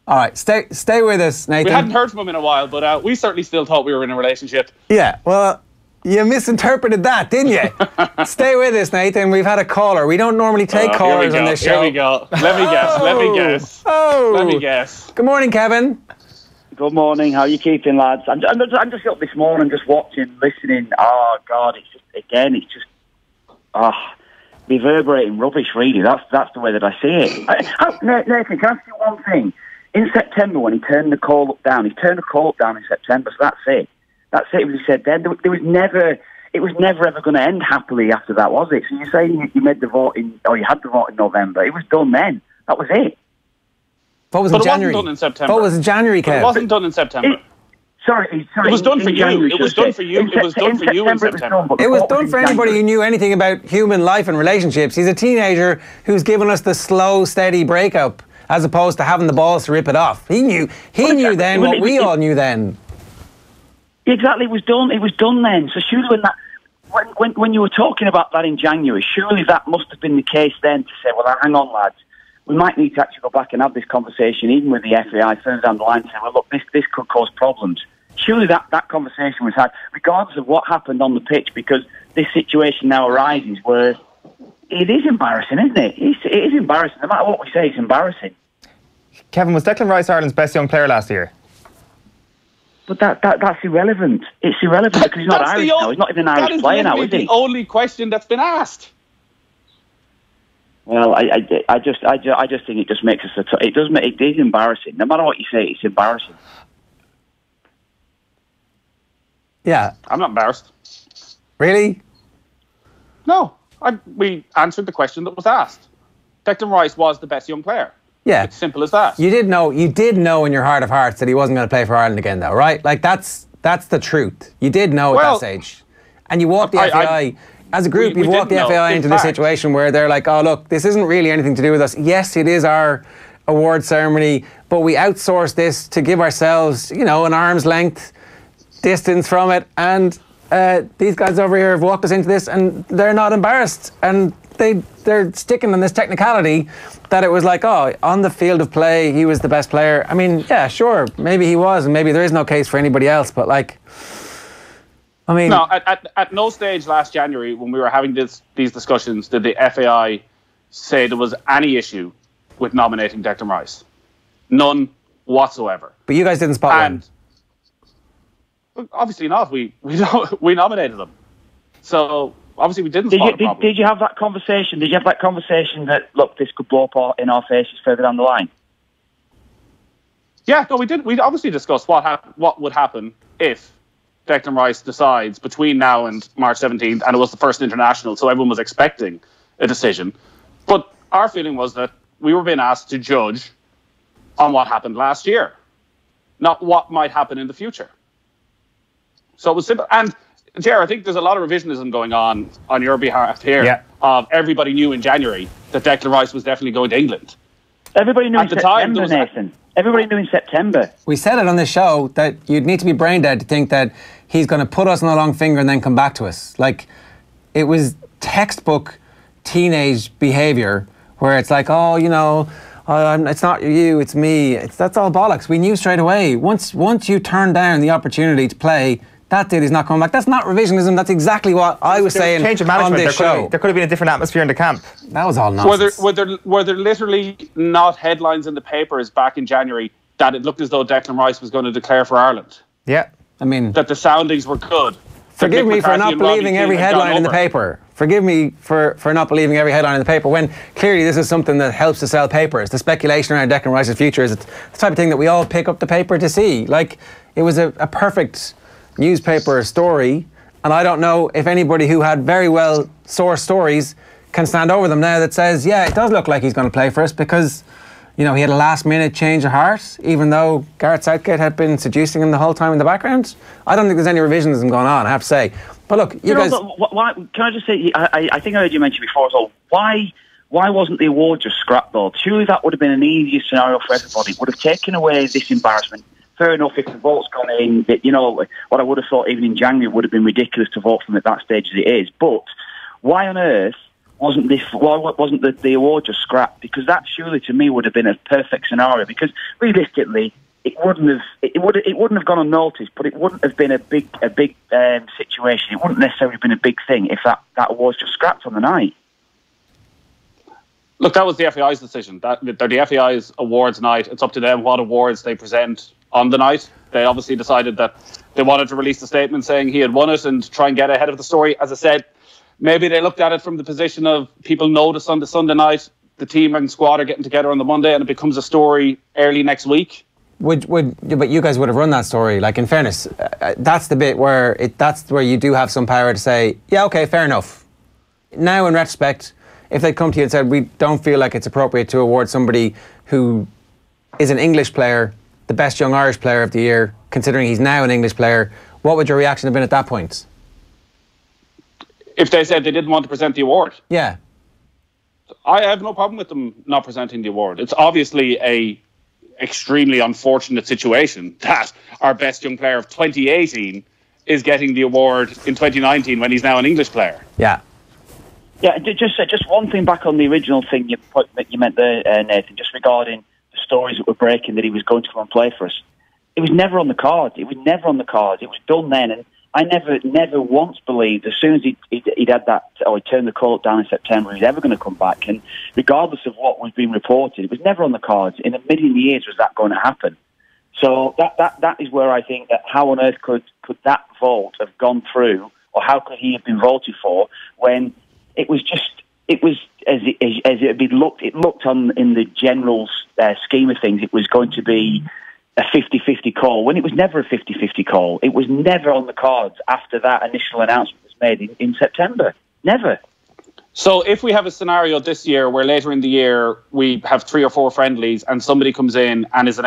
All right, stay with us, Nathan. We hadn't heard from him in a while, but we certainly still thought we were in a relationship. Yeah, well, you misinterpreted that, didn't you? Stay with us, Nathan. We've had a caller. We don't normally take callers on this show. Here we go. Let me guess. Oh. Let me guess. Good morning, Kevin. Good morning. How are you keeping, lads? I'm just up this morning, just watching, listening. Oh God, it's just reverberating rubbish. Really, that's the way that I see it. Nathan, can I ask you one thing? In September, when he turned the call up down, in September. So that's it. That's it. As he said then, it was never ever going to end happily after that, was it? So you're saying you made the vote you had the vote in November. It was done then. That was it. What was in January? It wasn't done in September. What was in January, Kev? It wasn't done in September. Sorry. It was done for you. It was done for you. It was done for you in September. It was done for anybody who knew anything about human life and relationships. He's a teenager who's given us the slow, steady breakup, as opposed to having the balls to rip it off. He knew then what we all knew then. Exactly, it was done then. So surely when you were talking about that in January, surely that must have been the case then to say, well, hang on, lads, we might need to actually go back and have this conversation, even with the FAI further down the line, and say, well, look, this could cause problems. Surely that conversation was had, regardless of what happened on the pitch, because this situation now arises where it is embarrassing, isn't it? It is embarrassing. No matter what we say, it's embarrassing. Kevin, was Declan Rice Ireland's best young player last year? But that's irrelevant. It's irrelevant because he's not Irish now. He's not even an Irish player now, is he? That is the only question that's been asked. Well, I just think it just makes us. It is embarrassing. No matter what you say, it's embarrassing. Yeah, I'm not embarrassed. Really? No, we answered the question that was asked. Declan Rice was the best young player. Yeah, it's simple as that. You did know in your heart of hearts that he wasn't going to play for Ireland again, though, right? Like that's the truth. You did know at that stage, and you walked the FAI. As a group, you've walked the FAI into this situation where they're like, oh, look, this isn't really anything to do with us. Yes, it is our award ceremony, but we outsourced this to give ourselves, an arm's length distance from it. And these guys over here have walked us into this and they're not embarrassed. And they're sticking on this technicality that it was like, oh, on the field of play, he was the best player. I mean, yeah, sure, maybe he was, and maybe there is no case for anybody else, but no, at no stage last January when we were having these discussions did the FAI say there was any issue with nominating Declan Rice. None whatsoever. But you guys didn't spot one. Obviously not. We nominated him. So obviously we didn't spot a problem. Did you have that conversation? Did you have that conversation that, look, this could blow up in our faces further down the line? Yeah, no, we did. We obviously discussed what would happen if Declan Rice decides between now and March 17th, and it was the first international, so everyone was expecting a decision. But our feeling was that we were being asked to judge on what happened last year, not what might happen in the future. So it was simple. And, Ger, I think there's a lot of revisionism going on your behalf here. Yeah. Everybody knew in January that Declan Rice was definitely going to England. Everybody knew in September, Nathan. Everybody knew in September. We said it on the show that you'd need to be brain dead to think that he's going to put us on a long finger and then come back to us. Like, it was textbook teenage behaviour where it's like, oh, it's not you, it's me. That's all bollocks. We knew straight away. Once you turn down the opportunity to play, that dude is not coming back. That's not revisionism. That's exactly what I was saying change of management. on this show. There could have been a different atmosphere in the camp. That was all nonsense. Were there literally not headlines in the papers back in January that it looked as though Declan Rice was going to declare for Ireland? Yeah, I mean... That the soundings were good. Forgive me for not believing every headline in the paper. Forgive me for not believing every headline in the paper when clearly this is something that helps to sell papers. The speculation around Declan Rice's future is the type of thing that we all pick up the paper to see. Like, it was a perfect newspaper story, and I don't know if anybody who had very well sourced stories can stand over them now that says, yeah, it does look like he's going to play for us because, he had a last-minute change of heart, even though Gareth Southgate had been seducing him the whole time in the background. I don't think there's any revisionism going on, I have to say. But look, you guys... Why, can I just say, I think I heard you mention before, so why wasn't the award just scrapped, though? Surely that would have been an easier scenario for everybody. It would have taken away this embarrassment. Fair enough, if the vote's gone in, what I would have thought even in January would have been ridiculous to vote from at that stage as it is. But why on earth wasn't the award just scrapped? Because that surely to me would have been a perfect scenario. Because realistically, it wouldn't have gone unnoticed, but it wouldn't have been a big situation. It wouldn't necessarily have been a big thing if that award's just scrapped on the night. Look, that was the FAI's decision. They're the FAI's awards night. It's up to them what awards they present on the night. They obviously decided that they wanted to release a statement saying he had won it and try and get ahead of the story. As I said, maybe they looked at it from the position of people notice on the Sunday night, the team and squad are getting together on the Monday, and it becomes a story early next week. But you guys would have run that story. Like, in fairness, that's the bit where that's where you do have some power to say, yeah, okay, fair enough. Now, in retrospect, if they come to you and said, we don't feel like it's appropriate to award somebody who is an English player the best young Irish player of the year, considering he's now an English player, what would your reaction have been at that point? If they said they didn't want to present the award? Yeah. I have no problem with them not presenting the award. It's obviously a extremely unfortunate situation that our best young player of 2018 is getting the award in 2019 when he's now an English player. Yeah. Yeah, just one thing back on the original thing you meant there, Nathan, just regarding the stories that were breaking that he was going to come and play for us. It was never on the cards. It was never on the cards. It was done then, and I never once believed, as soon as he'd had that, or he turned the call up down in September, he was ever going to come back. And regardless of what was being reported, it was never on the cards. In a million years was that going to happen. So that is where I think that how on earth could that vote have gone through, or how could he have been voted for when it was as it had been looked. It looked on in the general scheme of things, it was going to be a 50-50 call, when it was never a 50-50 call. It was never on the cards after that initial announcement was made in September. Never. So if we have a scenario this year where later in the year we have 3 or 4 friendlies and somebody comes in and is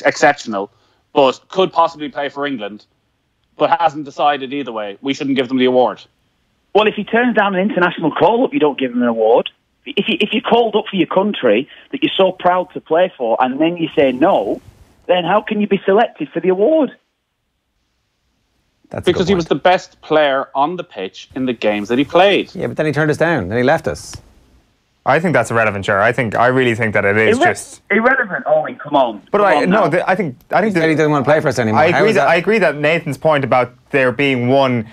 exceptional, but could possibly play for England, but hasn't decided either way, we shouldn't give them the award. Well, if he turns down an international call-up, you don't give him an award. If you're called up for your country that you're so proud to play for and then you say no, then how can you be selected for the award? Because he was the best player on the pitch in the games that he played. Yeah, but then he turned us down, then he left us. I think that's irrelevant, Ger. I really think that it is just irrelevant. Owen, come on. But I think he doesn't want to play for us anymore. I agree that Nathan's point about there being one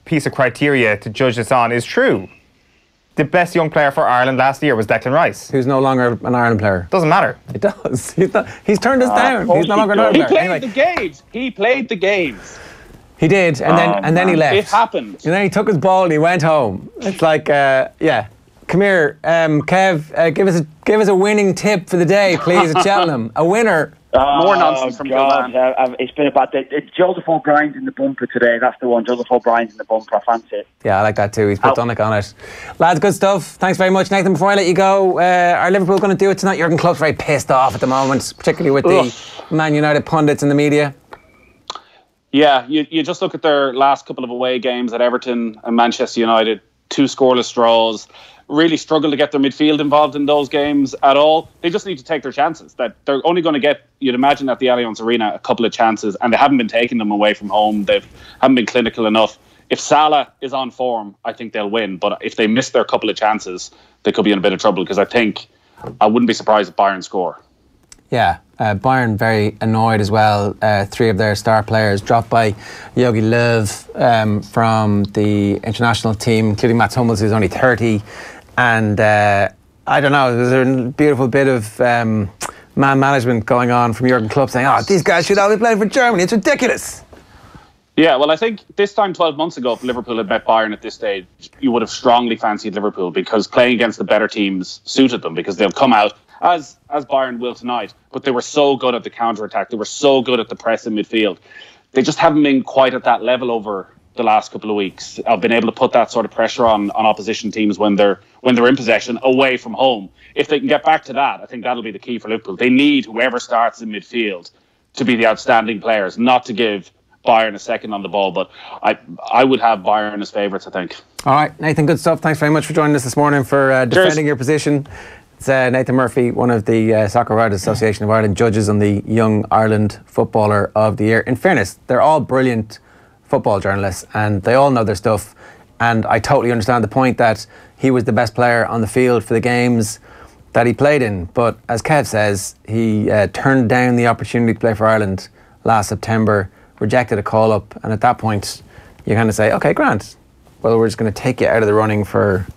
piece of criteria to judge this on is true. The best young player for Ireland last year was Declan Rice, who's no longer an Ireland player. Doesn't matter. It does. He's turned us down. He's no longer an Ireland player. He played the games. He played the games. He did, and then he left. It happened. And then he took his ball and he went home. It's like, yeah. Come here, Kev. Give us a winning tip for the day, please, at Cheltenham. A winner. More nonsense from God. It's been about Joseph O'Brien's in the bumper today. That's the one. Joseph O'Brien's in the bumper. I fancy it. Yeah, I like that too. He's put Dunick on it. Lads, good stuff. Thanks very much, Nathan. Before I let you go, are Liverpool going to do it tonight? Jurgen Klopp's very pissed off at the moment, particularly with the Man United pundits in the media. Yeah, you just look at their last couple of away games at Everton and Manchester United. 2 scoreless draws. Really struggle to get their midfield involved in those games at all. They just need to take their chances. That they're only going to get, you'd imagine, at the Allianz Arena, a couple of chances, and they haven't been taking them away from home. They haven't been clinical enough. If Salah is on form, I think they'll win. But if they miss their couple of chances, they could be in a bit of trouble, because I wouldn't be surprised if Bayern score. Yeah, Bayern very annoyed as well. 3 of their star players dropped by Jogi Löw from the international team, including Mats Hummels, who's only 30. And I don't know, there's a beautiful bit of man management going on from Jurgen Klopp saying, these guys should all be playing for Germany. It's ridiculous. Yeah, well, I think this time 12 months ago, if Liverpool had met Bayern at this stage, you would have strongly fancied Liverpool, because playing against the better teams suited them, because they'll come out, as Bayern will tonight, but they were so good at the counter-attack. They were so good at the press in midfield. They just haven't been quite at that level over the last couple of weeks. I've been able to put that sort of pressure on opposition teams when they're in possession away from home. If they can get back to that, I think that'll be the key for Liverpool. They need whoever starts in midfield to be the outstanding players, not to give Bayern a second on the ball. But I would have Bayern as favourites, I think. All right, Nathan, good stuff. Thanks very much for joining us this morning, for defending your position. It's Nathan Murphy, one of the Soccer Writers Association of Ireland judges on the Young Ireland Footballer of the Year. In fairness, they're all brilliant football journalists and they all know their stuff, and I totally understand the point that he was the best player on the field for the games that he played in, but as Kev says, he turned down the opportunity to play for Ireland last September, rejected a call-up, and at that point you kind of say, okay, Grant, well, we're just going to take you out of the running for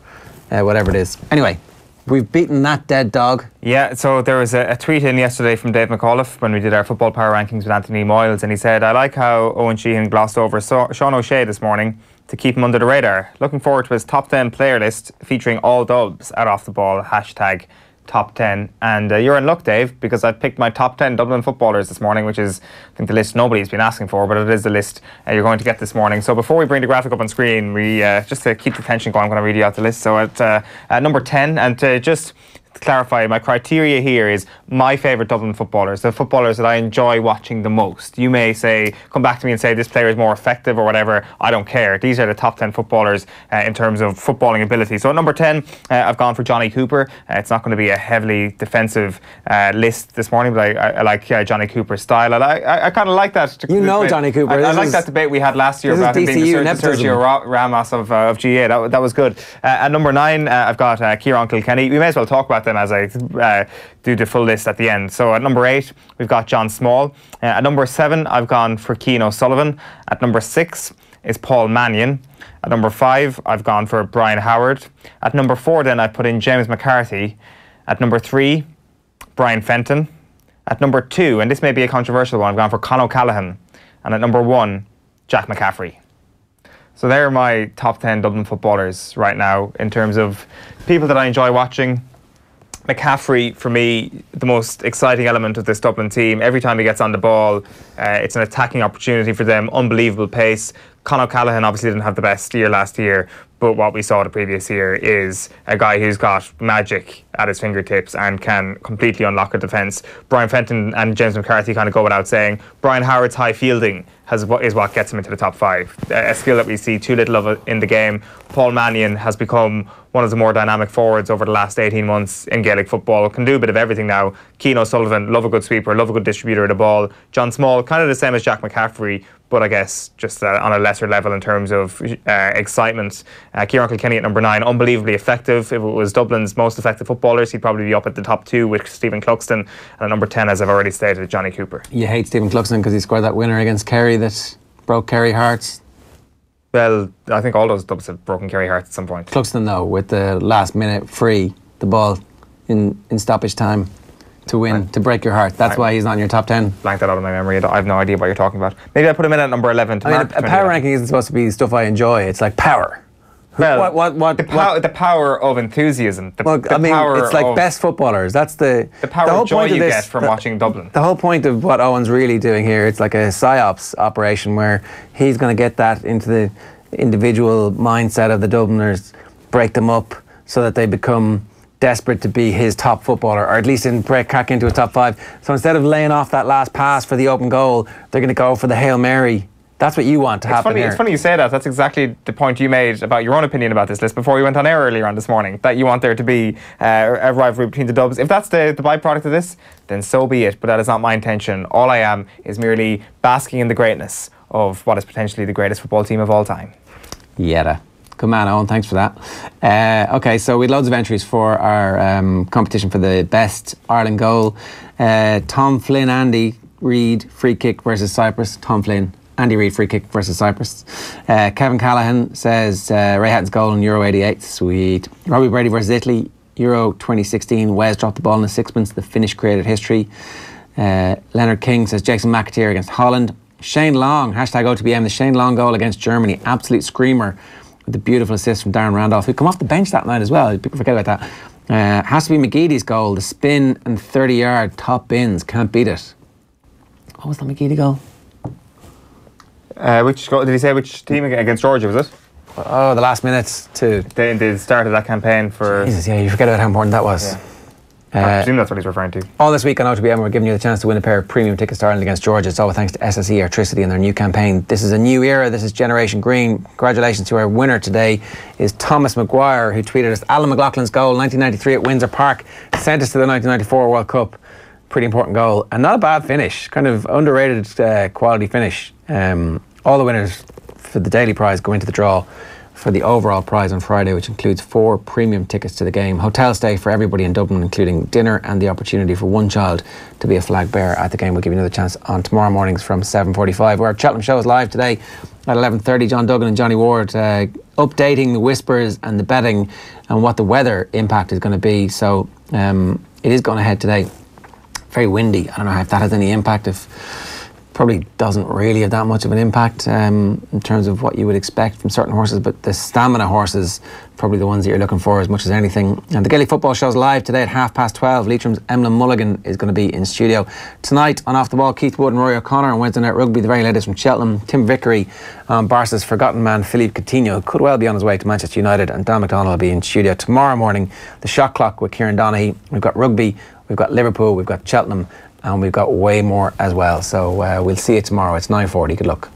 whatever it is. Anyway, We've beaten that dead dog. Yeah, so there was a tweet in yesterday from Dave McAuliffe when we did our football power rankings with Anthony Moyles, and he said, "I like how Owen Sheehan glossed over Sean O'Shea this morning to keep him under the radar. Looking forward to his top 10 player list featuring all dubs at Off the Ball, hashtag top 10. And you're in luck, Dave, because I've picked my top 10 Dublin footballers this morning, which is, I think, the list nobody's been asking for, but it is the list you're going to get this morning. So before we bring the graphic up on screen, we just to keep the tension going, I'm going to read you out the list. So at number 10, and just to clarify, my criteria here is my favourite Dublin footballers, the footballers that I enjoy watching the most. You may say, come back to me and say this player is more effective or whatever. I don't care. These are the top 10 footballers in terms of footballing ability. So at number 10, I've gone for Johnny Cooper. It's not going to be a heavily defensive list this morning, but I like Johnny Cooper's style. I kind of like that. You know Johnny Cooper. I like that debate we had last year about him being the Sergio Ramos of GA. That was good. At number 9, I've got Kieran Kilkenny. We may as well talk about them as I do the full list at the end. So at number 8, we've got John Small. At number 7, I've gone for Keane O'Sullivan. At number 6 is Paul Mannion. At number 5, I've gone for Brian Howard. At number 4, then I put in James McCarthy. At number 3, Brian Fenton. At number 2, and this may be a controversial one, I've gone for Con O'Callaghan. And at number 1, Jack McCaffrey. So they're my top 10 Dublin footballers right now in terms of people that I enjoy watching. McCaffrey, for me, the most exciting element of this Dublin team. Every time he gets on the ball, it's an attacking opportunity for them, unbelievable pace. Con O'Callaghan obviously didn't have the best year last year, but what we saw the previous year is a guy who's got magic at his fingertips and can completely unlock a defence. Brian Fenton and James McCarthy kind of go without saying. Brian Howard's high fielding is what gets him into the top 5. A skill that we see too little of in the game. Paul Mannion has become one of the more dynamic forwards over the last 18 months in Gaelic football. Can do a bit of everything now. Keane O'Sullivan, love a good sweeper, love a good distributor of the ball. John Small, kind of the same as Jack McCaffrey, but I guess just on a lesser level in terms of excitement. Kieran Kilkenny at number 9, unbelievably effective. If it was Dublin's most effective footballers, he'd probably be up at the top 2 with Stephen Cluxton. And at number 10, as I've already stated, Johnny Cooper. You hate Stephen Cluxton because he scored that winner against Kerry that broke Kerry hearts. Well, I think all those dubs have broken Kerry hearts at some point. Cluxton, though, with the last minute free, the ball in stoppage time to win, to break your heart. That's why he's not in your top 10. Blank that out of my memory. I have no idea what you're talking about. Maybe I put him in at number 11. A power ranking isn't supposed to be stuff I enjoy. It's like power. Well, the power of enthusiasm. It's like best footballers. That's the power of joy you get from watching Dublin. The whole point of what Owen's really doing here, it's like a psyops operation where he's going to get that into the individual mindset of the Dubliners, break them up so that they become desperate to be his top footballer, or at least crack into his top 5. So instead of laying off that last pass for the open goal, they're going to go for the Hail Mary. That's what you want to happen here. It's funny you say that. That's exactly the point you made about your own opinion about this list before we went on air earlier on this morning, that you want there to be a rivalry between the Dubs. If that's the byproduct of this, then so be it, but that is not my intention. All I am is merely basking in the greatness of what is potentially the greatest football team of all time. Yeah. Good man, Owen. Thanks for that. Okay, so we had loads of entries for our competition for the best Ireland goal. Tom Flynn, Andy Reid, free kick versus Cyprus. Tom Flynn, Andy Reid, free kick versus Cyprus. Kevin Callahan says Ray Hatton's goal in Euro 88. Sweet. Robbie Brady versus Italy. Euro 2016. Wes dropped the ball in the sixpence. The Finnish created history. Leonard King says Jason McAteer against Holland. Shane Long, hashtag OTBAM, the Shane Long goal against Germany. Absolute screamer with a beautiful assist from Darren Randolph, who come off the bench that night as well. People forget about that. Has to be McGeady's goal. The spin and 30-yard top bins. Can't beat it. What was the McGeady goal? Which goal? Did he say which team against Georgia, was it? Oh, the last minutes too. They started that campaign for... Jesus, yeah, you forget about how important that was. Yeah. I presume that's what he's referring to. All this week on OTBAM, we're giving you the chance to win a pair of premium tickets to Ireland against Georgia. It's all thanks to SSE Electricity and their new campaign. This is a new era. This is Generation Green. Congratulations to our winner today is Thomas Maguire, who tweeted us Alan McLaughlin's goal, 1993 at Windsor Park, sent us to the 1994 World Cup. Pretty important goal. And not a bad finish. Kind of underrated quality finish. All the winners for the daily prize go into the draw for the overall prize on Friday, which includes 4 premium tickets to the game, hotel stay for everybody in Dublin, including dinner, and the opportunity for one child to be a flag bearer at the game. We'll give you another chance on tomorrow mornings from 7:45. Our Cheltenham show is live today at 11:30. John Duggan and Johnny Ward updating the whispers and the betting and what the weather impact is going to be. So it is going ahead today. Very windy. I don't know if that has any impact. Probably doesn't really have that much of an impact in terms of what you would expect from certain horses, but the stamina horses, probably the ones that you're looking for as much as anything. And the Gaelic Football show's live today at 12:30. Leitrim's Emlyn Mulligan is going to be in studio. Tonight on Off the Ball, Keith Wood and Roy O'Connor. On Wednesday Night Rugby, the very latest from Cheltenham. Tim Vickery, Barca's forgotten man Philippe Coutinho could well be on his way to Manchester United, and Dan McDonnell will be in studio tomorrow morning. The Shot Clock with Kieran Donaghy. We've got rugby, we've got Liverpool, we've got Cheltenham, and we've got way more as well. So we'll see you tomorrow. It's 9:40. Good luck.